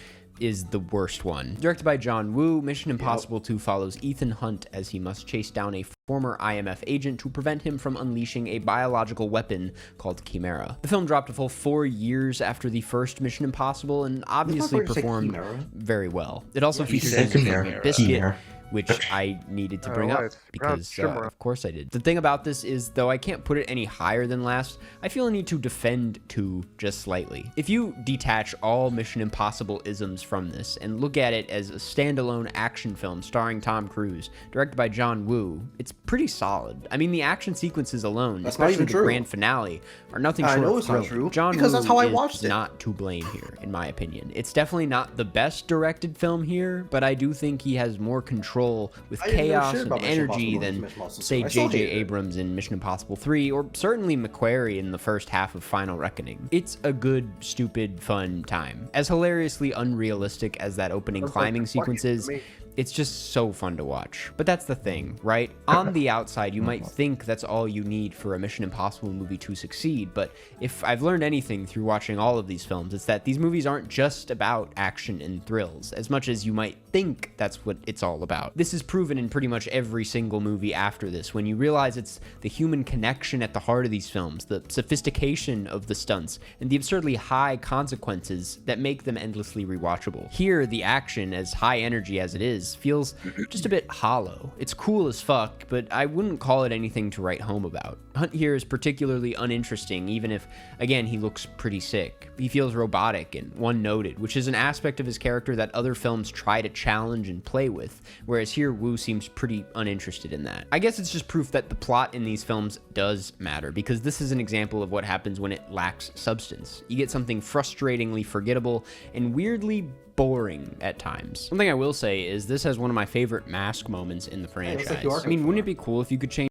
is the worst one. Directed by John Woo, Mission Impossible 2 follows Ethan Hunt as he must chase down a former IMF agent to prevent him from unleashing a biological weapon called Chimera. The film dropped a full 4 years after the first Mission Impossible and obviously performed very well. It also features Biscuit, which I needed to bring up because, of course I did. The thing about this is, though I can't put it any higher than last, I feel a need to defend 2 just slightly. If you detach all Mission Impossible isms from this and look at it as a standalone action film starring Tom Cruise, directed by John Woo, it's pretty solid. I mean, the action sequences alone, especially the grand finale, are nothing short of thrilling. John Woo that's how I watched is not to blame here, in my opinion. It's definitely not the best directed film here, but I do think he has more control with chaos and energy than, say, J.J. Abrams in Mission Impossible 3, or certainly McQuarrie in the first half of Final Reckoning. It's a good, stupid, fun time. As hilariously unrealistic as that opening climbing sequence is, it's just so fun to watch. But that's the thing, right? On the outside, you might think that's all you need for a Mission Impossible movie to succeed, but if I've learned anything through watching all of these films, it's that these movies aren't just about action and thrills, as much as you might think that's what it's all about. This is proven in pretty much every single movie after this, when you realize it's the human connection at the heart of these films, the sophistication of the stunts, and the absurdly high consequences that make them endlessly rewatchable. Here, the action, as high energy as it is, feels just a bit hollow. It's cool as fuck, but I wouldn't call it anything to write home about. Hunt here is particularly uninteresting, even if, again, he looks pretty sick. He feels robotic and one-noted, which is an aspect of his character that other films try to challenge and play with, whereas here Woo seems pretty uninterested in that. I guess it's just proof that the plot in these films does matter, because this is an example of what happens when it lacks substance. You get something frustratingly forgettable and weirdly boring at times. One thing I will say is this has one of my favorite mask moments in the franchise. I mean, wouldn't it be cool if you could change...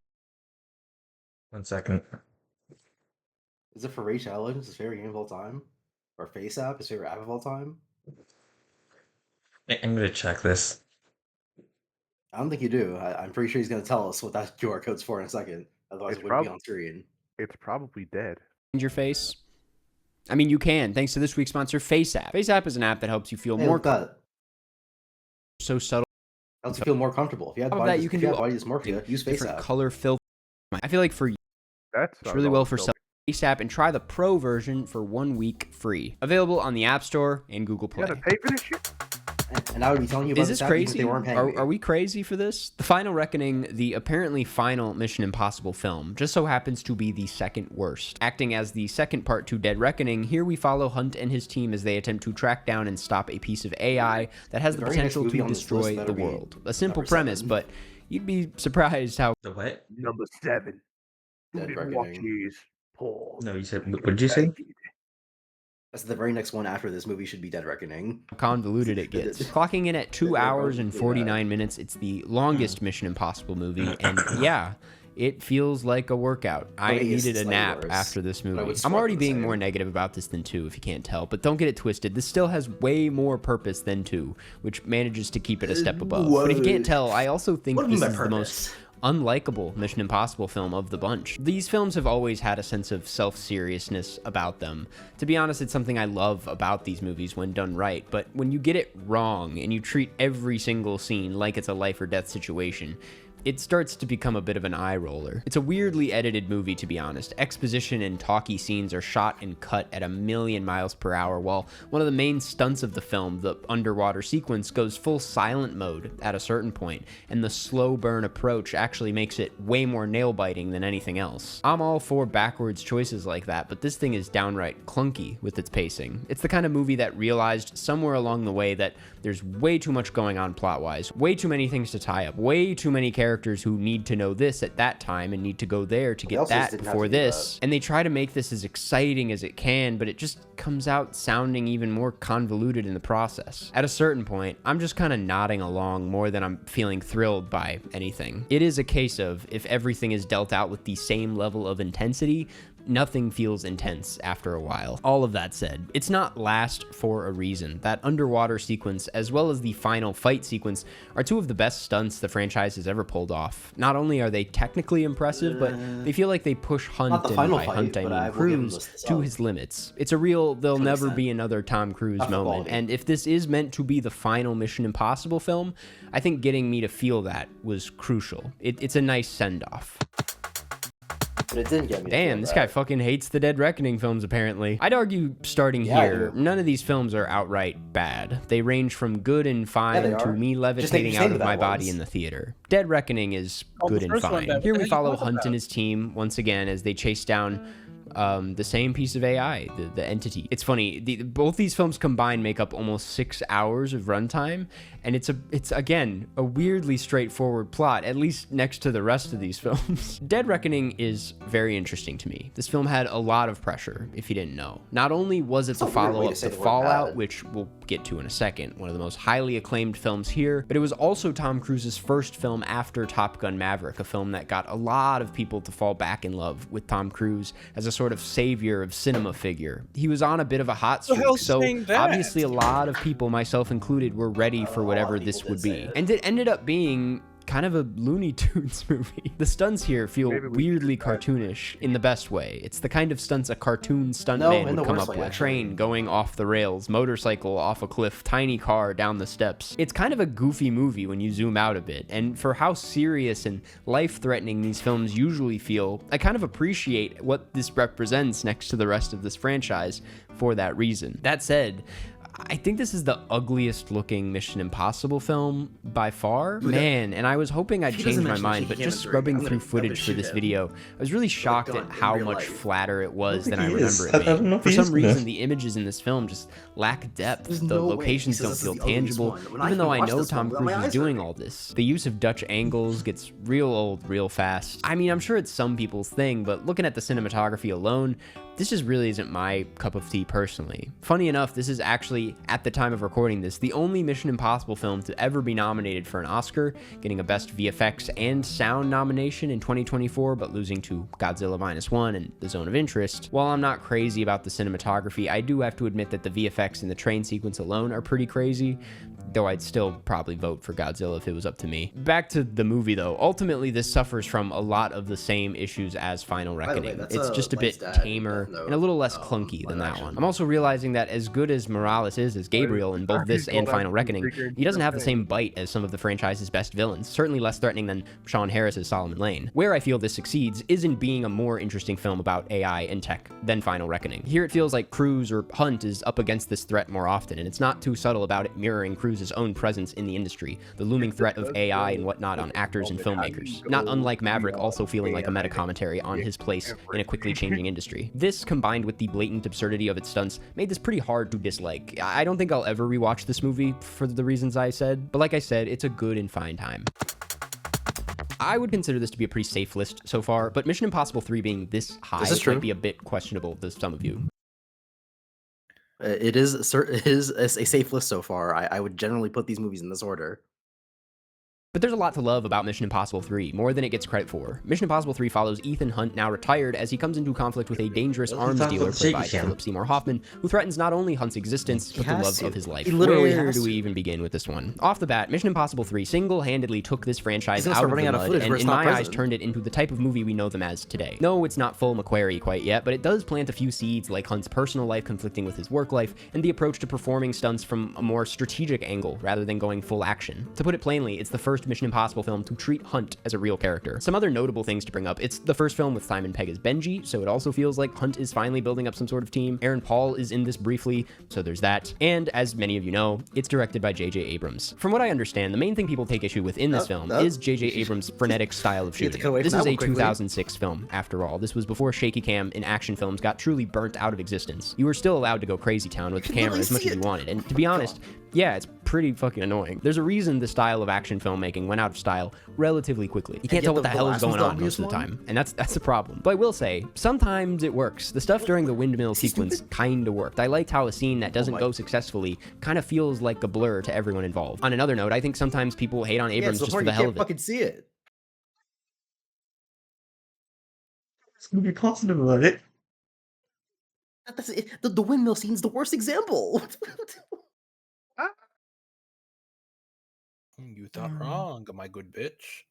1 second. Is it for Ray Challenge, his favorite game of all time? Or FaceApp, his favorite app of all time? I'm gonna check this. I don't think you do. I'm pretty sure he's gonna tell us what that QR code's for in a second. Otherwise, it wouldn't be on screen. It's probably dead. Your face. I mean, you can, thanks to this week's sponsor, FaceApp. FaceApp is an app that helps you feel more so subtle. Helps you feel more comfortable. If you have body, you can do body dysmorphia, use FaceApp. Color filter. I feel like for you, it's really well for FaceApp, and try the Pro version for 1 week free. Available on the App Store and Google Play. You gotta pay for this shit? And I would be telling you about Is this crazy? Are we crazy for this? The Final Reckoning, the apparently final Mission Impossible film, just so happens to be the second worst. Acting as the second part to Dead Reckoning, here we follow Hunt and his team as they attempt to track down and stop a piece of AI that has the potential to destroy the world. A simple premise, but you'd be surprised how... The what? Number 7. Dead Reckoning. No, you said, what did you say? That's the very next one after this movie should be Dead Reckoning. Convoluted it gets. Clocking in at 2 hours and 49 minutes, it's the longest Mission Impossible movie, and yeah, it feels like a workout. I needed a nap after this movie. I'm already being more negative about this than 2, if you can't tell, but don't get it twisted. This still has way more purpose than 2, which manages to keep it a step above. But if you can't tell, I also think this is the most unlikable Mission Impossible film of the bunch. These films have always had a sense of self-seriousness about them. To be honest, it's something I love about these movies when done right, but when you get it wrong and you treat every single scene like it's a life or death situation, it starts to become a bit of an eye roller. It's a weirdly edited movie, to be honest. Exposition and talky scenes are shot and cut at 1,000,000 miles per hour, while one of the main stunts of the film, the underwater sequence, goes full silent mode at a certain point, and the slow burn approach actually makes it way more nail-biting than anything else. I'm all for backwards choices like that, but this thing is downright clunky with its pacing. It's the kind of movie that realized somewhere along the way that there's way too much going on plot-wise, way too many things to tie up, way too many characters who need to know this at that time and need to go there to get that before this. And they try to make this as exciting as it can, but it just comes out sounding even more convoluted in the process. At a certain point, I'm just kind of nodding along more than I'm feeling thrilled by anything. It is a case of, if everything is dealt out with the same level of intensity, nothing feels intense after a while. All of that said, it's not last for a reason. That underwater sequence, as well as the final fight sequence, are two of the best stunts the franchise has ever pulled off. Not only are they technically impressive, but they feel like they push Hunt, and by Hunt I mean Cruise, to his limits. It's a real, there'll never be another Tom Cruise moment, and if this is meant to be the final Mission Impossible film, I think getting me to feel that was crucial. It's a nice send-off. But it didn't get me. Damn, this guy fucking hates the Dead Reckoning films, apparently. I'd argue, starting here, none of these films are outright bad. They range from good and fine to me levitating out of my body in the theater. Dead Reckoning is good and fine. Here we follow Hunt and his team, once again, as they chase down the same piece of AI, the entity. It's funny, both these films combined make up almost 6 hours of runtime, and it's again a weirdly straightforward plot, at least next to the rest of these films. Dead Reckoning is very interesting to me. This film had a lot of pressure, if you didn't know. Not only was it the follow-up to Fallout, which we'll get to in a second, one of the most highly acclaimed films here, but it was also Tom Cruise's first film after Top Gun Maverick, a film that got a lot of people to fall back in love with Tom Cruise as a sort of savior of cinema figure. He was on a bit of a hot streak, so obviously a lot of people, myself included, were ready for whatever this would be. And it ended up being kind of a Looney Tunes movie. The stunts here feel weirdly cartoonish in the best way. It's the kind of stunts a cartoon stuntman would come up with. Train going off the rails, motorcycle off a cliff, tiny car down the steps. It's kind of a goofy movie when you zoom out a bit, and for how serious and life-threatening these films usually feel, I kind of appreciate what this represents next to the rest of this franchise for that reason. That said, I think this is the ugliest looking Mission Impossible film by far. Man, and I was hoping I'd change my mind, but just scrubbing through footage for this video, I was really shocked at how much flatter it was than I remember it being. For some reason, the images in this film just lack depth. The locations don't feel tangible, even though I know Tom Cruise is doing all this. The use of Dutch angles gets real old real fast. I mean, I'm sure it's some people's thing, but looking at the cinematography alone, this just really isn't my cup of tea personally. Funny enough, this is actually actually, at the time of recording this, the only Mission Impossible film to ever be nominated for an Oscar, getting a Best VFX and Sound nomination in 2024, but losing to Godzilla Minus One and The Zone of Interest. While I'm not crazy about the cinematography, I do have to admit that the VFX in the train sequence alone are pretty crazy, though I'd still probably vote for Godzilla if it was up to me. Back to the movie though, ultimately this suffers from a lot of the same issues as Final Reckoning. It's just a bit tamer and a little less clunky than that one. I'm also realizing that as good as Morales is as Gabriel in both this and Final Reckoning, he doesn't have the same bite as some of the franchise's best villains, certainly less threatening than Sean Harris's Solomon Lane. Where I feel this succeeds is in being a more interesting film about AI and tech than Final Reckoning. Here it feels like Cruise or Hunt is up against this threat more often, and it's not too subtle about it mirroring Cruise's own presence in the industry, the looming threat of AI and whatnot on actors and filmmakers. Not unlike Maverick also feeling like a meta-commentary on his place in a quickly changing industry. This, combined with the blatant absurdity of its stunts, made this pretty hard to dislike. I don't think I'll ever rewatch this movie for the reasons I said, but like I said, it's a good and fine time. I would consider this to be a pretty safe list so far, but Mission Impossible 3 being this high might be a bit questionable to some of you. It is a safe list so far. I would generally put these movies in this order. But there's a lot to love about Mission Impossible 3, more than it gets credit for. Mission Impossible 3 follows Ethan Hunt, now retired, as he comes into conflict with a dangerous arms dealer played by Philip Seymour Hoffman, who threatens not only Hunt's existence, but the love of his life. Where do we even begin with this one? Off the bat, Mission Impossible 3 single-handedly took this franchise out of the mud, and in my eyes turned it into the type of movie we know them as today. No, it's not full McQuarrie quite yet, but it does plant a few seeds like Hunt's personal life conflicting with his work life, and the approach to performing stunts from a more strategic angle, rather than going full action. To put it plainly, it's the first Mission Impossible film to treat Hunt as a real character. Some other notable things to bring up: it's the first film with Simon Pegg as Benji, so it also feels like Hunt is finally building up some sort of team. Aaron Paul is in this briefly, so there's that. And as many of you know, it's directed by J.J. Abrams. From what I understand, the main thing people take issue with in this film is J.J. Abrams' frenetic style of shooting. This is a 2006 film, after all. This was before shaky cam in action films got truly burnt out of existence. You were still allowed to go crazy town with the camera as much as you wanted, and to be honest, yeah, it's pretty fucking annoying. There's a reason the style of action filmmaking went out of style relatively quickly. You can't tell what the hell is going on most of the time, and that's a problem. But I will say, sometimes it works. The stuff during the windmill sequence kinda worked. I liked how a scene that doesn't go successfully kind of feels like a blur to everyone involved. On another note, I think sometimes people hate on Abrams just for the hell of it. Fucking see it. It's gonna be positive about it. That's it. The windmill scene's the worst example. You thought wrong, my good bitch.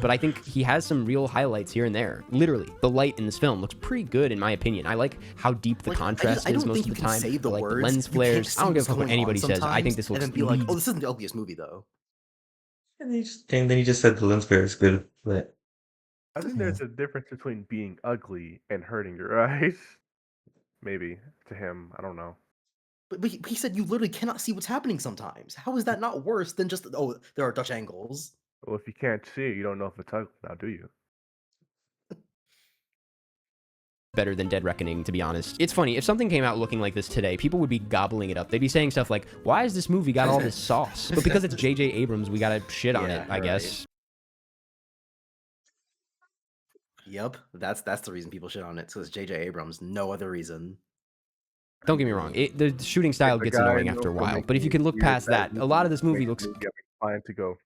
But I think he has some real highlights here and there. Literally, the light in this film looks pretty good in my opinion. I like how deep the contrast is most of the time. I like the lens flares. I don't give a fuck what anybody says. I think this looks and then be like, oh, this isn't the ugliest movie though. And then he just said the lens flare is good, but I think there's a difference between being ugly and hurting your eyes. Maybe to him, I don't know. But he said you literally cannot see what's happening sometimes. How is that not worse than just, oh, there are Dutch angles? Well, if you can't see it, you don't know if it's ugly now, do you? Better than Dead Reckoning, to be honest. It's funny, if something came out looking like this today, people would be gobbling it up. They'd be saying stuff like, why has this movie got all this sauce? But because it's J.J. Abrams, we gotta shit on it, I guess. Yep, that's the reason people shit on it. So it's J.J. Abrams, no other reason. Don't get me wrong, the shooting style gets annoying after a while, but if you can look past that, a lot of this movie looks... to go,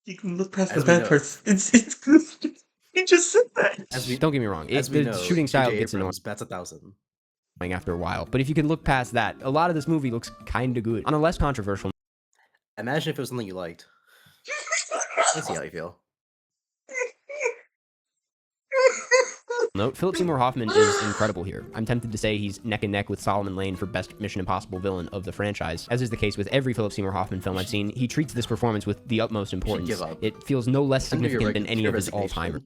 You can look past the bad parts. It's good. You just said that. Don't get me wrong, the shooting style gets annoying. That's 1,000. After a while, but if you can look past that, a lot of this movie looks kinda good. On a less controversial... Imagine if it was something you liked. Let's see how you feel. Note, Philip Seymour Hoffman is incredible here. I'm tempted to say he's neck and neck with Solomon Lane for best Mission Impossible villain of the franchise. As is the case with every Philip Seymour Hoffman film I've seen, he treats this performance with the utmost importance. It feels no less significant than any of his all-timers.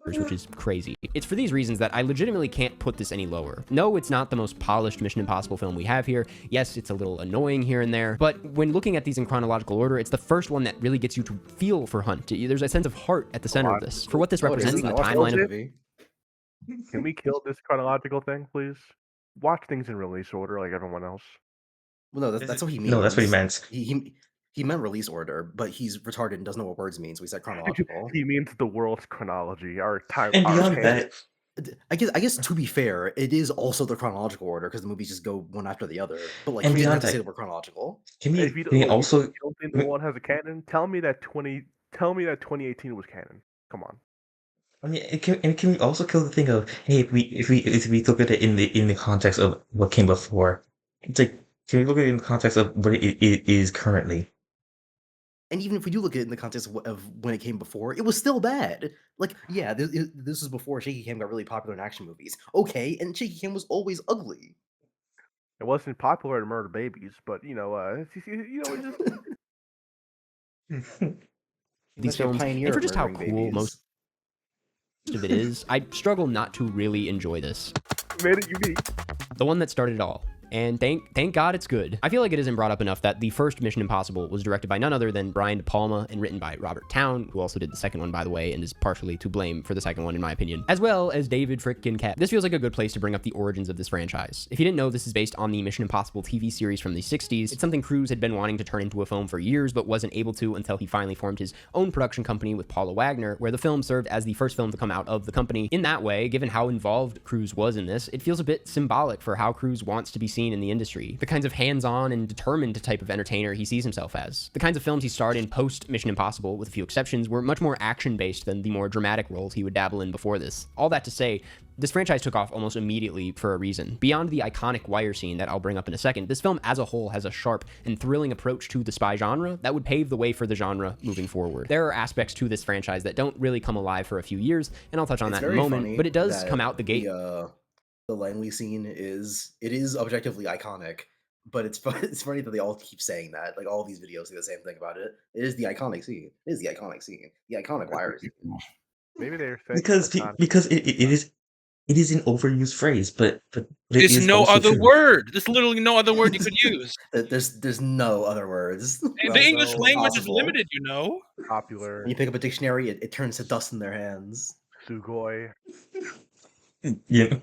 Which is crazy. It's for these reasons that I legitimately can't put this any lower. No, it's not the most polished Mission Impossible film we have here. Yes, it's a little annoying here and there, but when looking at these in chronological order, it's the first one that really gets you to feel for Hunt. There's a sense of heart at the center of this. For what this represents in the timeline of... Can we kill this chronological thing, please? Watch things in release order like everyone else. Well, no, that's what he means. No, that's what he meant. He meant release order, but he's retarded and doesn't know what words mean, so he said chronological. He means the world's chronology, our time. And our beyond canon. that, I guess to be fair, it is also the chronological order because the movies just go one after the other. But like, and he didn't have beyond to say that, that we're chronological. can If we you can we don't, also you don't think the world has a canon, tell me that 2018 was canon. Come on. I mean, can we also kill the thing of, hey, if we look at it in the context of what came before, it's like, can we look at it in the context of what it is currently? And even if we do look at it in the context of when it came before, it was still bad. Like, yeah, this was before Shaky Cam got really popular in action movies. Okay, and Shaky Cam was always ugly. It wasn't popular to murder babies, but it's just these films, and for just how cool most of it is, I struggle not to really enjoy this. Made it unique. The one that started it all. And thank God it's good. I feel like it isn't brought up enough that the first Mission Impossible was directed by none other than Brian De Palma and written by Robert Towne, who also did the second one, by the way, and is partially to blame for the second one, in my opinion, as well as David frickin' Koepp. This feels like a good place to bring up the origins of this franchise. If you didn't know, this is based on the Mission Impossible TV series from the 60s. It's something Cruise had been wanting to turn into a film for years, but wasn't able to until he finally formed his own production company with Paula Wagner, where the film served as the first film to come out of the company. In that way, given how involved Cruise was in this, it feels a bit symbolic for how Cruise wants to be seen in the industry. The kinds of hands-on and determined type of entertainer he sees himself as. The kinds of films he starred in post Mission Impossible, with a few exceptions, were much more action-based than the more dramatic roles he would dabble in before this. All that to say, this franchise took off almost immediately for a reason. Beyond the iconic wire scene that I'll bring up in a second, this film as a whole has a sharp and thrilling approach to the spy genre that would pave the way for the genre moving forward. There are aspects to this franchise that don't really come alive for a few years, and I'll touch on that in a moment, but it does come out the gate. The Langley scene is objectively iconic. But it's funny that they all keep saying that. Like, all these videos say the same thing about it. It is the iconic scene. It is the iconic scene. The iconic wire scene. Maybe they're saying because it is an overused phrase, but there's no other word. There's literally no other word you could use. There's no other words. The English language is limited, you know. Popular. When you pick up a dictionary, it turns to dust in their hands. Sugoi. Yeah.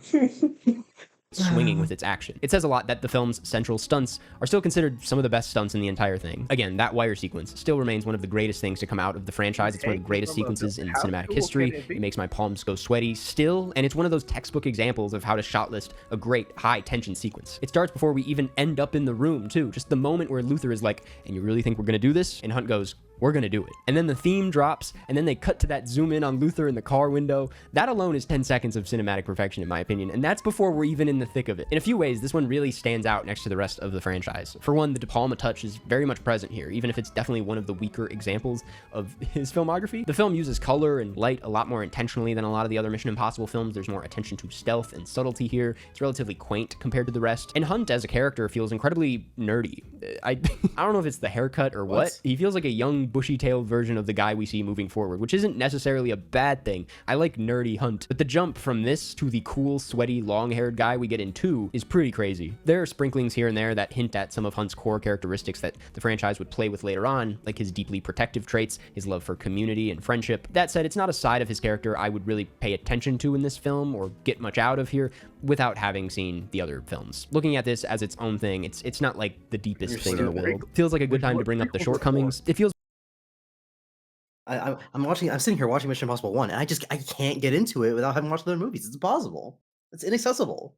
Swinging with its action. It says a lot that the film's central stunts are still considered some of the best stunts in the entire thing. Again, that wire sequence still remains one of the greatest things to come out of the franchise. It's one of the greatest sequences in cinematic history. It makes my palms go sweaty still, and it's one of those textbook examples of how to shot list a great high-tension sequence. It starts before we even end up in the room, too. Just the moment where Luther is like, "And you really think we're gonna do this?" And Hunt goes, "We're gonna do it." And then the theme drops, and then they cut to that zoom in on Luther in the car window. That alone is 10 seconds of cinematic perfection, in my opinion, and that's before we're even in the thick of it. In a few ways, this one really stands out next to the rest of the franchise. For one, the De Palma touch is very much present here, even if it's definitely one of the weaker examples of his filmography. The film uses color and light a lot more intentionally than a lot of the other Mission Impossible films. There's more attention to stealth and subtlety here. It's relatively quaint compared to the rest. And Hunt as a character feels incredibly nerdy. I don't know if it's the haircut or what. He feels like a young, bushy-tailed version of the guy we see moving forward, which isn't necessarily a bad thing. I like nerdy Hunt, but the jump from this to the cool, sweaty, long-haired guy we get in 2 is pretty crazy. There are sprinklings here and there that hint at some of Hunt's core characteristics that the franchise would play with later on, like his deeply protective traits, his love for community and friendship. That said, it's not a side of his character I would really pay attention to in this film or get much out of here without having seen the other films. Looking at this as its own thing, it's not like the deepest thing in the world. Feels like a good time to bring up the shortcomings. It feels I'm sitting here watching Mission Impossible 1, and I can't get into it without having watched other movies. It's impossible. It's inaccessible.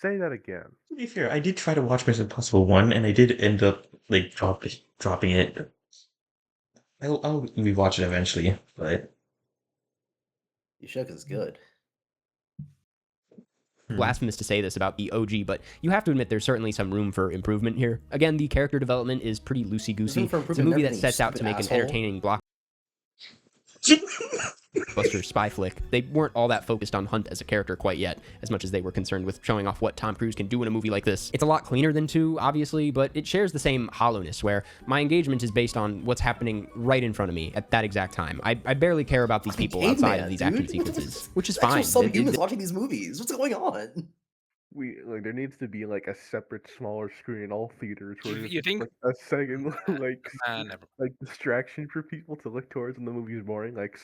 Say that again. To be fair, I did try to watch Mission Impossible 1, and I did end up like dropping it. I'll rewatch it eventually, but You should, 'cause it's good. Blasphemous to say this about the OG, but you have to admit there's certainly some room for improvement here. Again, the character development is pretty loosey-goosey. It's a movie that sets out to make an entertaining blockbuster spy flick. They weren't all that focused on Hunt as a character quite yet, as much as they were concerned with showing off what Tom Cruise can do in a movie like this. It's a lot cleaner than 2, obviously, but it shares the same hollowness, where my engagement is based on what's happening right in front of me at that exact time. I barely care about these people outside of these action sequences, which is fine. Subhumans watching these movies. What's going on? There needs to be like a separate, smaller screen in all theaters where You there's think? like a second Never. like distraction for people to look towards when the movie is boring. Like,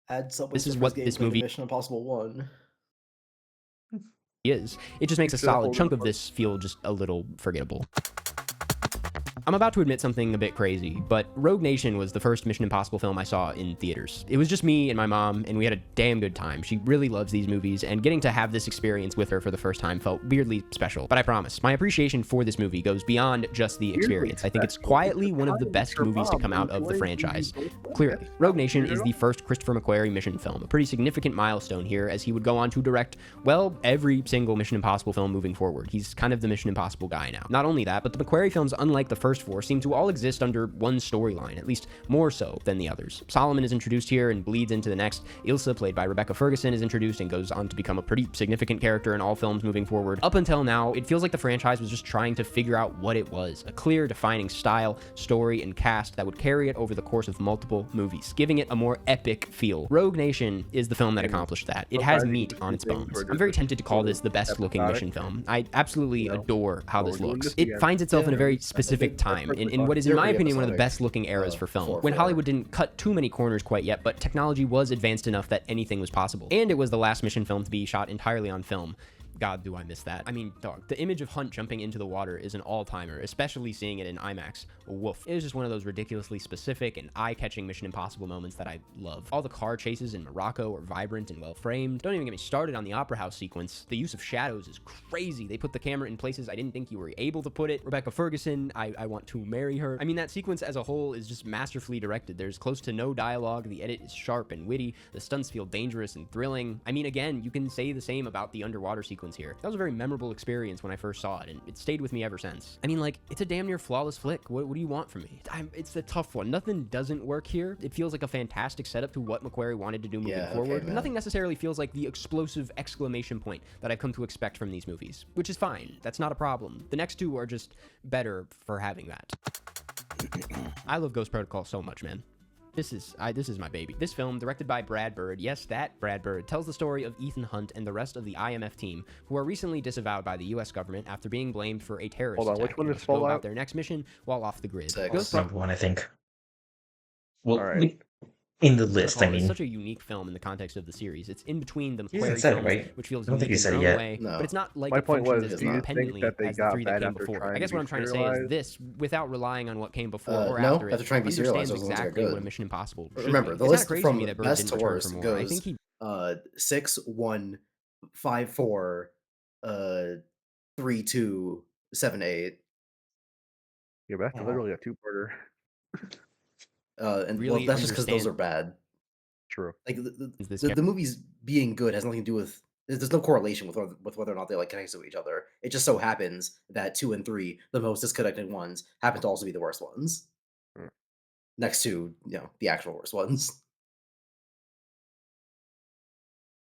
Add Subway This is Surfers what this gameplay to movie- Mission Impossible 1. is. It just makes a solid chunk of this feel just a little forgettable. I'm about to admit something a bit crazy, but Rogue Nation was the first Mission Impossible film I saw in theaters. It was just me and my mom, and we had a damn good time. She really loves these movies, and getting to have this experience with her for the first time felt weirdly special. But I promise, my appreciation for this movie goes beyond just the experience. I think it's quietly one of the best movies to come out of the franchise. Clearly, Rogue Nation is the first Christopher McQuarrie mission film, a pretty significant milestone here, as he would go on to direct, well, every single Mission Impossible film moving forward. He's kind of the Mission Impossible guy now. Not only that, but the McQuarrie films, unlike the first four, seem to all exist under one storyline, at least more so than the others. Solomon is introduced here and bleeds into the next. Ilsa, played by Rebecca Ferguson, is introduced and goes on to become a pretty significant character in all films moving forward. Up until now, it feels like the franchise was just trying to figure out what it was, a clear, defining style, story, and cast that would carry it over the course of multiple movies, giving it a more epic feel. Rogue Nation is the film that accomplished that. It has meat on its bones. I'm very tempted to call this the best looking mission film. I absolutely adore how this looks. It finds itself in a very specific time, in what is, in my opinion, one of the best looking eras for film, when Hollywood didn't cut too many corners quite yet, but technology was advanced enough that anything was possible. And it was the last mission film to be shot entirely on film. God, do I miss that. I mean, dog, the image of Hunt jumping into the water is an all-timer, especially seeing it in IMAX. Woof. It is just one of those ridiculously specific and eye-catching Mission Impossible moments that I love. All the car chases in Morocco are vibrant and well-framed. Don't even get me started on the Opera House sequence. The use of shadows is crazy. They put the camera in places I didn't think you were able to put it. Rebecca Ferguson, I want to marry her. I mean, that sequence as a whole is just masterfully directed. There's close to no dialogue. The edit is sharp and witty. The stunts feel dangerous and thrilling. I mean, again, you can say the same about the underwater sequence here. That was a very memorable experience when I first saw it, and it stayed with me ever since. I mean, like, it's a damn near flawless flick. What do you want from me? It's a tough one. Nothing doesn't work here. It feels like a fantastic setup to what McQuarrie wanted to do moving forward. But nothing necessarily feels like the explosive exclamation point that I've come to expect from these movies, which is fine. That's not a problem. The next two are just better for having that. I love Ghost Protocol so much, man. This is my baby. This film, directed by Brad Bird, yes, that Brad Bird, tells the story of Ethan Hunt and the rest of the IMF team, who are recently disavowed by the U.S. government after being blamed for a terrorist attack. Which one is Fallout? About their next mission while off the grid. Number one, I think. Well, right. In the list, I mean. It's such a unique film in the context of the series. It's in between the McQuarrie said films, it, right? which feels I don't think unique you in said their it own yet. way, No. but it's not like My it point functions was, as do you think independently that they as the got three that bad came after before. trying I guess to what be I'm trying to say is serialized? this, without relying on what came before or no, after it, after trying to be serialized, understands those ones are exactly good. what a Mission Impossible should Remember, be. the It's list kinda crazy to from me that Bird best didn't to return worst for more. I goes think he 6, 1, 5, 4, 3, 2, 7, 8. Yeah, but that's literally a two-parter. And really well, that's just because those understand- are bad. True. Like this the movies being good has nothing to do with. There's no correlation with whether or not they like connect to each other. It just so happens that 2 and 3, the most disconnected ones, happen to also be the worst ones. Hmm. Next to the actual worst ones.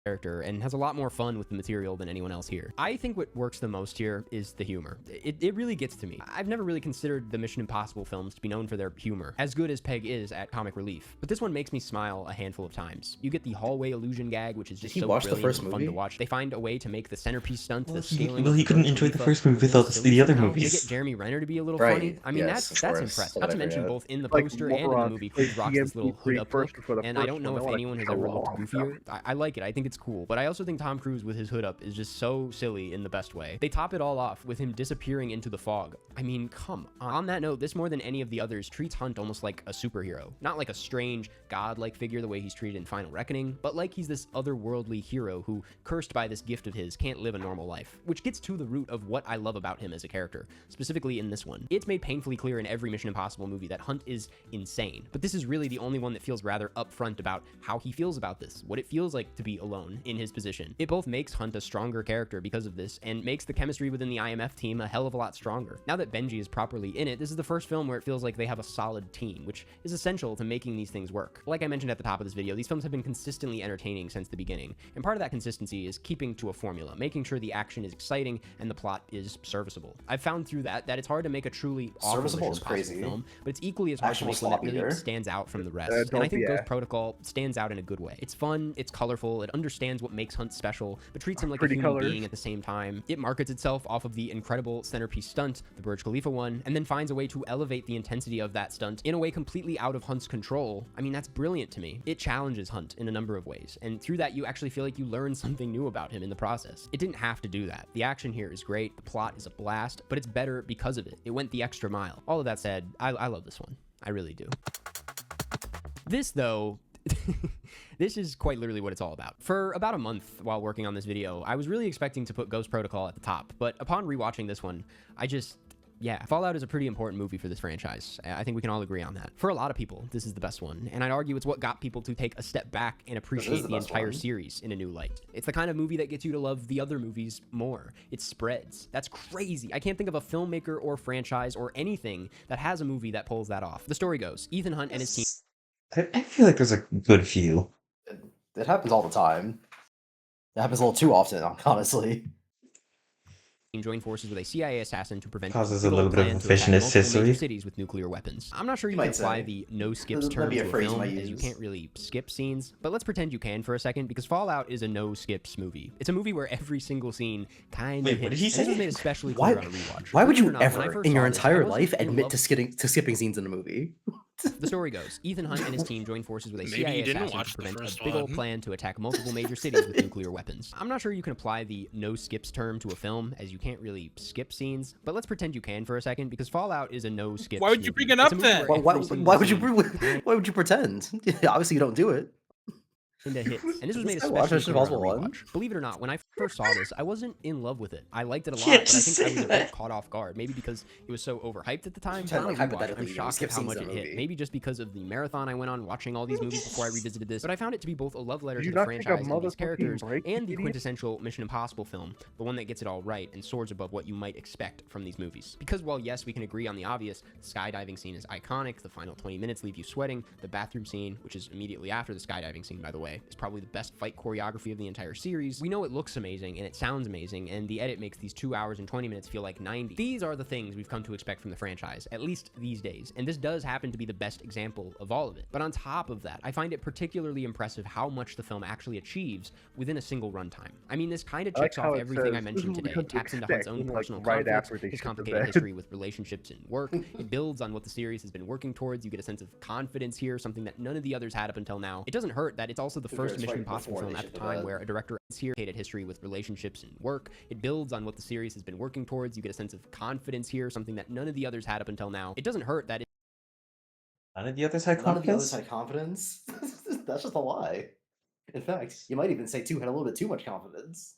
character and has a lot more fun with the material than anyone else here. I think what works the most here is the humor. It really gets to me. I've never really considered the Mission Impossible films to be known for their humor, as good as Peg is at comic relief, but this one makes me smile a handful of times. You get the hallway illusion gag, which is just so watch the brilliant first and fun movie? to watch. They find a way to make the centerpiece stunt, the Well, scaling. he couldn't enjoy the first movie without the other They movies. get Jeremy Renner to be a little Right, funny. I mean, yes, that's of course. impressive. How Not did to I mention forget? both in the Like poster and in the morons movie, play Cruise rocks this little hood DMP3 up first look, for the and I first don't know one. if They wanna anyone has show ever looked off. goofier. I like it. I think it's cool, but I also think Tom Cruise with his hood up is just so silly in the best way. They top it all off with him disappearing into the fog. I mean, come on. On that note, this more than any of the others treats Hunt almost like a superhero. Not like a strange, godlike figure the way he's treated in Final Reckoning, but like he's this otherworldly hero who, cursed by this gift of his, can't live a normal life. Which gets to the root of what I love about him as a character, specifically in this one. It's made painfully clear in every Mission Impossible movie that Hunt is insane, but this is really the only one that feels rather upfront about how he feels about this, what it feels like to be alone in his position. It both makes Hunt a stronger character because of this, and makes the chemistry within the IMF team a hell of a lot stronger. Now that Benji is properly in it, this is the first film where it feels like they have a solid team, which is essential to making these things work. Like I mentioned at the top of this video, these films have been consistently entertaining since the beginning, and part of that consistency is keeping to a formula, making sure the action is exciting and the plot is serviceable. I've found through that it's hard to make a truly awful Serviceable Mission is Impossible crazy. film, but it's equally as hard to Actual make one that sloppy really there. stands out from the rest. Don't And I think be Ghost a- Protocol stands out in a good way. It's fun, it's colorful, it understands understands what makes Hunt special, but treats him like a Pretty human colors. being at the same time. It markets itself off of the incredible centerpiece stunt, the Burj Khalifa one, and then finds a way to elevate the intensity of that stunt in a way completely out of Hunt's control. I mean, that's brilliant to me. It challenges Hunt in a number of ways, and through that you actually feel like you learn something new about him in the process. It didn't have to do that. The action here is great, the plot is a blast, but it's better because of it. It went the extra mile. All of that said, I love this one. I really do. This, though, this is quite literally what it's all about. For about a month while working on this video, I was really expecting to put Ghost Protocol at the top, but upon rewatching this one, yeah, Fallout is a pretty important movie for this franchise. I think we can all agree on that. For a lot of people, this is the best one, and I'd argue it's what got people to take a step back and appreciate the entire series in a new light. It's the kind of movie that gets you to love the other movies more. It spreads. That's crazy. I can't think of a filmmaker or franchise or anything that has a movie that pulls that off. The story goes, Ethan Hunt and his team... I feel like there's a good few. It happens all the time. It happens a little too often, honestly. Join forces with a CIA assassin to prevent Causes a little bit of a fish in its history. Cities with nuclear weapons. I'm not sure you can apply the no skips term to a film, as you can't really skip scenes, but let's pretend you can for a second, because Fallout is a no skips movie. It's a movie where every single scene kind of hits. What did he say? This was made especially clear on a rewatch. Why would you Believe it or not, when I ever first in your saw this, I entire wasn't life in admit love to skipping scenes in a movie? The story goes, Ethan Hunt and his team join forces with a CIA assassin to prevent a big old plan to attack multiple major cities with nuclear weapons. I'm not sure you can apply the no skips term to a film, as you can't really skip scenes, but let's pretend you can for a second, because Fallout is a no skips Why would you bring it up then? Why would you pretend? Obviously you don't do it. Into hits, and this was made This guy watched especially Mission clear on a Impossible rewatch. Believe it or not, when I first saw this, I wasn't in love with it. I liked it a lot, but I think I was a bit caught off guard. Maybe because it was so overhyped at the time. But on a rewatch, I'm shocked at how much it hit. Maybe just because of the marathon I went on watching all these movies before I revisited this. But I found it to be both a love letter to the franchise and these characters, and the quintessential Mission Impossible film, the one that gets it all right and soars above what you might expect from these movies. Because while yes, we can agree on the obvious, the skydiving scene is iconic, the final 20 minutes leave you sweating, the bathroom scene, which is immediately after the skydiving scene, by the way, is probably the best fight choreography of the entire series. We know it looks amazing and it sounds amazing, and the edit makes these 2 hours and 20 minutes feel like 90. These are the things we've come to expect from the franchise, at least these days, and this does happen to be the best example of all of it. But on top of that, I find it particularly impressive how much the film actually achieves within a single runtime. I mean, this kind of checks off everything I mentioned today. It taps into Hunt's own personal conflicts, his complicated history with relationships and work. It builds on what the series has been working towards. You get a sense of confidence here, something that none of the others had up until now. It doesn't hurt that it's also the first Mission Impossible film at the time where a director has here history with relationships and work. It builds on what the series has been working towards. You get a sense of confidence here, something that none of the others had up until now. It doesn't hurt that None of the others had confidence? That's just a lie. In fact, you might even say 2 had a little bit too much confidence.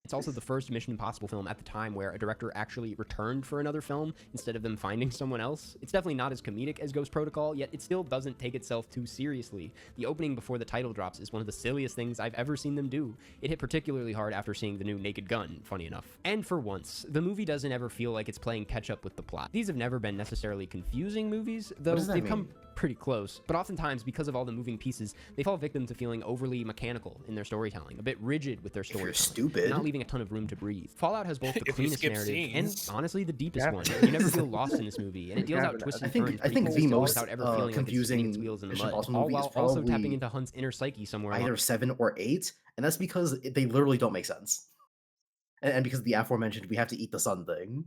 It's also the first Mission Impossible film at the time where a director actually returned for another film instead of them finding someone else. It's definitely not as comedic as Ghost Protocol, yet it still doesn't take itself too seriously. The opening before the title drops is one of the silliest things I've ever seen them do. It hit particularly hard after seeing the new Naked Gun, funny enough. And for once, the movie doesn't ever feel like it's playing catch up with the plot. These have never been necessarily confusing movies, though they've come pretty close, but oftentimes, because of all the moving pieces, they fall victim to feeling overly mechanical in their storytelling, a bit rigid with their story, stupid, not leaving a ton of room to breathe. Fallout has both the cleanest narrative and honestly the deepest one. You never feel lost in this movie, and it deals out twists and turns. I think the most without ever feeling confusing like it's wheels in the Mission mud, Impossible all movie while is also probably tapping into Hunt's inner psyche somewhere. Either 7 or 8, and that's because they literally don't make sense. And because of the aforementioned, we have to eat the sun thing.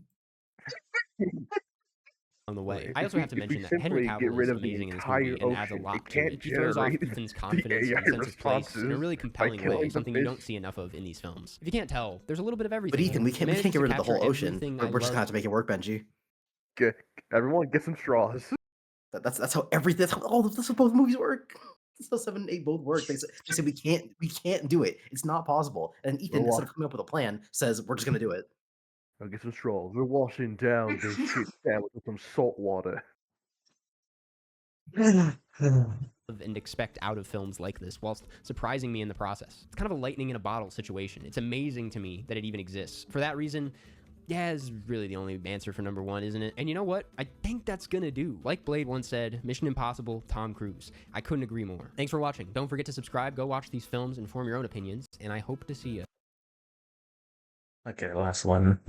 On the way. I also have to mention that Henry Cavill is amazing in this movie and adds a lot to it. He throws off Ethan's confidence and sense of place in a really compelling way, something you don't see enough of in these films. If you can't tell, there's a little bit of everything. But Ethan, we can't get rid of the whole ocean. We're just gonna have to make it work, Benji. Everyone get some straws. That's how everything. That's how both movies work. That's how 7 and 8 both work. They say we can't do it. It's not possible. And Ethan, instead of coming up with a plan, says we're just gonna do it. I'll get some straws. We're washing down this shit sandwich with some salt water. And expect out of films like this, whilst surprising me in the process. It's kind of a lightning in a bottle situation. It's amazing to me that it even exists. For that reason, yeah, is really the only answer for number 1, isn't it? And you know what? I think that's gonna do. Like Blade once said, Mission Impossible, Tom Cruise. I couldn't agree more. Thanks for watching. Don't forget to subscribe, go watch these films, and form your own opinions, and I hope to see you. Okay, last one.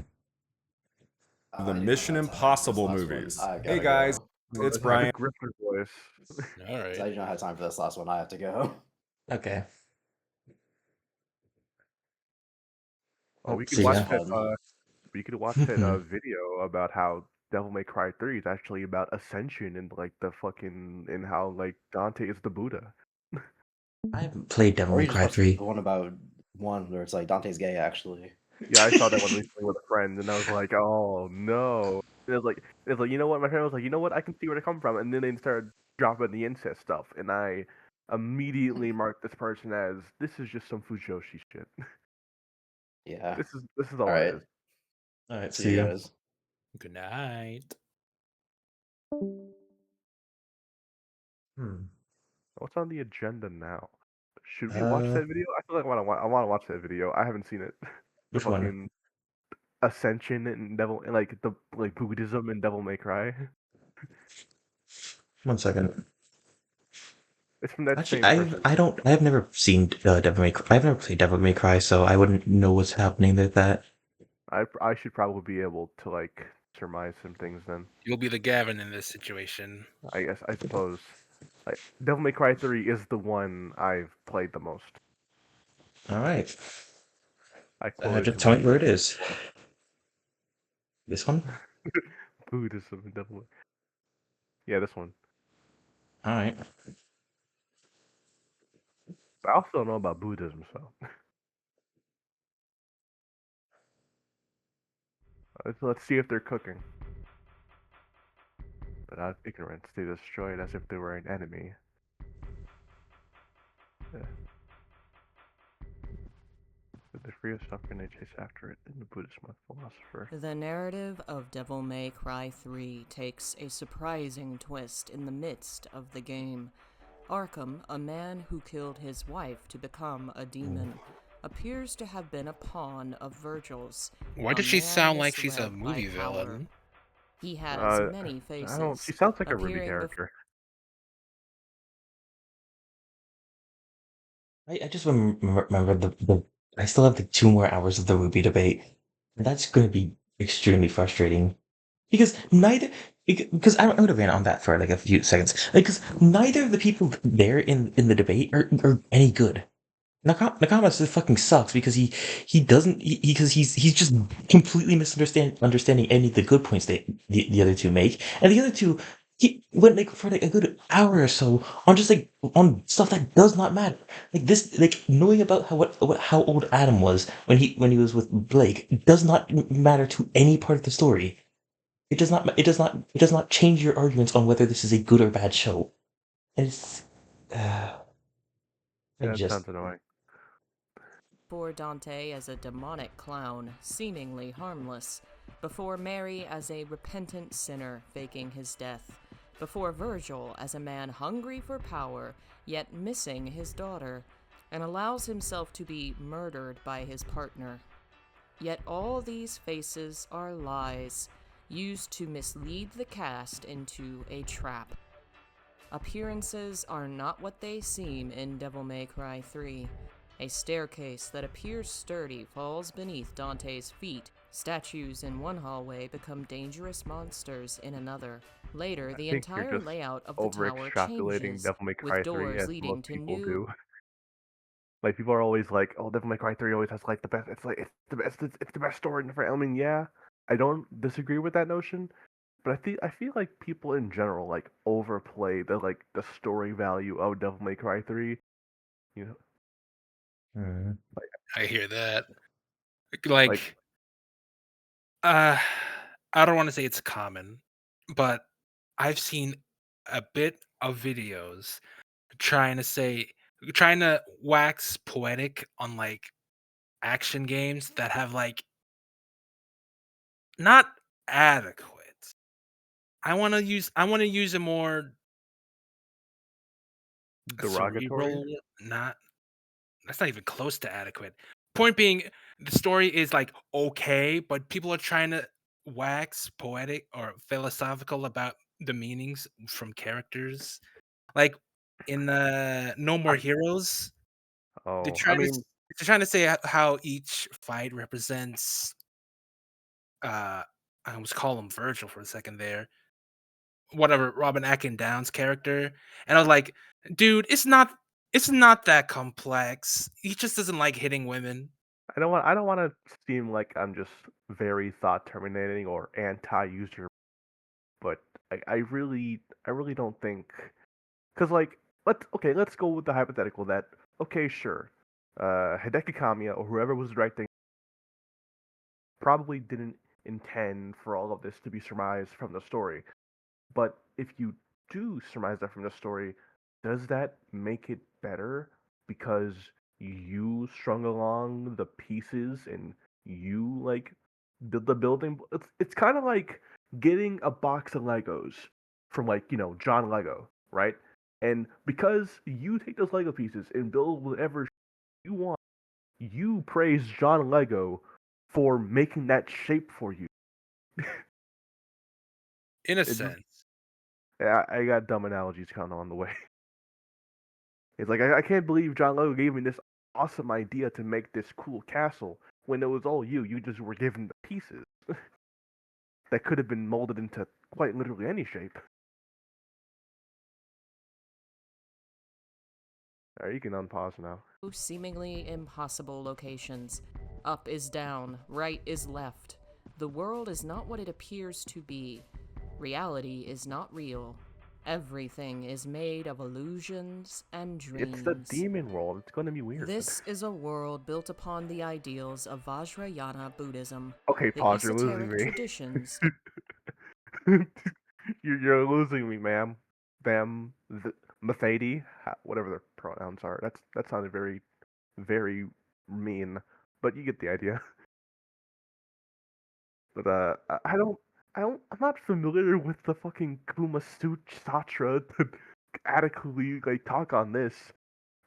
The Mission Impossible movies. Hey guys, it's Brian. Griffin voice. All right. I do not have time for this last one. I have to go. Okay. Oh, we could See watch ya. that. We could watch that video about how Devil May Cry 3 is actually about ascension and like the fucking and how like Dante is the Buddha. I haven't played Devil Or May you just Cry watch 3. the one about one where it's like Dante's gay, actually. Yeah, I saw that one recently with a friend, and I was like, "Oh no!" And it was like, you know what? My friend was like, "You know what? I can see where they come from." And then they started dropping the incest stuff, and I immediately marked this person as this is just some Fujoshi shit. Yeah. This is all All it right. is. All right, See see you ya. guys. Good night. What's on the agenda now? Should we watch that video? I feel like I want to watch that video. I haven't seen it. The Which one? fucking Ascension and Devil, and like the like Buddhism and Devil May Cry. 1 second. It's from that Actually, same person. I've never seen Devil May Cry. I've never played Devil May Cry, so I wouldn't know what's happening with that. I should probably be able to like surmise some things then. You'll be the Gavin in this situation. I suppose. Like Devil May Cry 3 is the one I've played the most. All right. Quoted Just tell me where it is. This one? Buddhism and Devil May. Yeah, this one. All right. I also don't know about Buddhism, so. Let's see if they're cooking. But out of ignorance, they destroyed as if they were an enemy. Yeah. With the free of suffering, they chase after it in the Buddhist monk philosopher. The narrative of Devil May Cry 3 takes a surprising twist in the midst of the game. Arkham, a man who killed his wife to become a demon, appears to have been a pawn of Virgil's. Why does she sound like she's a movie villain? He has many faces. She sounds like a Ruby character. I just remember the I still have the 2 more hours of the Ruby debate. And that's going to be extremely frustrating because because I'm going to rant on that for like a few seconds. Because neither of the people there in the debate are any good. Nakama just fucking sucks because he doesn't because he's just completely understanding any of the good points that the other two make, and the other two he went like for like a good hour or so on just like on stuff that does not matter. Like this, like knowing about how old Adam was when he was with Blake does not matter to any part of the story. It does not change your arguments on whether this is a good or bad show. And it's Yeah, that sounds annoying. Before Dante as a demonic clown, seemingly harmless. Before Mary as a repentant sinner faking his death. Before Virgil as a man hungry for power, yet missing his daughter, and allows himself to be murdered by his partner. Yet all these faces are lies, used to mislead the cast into a trap. Appearances are not what they seem in Devil May Cry 3. A staircase that appears sturdy falls beneath Dante's feet. Statues in one hallway become dangerous monsters in another. Later, the entire layout of the tower changes, Devil May Cry with 3 doors as leading most to people new... do. Like people are always like, "Oh, Devil May Cry 3 always has like the best. It's like it's the best story in the franchise." I mean, yeah, I don't disagree with that notion, but I feel like people in general like overplay the story value of Devil May Cry 3. You know. I hear that. Like I don't want to say it's common, but I've seen a bit of videos trying to wax poetic on like action games that have like not adequate. I want to use a more derogatory. Not that's not even close to adequate. Point being, the story is like okay, but people are trying to wax poetic or philosophical about the meanings from characters. Like in No More Heroes, they're trying to say how each fight represents. I almost call him Virgil for a second there. Whatever, Robin Atkin-Downs character, and I was like, dude, it's not that complex. He just doesn't like hitting women. I don't want to seem like I'm just very thought terminating or anti-user, but I really don't think, because like let's go with the hypothetical that okay, sure, Hideki Kamiya or whoever was directing probably didn't intend for all of this to be surmised from the story. But if you do surmise that from the story, does that make it better because you strung along the pieces and you like build the building? It's kind of like getting a box of Legos from like, you know, John Lego, right? And because you take those Lego pieces and build whatever you want, you praise John Lego for making that shape for you. In a It's sense. Yeah, I got dumb analogies kind of on the way. It's like I can't believe John Lego gave me this awesome idea to make this cool castle when it was all you. You just were given the pieces that could have been molded into quite literally any shape. Alright, you can unpause now. Seemingly impossible locations. Up is down, right is left. The world is not what it appears to be. Reality is not real. Everything is made of illusions and dreams. It's the demon world. It's going to be weird. This is a world built upon the ideals of Vajrayana Buddhism. Okay, the pause. You're losing esoteric me. traditions. You're losing me, ma'am. Them, Mercedes, whatever their pronouns are. That sounded very, very mean, but you get the idea. But I'm not familiar with the fucking Kuma Sutra to adequately like talk on this,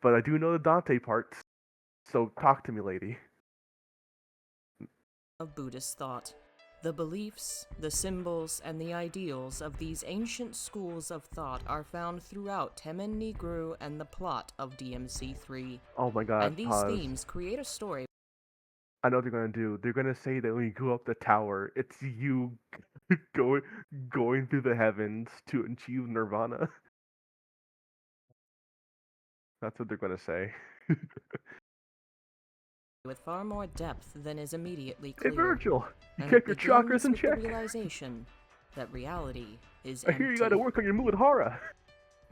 but I do know the Dante parts. So talk to me, lady. Of Buddhist thought. The beliefs, the symbols, and the ideals of these ancient schools of thought are found throughout Temen Nigru and the plot of DMC3. Oh my god, and these pause. themes create a story. I know what they're gonna do. They're gonna say that when you go up the tower, it's you going through the heavens to achieve nirvana. That's what they're gonna say. With far more depth than is immediately Hey clear. Virgil, you And kept it your chakras begins in with check. the realization that reality is I hear you gotta empty. work on your Muladhara.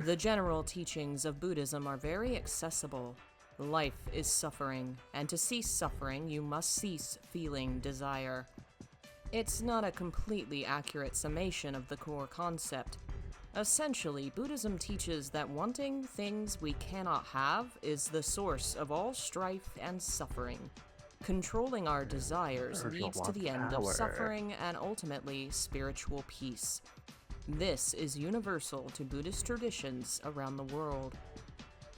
The general teachings of Buddhism are very accessible. Life is suffering, and to cease suffering, you must cease feeling desire. It's not a completely accurate summation of the core concept. Essentially, Buddhism teaches that wanting things we cannot have is the source of all strife and suffering. Controlling our desires Virgil leads to the wants end of power. suffering and ultimately spiritual peace. This is universal to Buddhist traditions around the world.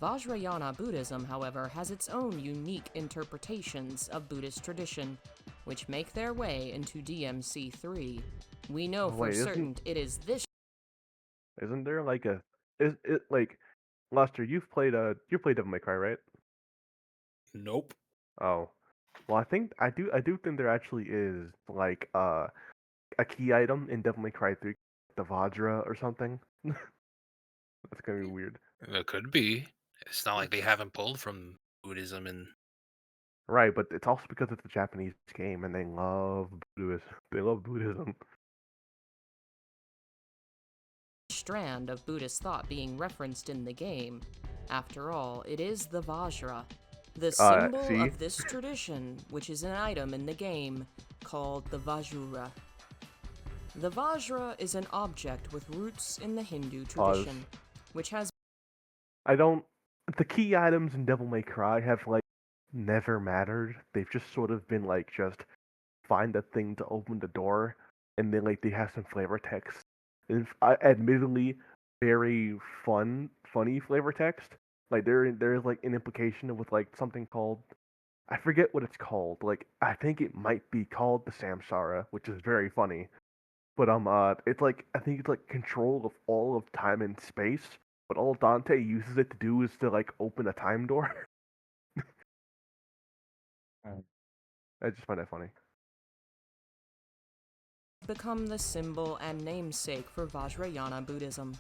Vajrayana Buddhism, however, has its own unique interpretations of Buddhist tradition, which make their way into DMC3. We know for Wait, certain it is this. Isn't there like a is it like Lester? You played Devil May Cry, right? Nope. Oh, well, I do think there actually is like a key item in Devil May Cry 3, the Vajra or something. That's gonna be weird. It could be. It's not like they haven't pulled from Buddhism and Right, but it's also because it's a Japanese game and they love Buddhism. They love Buddhism. Strand of Buddhist thought being referenced in the game. After all, it is the Vajra, the symbol see? of this tradition, which is an item in the game called the Vajra. The Vajra is an object with roots in the Hindu tradition, which has The key items in Devil May Cry have like never mattered. They've just sort of been like just find a thing to open the door, and then like they have some flavor text. And admittedly, very funny flavor text. Like there is like an implication with like something called, I forget what it's called. Like I think it might be called the Samsara, which is very funny. But it's like I think it's like control of all of time and space. But all Dante uses it to do is to like open a time door. I just find that funny. become the symbol and namesake for Vajrayana Buddhism.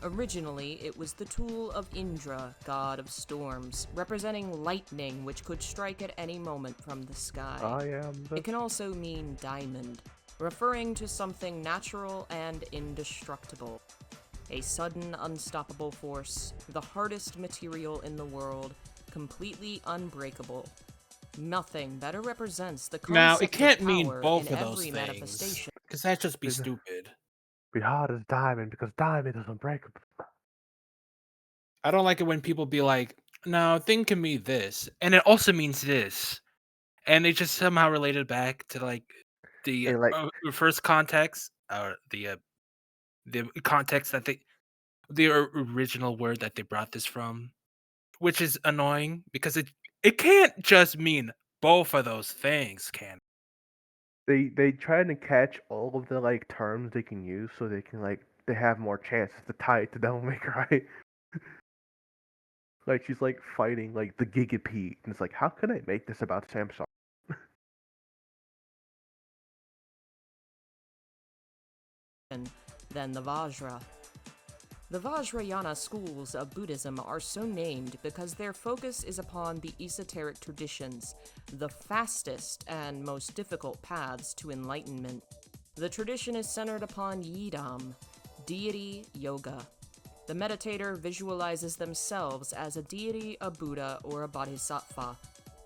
Originally, it was the tool of Indra, god of storms, representing lightning which could strike at any moment from the sky. It can also mean diamond, referring to something natural and indestructible. A sudden, unstoppable force, the hardest material in the world, completely unbreakable. Nothing better represents the concept Now, it can't of mean power both in of those every things, manifestation. because that'd just be stupid. Be hard as diamond because diamond is unbreakable. I don't like it when people be like, no, a thing can mean this, and it also means this. And they just somehow related back to like the first context, or the context that the original word that they brought this from, which is annoying because it can't just mean both of those things, can They try to catch all of the like terms they can use so they can they have more chances to tie it to Devil May Cry. Like she's like fighting like the Gigapete, and it's like, how can I make this about Samsung? Than the Vajra. The Vajrayana schools of Buddhism are so named because their focus is upon the esoteric traditions, the fastest and most difficult paths to enlightenment. The tradition is centered upon Yidam, deity yoga. The meditator visualizes themselves as a deity, a Buddha, or a Bodhisattva,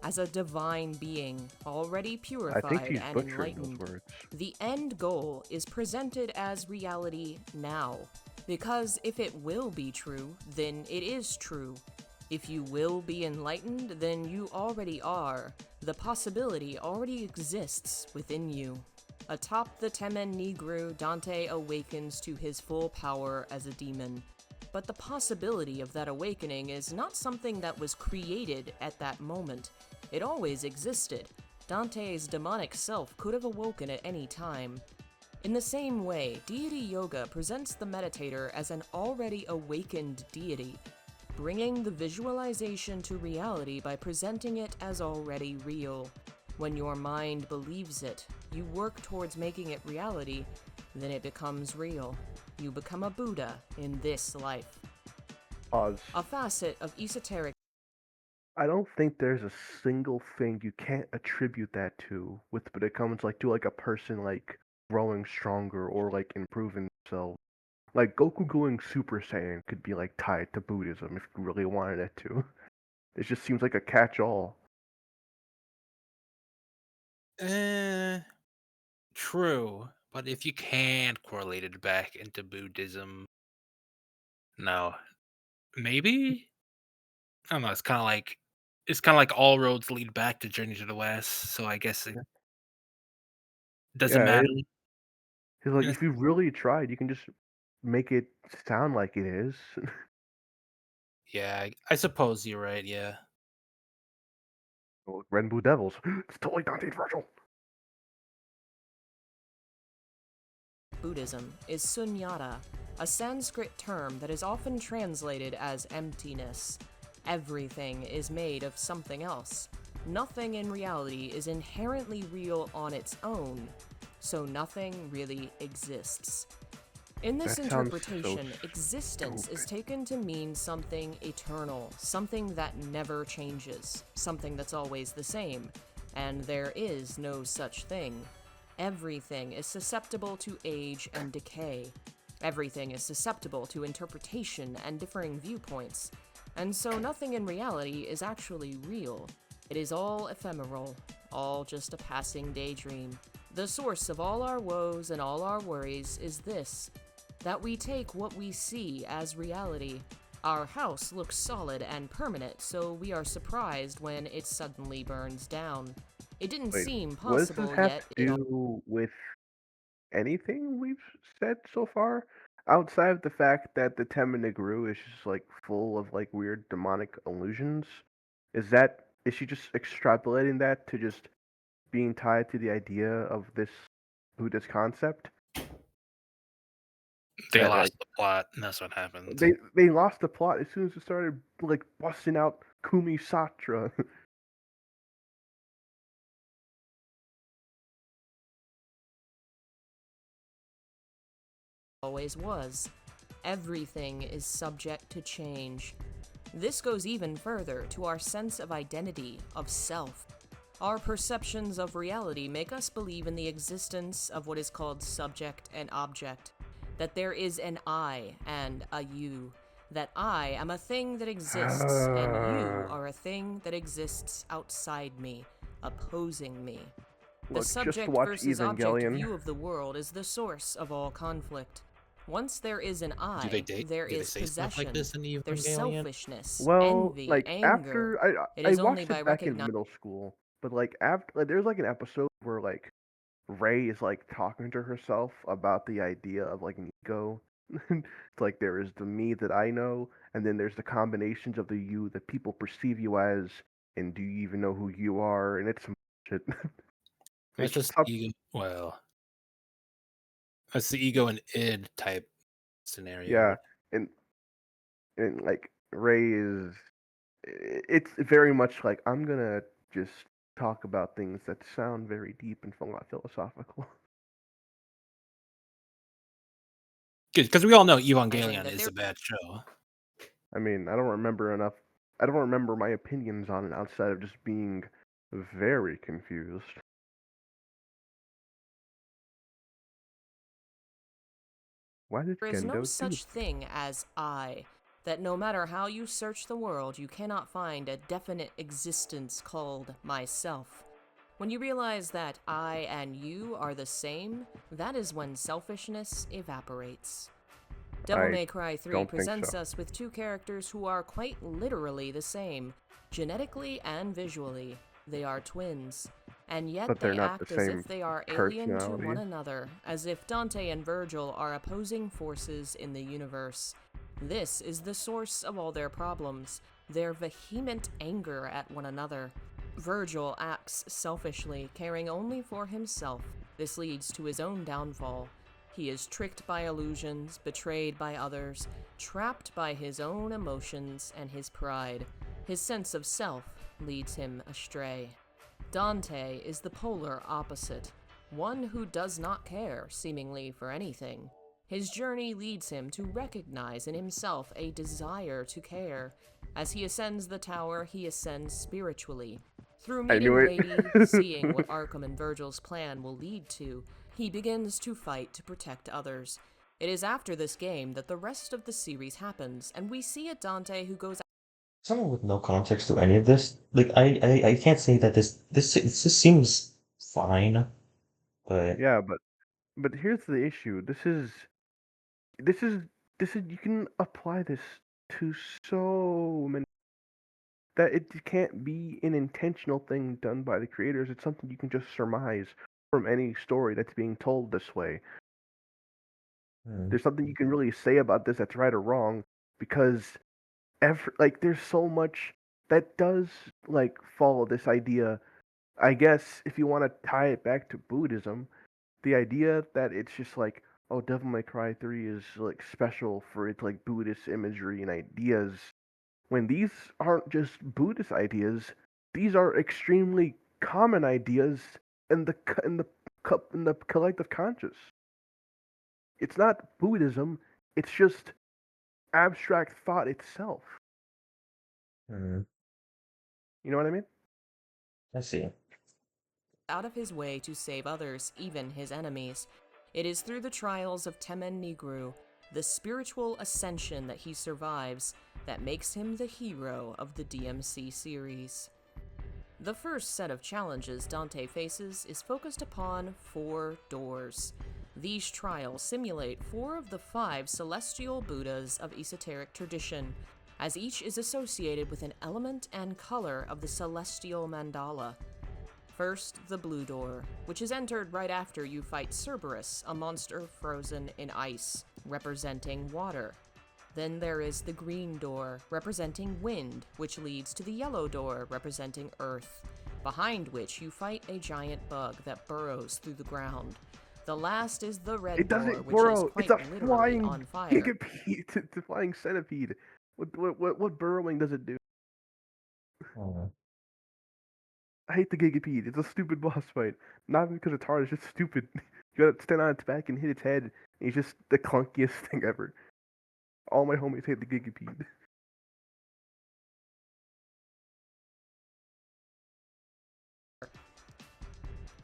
as a divine being, already purified and enlightened. The end goal is presented as reality now. Because if it will be true, then it is true. If you will be enlightened, then you already are. The possibility already exists within you. Atop the Temen Nigru, Dante awakens to his full power as a demon. But the possibility of that awakening is not something that was created at that moment. It always existed. Dante's demonic self could have awoken at any time. In the same way, deity yoga presents the meditator as an already awakened deity, bringing the visualization to reality by presenting it as already real. When your mind believes it, you work towards making it reality, then it becomes real. You become a Buddha in this life. Pause. A facet of esoteric. I don't think there's a single thing you can't attribute that to when it comes to like a person like growing stronger or like improving themselves. Like Goku going Super Saiyan could be like tied to Buddhism if you really wanted it to. It just seems like a catch-all. True, but if you can't correlate it back into Buddhism, no, maybe. I don't know. It's kind of like all roads lead back to Journey to the West. So I guess it doesn't matter. Cause like if you really tried, you can just make it sound like it is. Yeah, I suppose you're right. Yeah. Well, Renbu Devils. It's totally Dante and Virgil. Buddhism is sunyata, a Sanskrit term that is often translated as emptiness. Everything is made of something else. Nothing in reality is inherently real on its own, so nothing really exists. In this interpretation, existence is taken to mean something eternal, something that never changes, something that's always the same, and there is no such thing. Everything is susceptible to age and decay. Everything is susceptible to interpretation and differing viewpoints, and so nothing in reality is actually real. It is all ephemeral, all just a passing daydream. The source of all our woes and all our worries is this, that we take what we see as reality. Our house looks solid and permanent, so we are surprised when it suddenly burns down. It didn't seem possible what does this yet. have to do with anything we've said so far? Outside of the fact that the Temen-ni-gru is just like full of like weird demonic illusions, is she just extrapolating that to just being tied to the idea of this Buddhist concept? They lost the plot, and that's what happened. They lost the plot as soon as it started like busting out Kumi Satra. Always was. everything is subject to change. This goes even further to our sense of identity, of self. Our perceptions of reality make us believe in the existence of what is called subject and object, that there is an I and a you, that I am a thing that exists and you are a thing that exists outside me, opposing me. The Look, subject versus object view of the world is the source of all conflict. Once there is an I, there is possession, there's selfishness, envy, like anger. It I is watched only it by back in recognizing. middle school, but like after there's like an episode where like Ray is like talking to herself about the idea of like an ego. It's like there is the me that I know, and then there's the combinations of the you that people perceive you as, and do you even know who you are? And it's some shit. That's just ego. Well, that's the ego and id type scenario. Yeah, and like Ray is, it's very much like I'm gonna just talk about things that sound very deep and philosophical. Because we all know Evangelion is a bad show. I mean, I don't remember my opinions on it outside of just being very confused. Why did There is Gendo no do such thing as I, that no matter how you search the world, you cannot find a definite existence called myself. When you realize that I and you are the same, that is when selfishness evaporates. Devil May Cry 3 presents us with two characters who are quite literally the same, genetically and visually. They are twins, and yet they act as if they are alien to one another, as if Dante and Virgil are opposing forces in the universe. This is the source of all their problems, their vehement anger at one another. Virgil acts selfishly, caring only for himself. This leads to his own downfall. He is tricked by illusions, betrayed by others, trapped by his own emotions and his pride. His sense of self leads him astray. Dante is the polar opposite, one who does not care, seemingly, for anything. His journey leads him to recognize in himself a desire to care. As he ascends the tower, he ascends spiritually. Through meeting Lady, seeing what Arkham and Virgil's plan will lead to, he begins to fight to protect others. It is after this game that the rest of the series happens, and we see a Dante who goes. Someone with no context to any of this, like I can't say that this seems fine, but yeah, but here's the issue. This is you can apply this to so many that it can't be an intentional thing done by the creators. It's something you can just surmise from any story that's being told this way. There's something you can really say about this that's right or wrong, because there's so much that does like follow this idea. I guess if you want to tie it back to Buddhism, the idea that it's just like, oh, Devil May Cry 3 is like special for its like Buddhist imagery and ideas, when these aren't just Buddhist ideas, these are extremely common ideas in the collective conscious. It's not Buddhism, it's just abstract thought itself. You know what I mean? I see. Out of his way to save others, even his enemies. It is through the trials of Temen Nigru, the spiritual ascension that he survives, that makes him the hero of the DMC series. The first set of challenges Dante faces is focused upon 4 doors. These trials simulate 4 of the 5 celestial Buddhas of esoteric tradition, as each is associated with an element and color of the celestial mandala. First, the blue door, which is entered right after you fight Cerberus, a monster frozen in ice, representing water. Then there is the green door, representing wind, which leads to the yellow door, representing earth, behind which you fight a giant bug that burrows through the ground. The last is the red door, which is quite literally on fire. Gigapede, it's a flying centipede. What burrowing does it do? I hate the Gigapede. It's a stupid boss fight. Not because it's hard, it's just stupid. You gotta stand on its back and hit its head. And it's just the clunkiest thing ever. All my homies hate the Gigapede.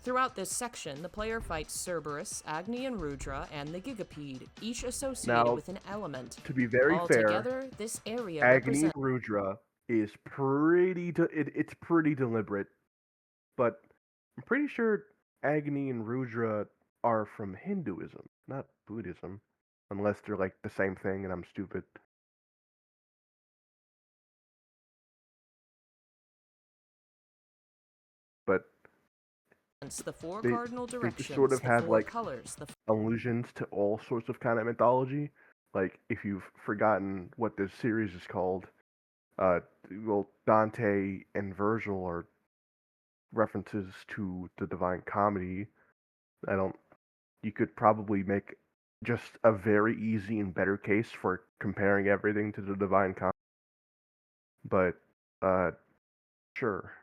Throughout this section, the player fights Cerberus, Agni and Rudra, and the Gigapede, each associated Now, with an element. To be very fair, Altogether, this area Agni represents... Rudra is it's pretty deliberate, but I'm pretty sure Agni and Rudra are from Hinduism, not Buddhism, unless they're like the same thing and I'm stupid. But the four cardinal they directions, just sort of the have four like colors, the allusions to all sorts of kind of mythology. Like if you've forgotten what this series is called, well, Dante and Virgil are references to the Divine Comedy. You could probably make just a very easy and better case for comparing everything to the Divine Comedy. But, sure.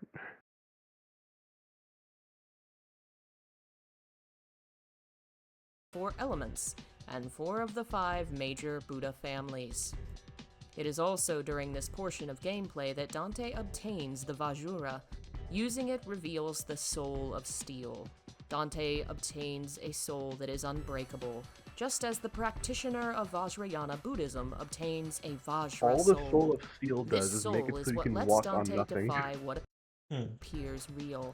four elements, and 4 of the 5 major Buddha families. It is also during this portion of gameplay that Dante obtains the Vajra. Using it reveals the soul of steel. Dante obtains a soul that is unbreakable, just as the practitioner of Vajrayana Buddhism obtains a Vajra All the soul. Soul of Steel does This is make soul it is so you what can lets walk on Dante nothing. defy what appears real.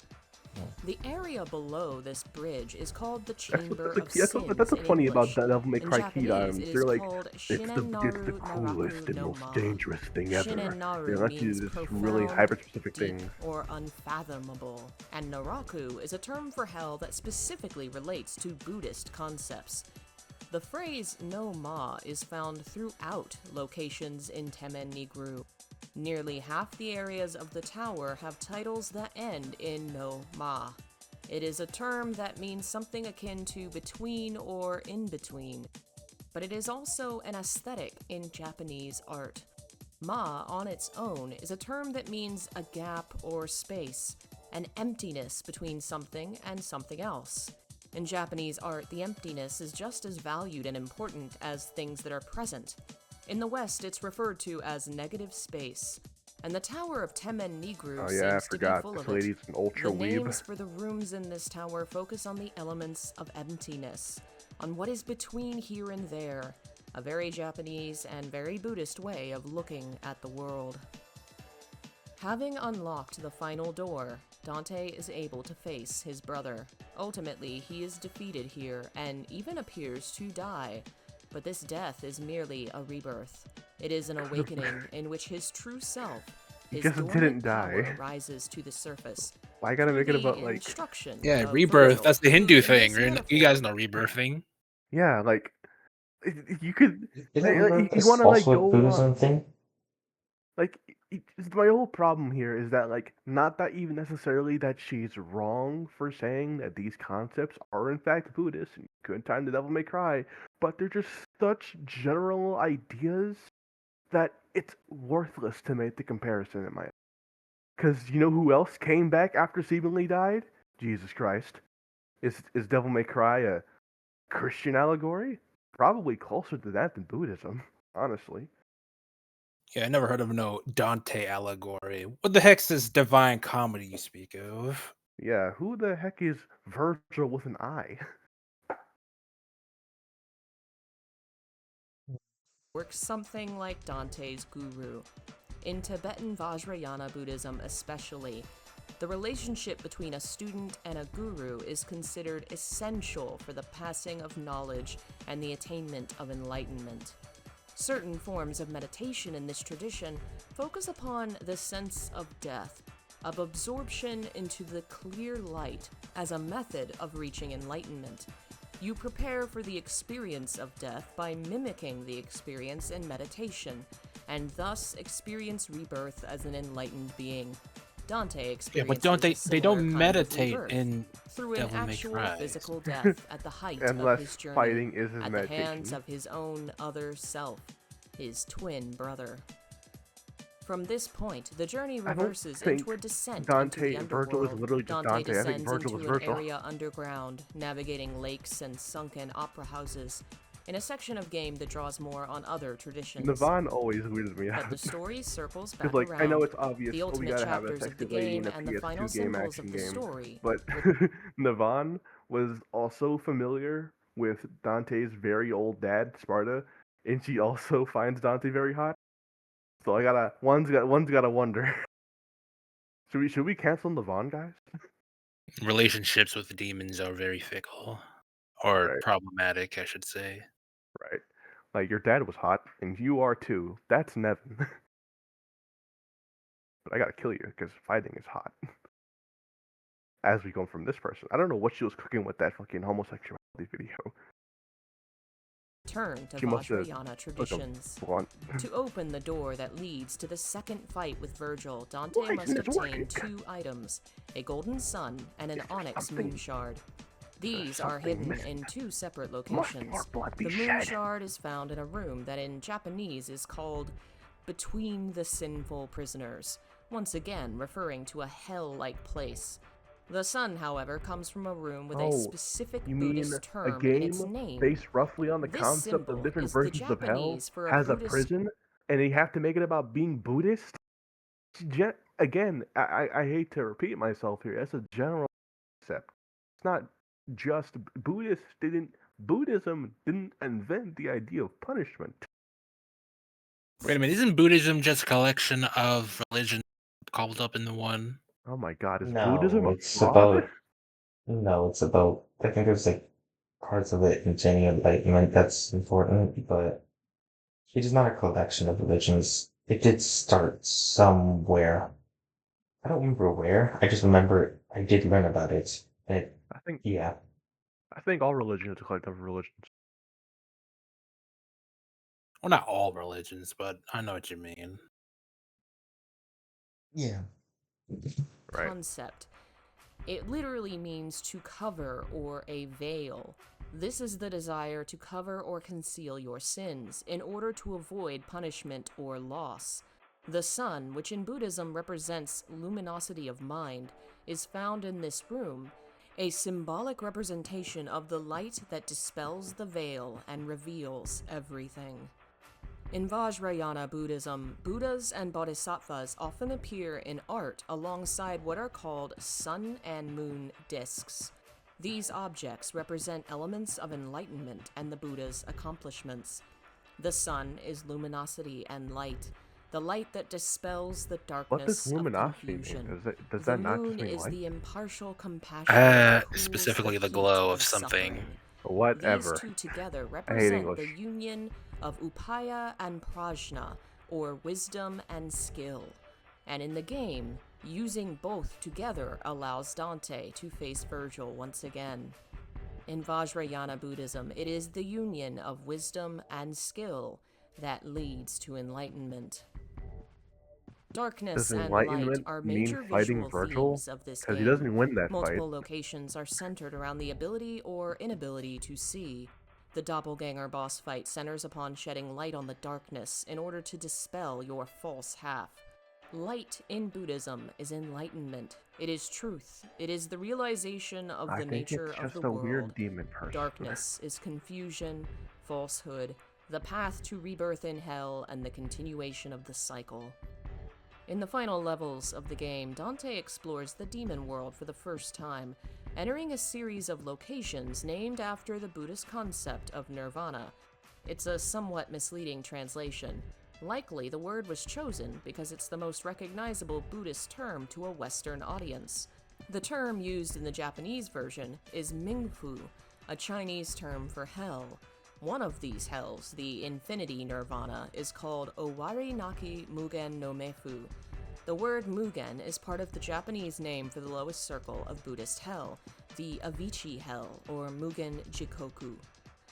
The area below this bridge is called the Chamber of Sins. That's what's funny about English. Devil May In Cry Japanese, key items. it is They're like, called it's the Shinennaru coolest and no most Ma. dangerous thing ever. Shinennaru They let you means do this profound, really hyper-specific deep, things. or unfathomable, and Naraku is a term for hell that specifically relates to Buddhist concepts. The phrase no Ma is found throughout locations in Temen Nigru. Nearly half the areas of the tower have titles that end in no Ma. It is a term that means something akin to between or in between, but it is also an aesthetic in Japanese art. Ma on its own is a term that means a gap or space, an emptiness between something and something else. In Japanese art, the emptiness is just as valued and important as things that are present. In the West, it's referred to as negative space, and the Tower of Temen Nigru seems to be full of it. The names for the rooms in this tower focus on the elements of emptiness, on what is between here and there, a very Japanese and very Buddhist way of looking at the world. Having unlocked the final door, Dante is able to face his brother. Ultimately, he is defeated here and even appears to die, but this death is merely a rebirth. It is an awakening in which his true self, his dormant power, rises to the surface. Why gotta make it about like instruction? Yeah, rebirth. That's the Hindu thing. You guys know rebirthing. Yeah, like you could. Isn't You want to like also go a Buddhism on. thing? Like my whole problem here is that like not that even necessarily that she's wrong for saying that these concepts are in fact Buddhist and good time the Devil May Cry, but they're just such general ideas that it's worthless to make the comparison in my opinion. Because you know who else came back after seemingly died? Jesus Christ. Is Devil May Cry a Christian allegory? Probably closer to that than Buddhism, honestly. Yeah, I never heard of no Dante allegory. What the heck's this divine comedy you speak of? Yeah, who the heck is Virgil with an I? Works something like Dante's guru. In Tibetan Vajrayana Buddhism especially, the relationship between a student and a guru is considered essential for the passing of knowledge and the attainment of enlightenment. Certain forms of meditation in this tradition focus upon the sense of death, of absorption into the clear light as a method of reaching enlightenment. You prepare for the experience of death by mimicking the experience in meditation, and thus experience rebirth as an enlightened being. Dante experiences they don't meditate in through an Devil May actual Cry. physical death at the height of his journey, fighting is his at meditation. the hands of his own other self, his twin brother. From this point, the journey reverses into a descent into the Virgil is underworld. literally just Dante. I descends think Virgil into is an Virgil. area underground, navigating lakes and sunken opera houses. in a section of game that draws more on other traditions. Navon always weirded me out. But the story circles back like, around. I know it's obvious. The we ultimate gotta have a chapters of the sexy lady game in a and the final PS2 game, symbols of action the game. story. But Navon was also familiar with Dante's very old dad, Sparta, and she also finds Dante very hot. So one's gotta wonder. Should we cancel Navon, guys? Relationships with demons are very fickle, or Right. problematic, I should say. Right. Like, your dad was hot, and you are too. That's Nevin. But I gotta kill you, because fighting is hot. As we go from this person. I don't know what she was cooking with that fucking homosexuality video. Turn to She must have Vajrayana traditions. blunt. To open the door that leads to the second fight with Virgil, Dante Why must isn't it obtain working? 2 items, a golden sun and an onyx something- moon shard. These are something hidden missing. in 2 separate Must locations. more blood be The moon shed. shard is found in a room that in Japanese is called Between the Sinful Prisoners, once again referring to a hell-like place. The sun, however, comes from a room with a specific You mean Buddhist a term game in its name. based roughly on the This concept symbol of different is the versions of hell Japanese for a has a Buddhist- prison, and you have to make it about being Buddhist? Again, I hate to repeat myself here. That's a general concept. It's not just Buddhism didn't invent the idea of punishment. Wait a minute, isn't Buddhism just a collection of religions cobbled up into one? Oh my god, is No, Buddhism a it's fraud? about no, it's about I think there's like parts of it containing enlightenment that's important, but it is not a collection of religions. It did start somewhere. I don't remember where. I just remember I did learn about it. And I think yeah. all religion is a collective of religions. Well, not all religions, but I know what you mean. Yeah. Right. Concept. It literally means to cover or a veil. This is the desire to cover or conceal your sins in order to avoid punishment or loss. The sun, which in Buddhism represents luminosity of mind, is found in this room, a symbolic representation of the light that dispels the veil and reveals everything. In Vajrayana Buddhism, Buddhas and Bodhisattvas often appear in art alongside what are called sun and moon discs. These objects represent elements of enlightenment and the Buddha's accomplishments. The sun is luminosity and light, the light that dispels the darkness What does luminosity of mean? confusion. Does The that not moon just mean is light? the impartial compassion that cools Specifically the heat glow of suffering. something. Whatever. These two together I hate represent the English. union of upaya and prajna, or wisdom and skill. And in the game, using both together allows Dante to face Virgil once again. In Vajrayana Buddhism, it is the union of wisdom and skill that leads to enlightenment. Darkness Does and light enlightenment are mean major fighting visual Virgil? themes of this Because game. he doesn't win that Multiple fight. locations are centered around the ability or inability to see. The doppelganger boss fight centers upon shedding light on the darkness in order to dispel your false half. Light in Buddhism is enlightenment. It is truth. It is the realization of I the think nature it's of just the a world. weird demon person. Darkness is confusion, falsehood, the path to rebirth in hell, and the continuation of the cycle. In the final levels of the game, Dante explores the demon world for the first time, entering a series of locations named after the Buddhist concept of nirvana. It's a somewhat misleading translation. Likely, the word was chosen because it's the most recognizable Buddhist term to a Western audience. The term used in the Japanese version is Mingfu, a Chinese term for hell. One of these hells, the Infinity Nirvana, is called Owari Naki Mugen no Mefu. The word Mugen is part of the Japanese name for the lowest circle of Buddhist hell, the Avicii Hell, or Mugen Jikoku.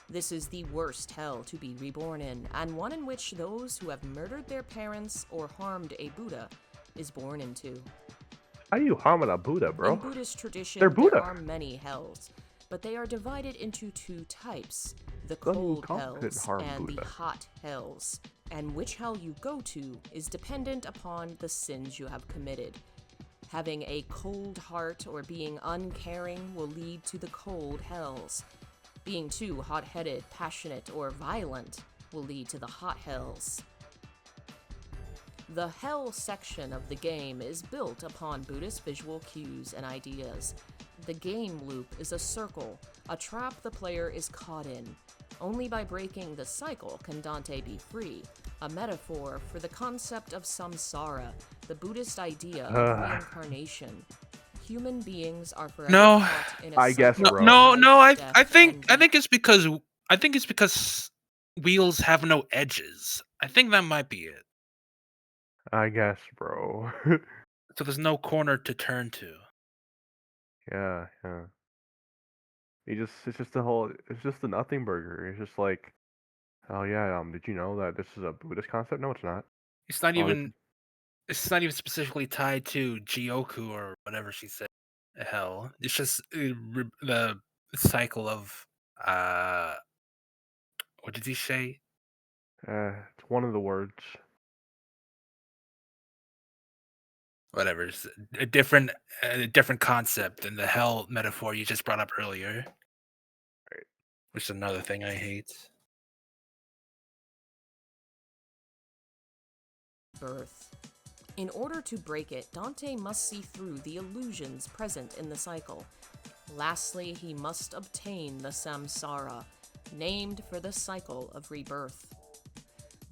This is the worst hell to be reborn in, and one in which those who have murdered their parents or harmed a Buddha is born into. How do you harm a Buddha, bro? In Buddhist tradition, They're Buddha. there are many hells, but they are divided into 2 types, the cold could hells harm and Buddha. the hot hells. And which hell you go to is dependent upon the sins you have committed. Having a cold heart or being uncaring will lead to the cold hells. Being too hot-headed, passionate, or violent will lead to the hot hells. The hell section of the game is built upon Buddhist visual cues and ideas. The game loop is a circle, a trap the player is caught in. Only by breaking the cycle can Dante be free, a metaphor for the concept of samsara, the Buddhist idea of reincarnation. Human beings are forever caught in a I guess, cycle of bro. life, I death, think and it's because wheels have no edges. I think that might be it. I guess, bro. So there's no corner to turn to. Yeah. It's just it's just a nothing burger. It's just like, oh yeah, did you know that this is a Buddhist concept? No, it's not. It's not Oh, even. It's not even specifically tied to Gyoku or whatever she said. Hell, it's just the cycle of what did he say? It's one of the words. Whatever, it's a different concept than the hell metaphor you just brought up earlier. Right. Which is another thing I hate. birth. In order to break it, Dante must see through the illusions present in the cycle. Lastly, he must obtain the samsara, named for the cycle of rebirth.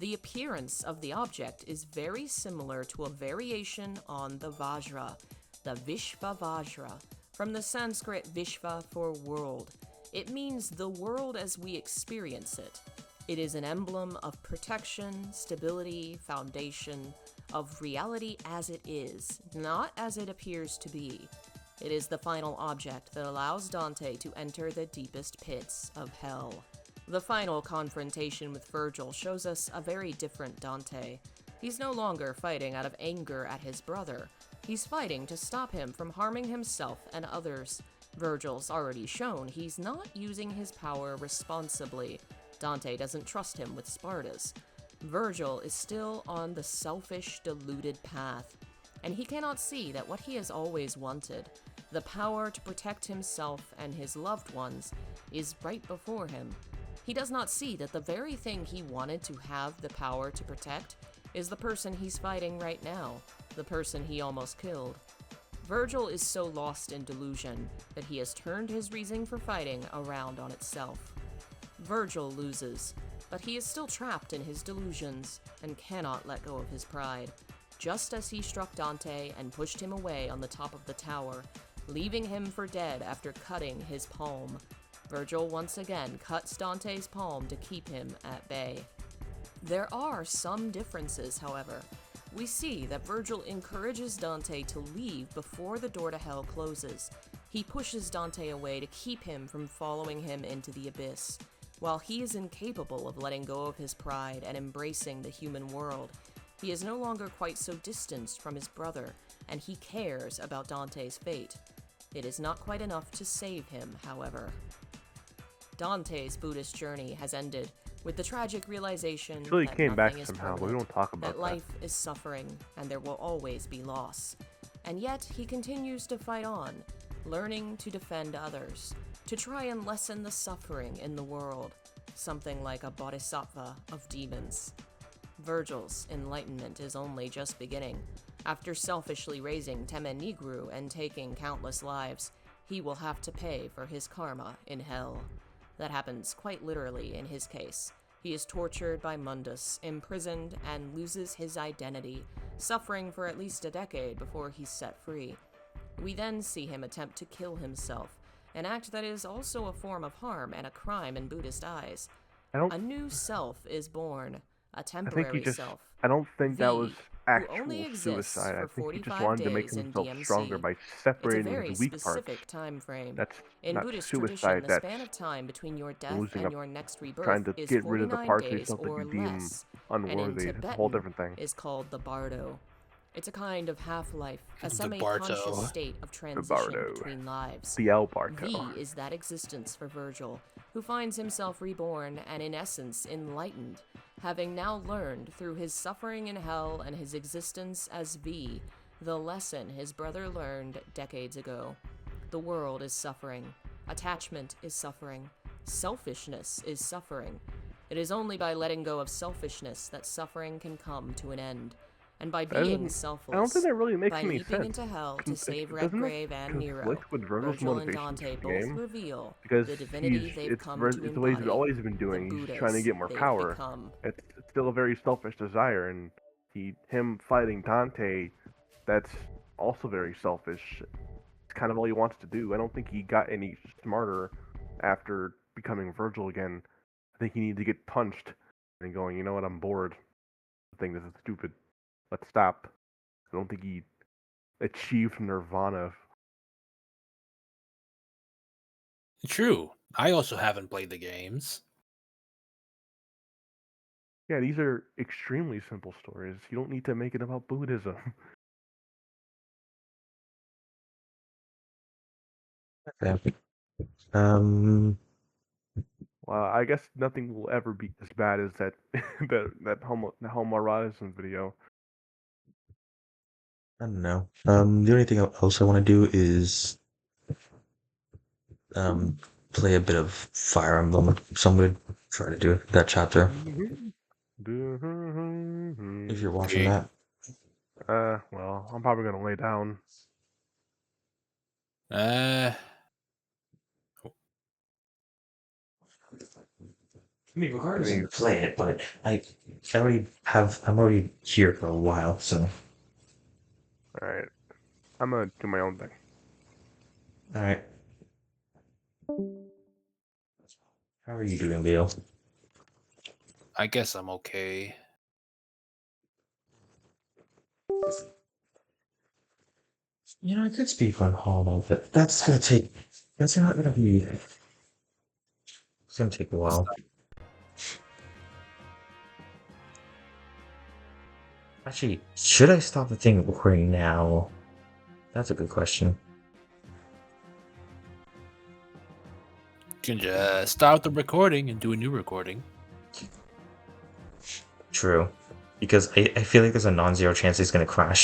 The appearance of the object is very similar to a variation on the Vajra, the Vishva Vajra, from the Sanskrit Vishva for world. It means the world as we experience it. It is an emblem of protection, stability, foundation, of reality as it is, not as it appears to be. It is the final object that allows Dante to enter the deepest pits of hell. The final confrontation with Virgil shows us a very different Dante. He's no longer fighting out of anger at his brother. He's fighting to stop him from harming himself and others. Virgil's already shown he's not using his power responsibly. Dante doesn't trust him with Spartas. Virgil is still on the selfish, deluded path, and he cannot see that what he has always wanted, the power to protect himself and his loved ones, is right before him. He does not see that the very thing he wanted to have the power to protect is the person he's fighting right now, the person he almost killed. Virgil is so lost in delusion that he has turned his reason for fighting around on itself. Virgil loses, but he is still trapped in his delusions and cannot let go of his pride. Just as he struck Dante and pushed him away on the top of the tower, leaving him for dead after cutting his palm, Virgil once again cuts Dante's palm to keep him at bay. There are some differences, however. We see that Virgil encourages Dante to leave before the door to hell closes. He pushes Dante away to keep him from following him into the abyss. While he is incapable of letting go of his pride and embracing the human world, he is no longer quite so distanced from his brother, and he cares about Dante's fate. It is not quite enough to save him, however. Dante's Buddhist journey has ended with the tragic realization Until he that came back nothing is somehow, but we permanent, don't talk about that life is suffering, and there will always be loss. And yet, he continues to fight on, learning to defend others, to try and lessen the suffering in the world, something like a bodhisattva of demons. Virgil's enlightenment is only just beginning. After selfishly raising Temenigru and taking countless lives, he will have to pay for his karma in hell. That happens quite literally in his case. He is tortured by Mundus, imprisoned, and loses his identity, suffering for at least a decade before he's set free. We then see him attempt to kill himself, an act that is also a form of harm and a crime in Buddhist eyes. A new self is born, a temporary self. I don't think that was V, actual who only exists suicide. I for think he just 45 wanted to make days in himself DMC. stronger by It's a separating very his weak parts. specific time frame. That's In not Buddhist suicide. tradition, the That's span of time between your death losing and a- your next trying rebirth to is get rid of the 49 parts of days yourself that or you deem less, and in unworthy. It's a Tibetan whole different thing. is called the bardo. It's a kind of half-life, a The semi-conscious Bardo. state of The transition Bardo. between lives. The El Bardo. V is that existence for Virgil, who finds himself reborn and in essence enlightened, having now learned through his suffering in hell and his existence as V, the lesson his brother learned decades ago. The world is suffering. Attachment is suffering. Selfishness is suffering. It is only by letting go of selfishness that suffering can come to an end. And by being selfless, I don't think that really makes by any leaping sense. into hell to save Doesn't that Redgrave and Nero, conflict with Virgil's Virgil and motivations Dante for the both game? reveal Because the divinity they've come to it's the way he's embody, always been doing. the He's trying to Buddhas get more they've power. become. It's still a very selfish desire, and him fighting Dante, that's also very selfish. It's kind of all he wants to do. I don't think he got any smarter after becoming Virgil again. I think he needed to get punched and going, you know what, I'm bored. I think this is stupid. Let's stop. I don't think he achieved nirvana. True. I also haven't played the games. Yeah, these are extremely simple stories. You don't need to make it about Buddhism. Okay. Well, I guess nothing will ever be as bad as that Home Horizon video. I don't know. The only thing else I want to do is play a bit of Fire Emblem. So I'm gonna try to do that chapter. If you're watching that. Well, I'm probably gonna lay down. I mean, regardless, I'm play it, but I'm already here for a while, so. Alright. I'm gonna do my own thing. Alright. How are you doing, Leo? I guess I'm okay. You know, I could speak on Hollow, but that's not gonna be. It's gonna take a while. Actually, should I stop the thing recording now? That's a good question. You can just start the recording and do a new recording. True. Because I feel like there's a non-zero chance it's gonna crash.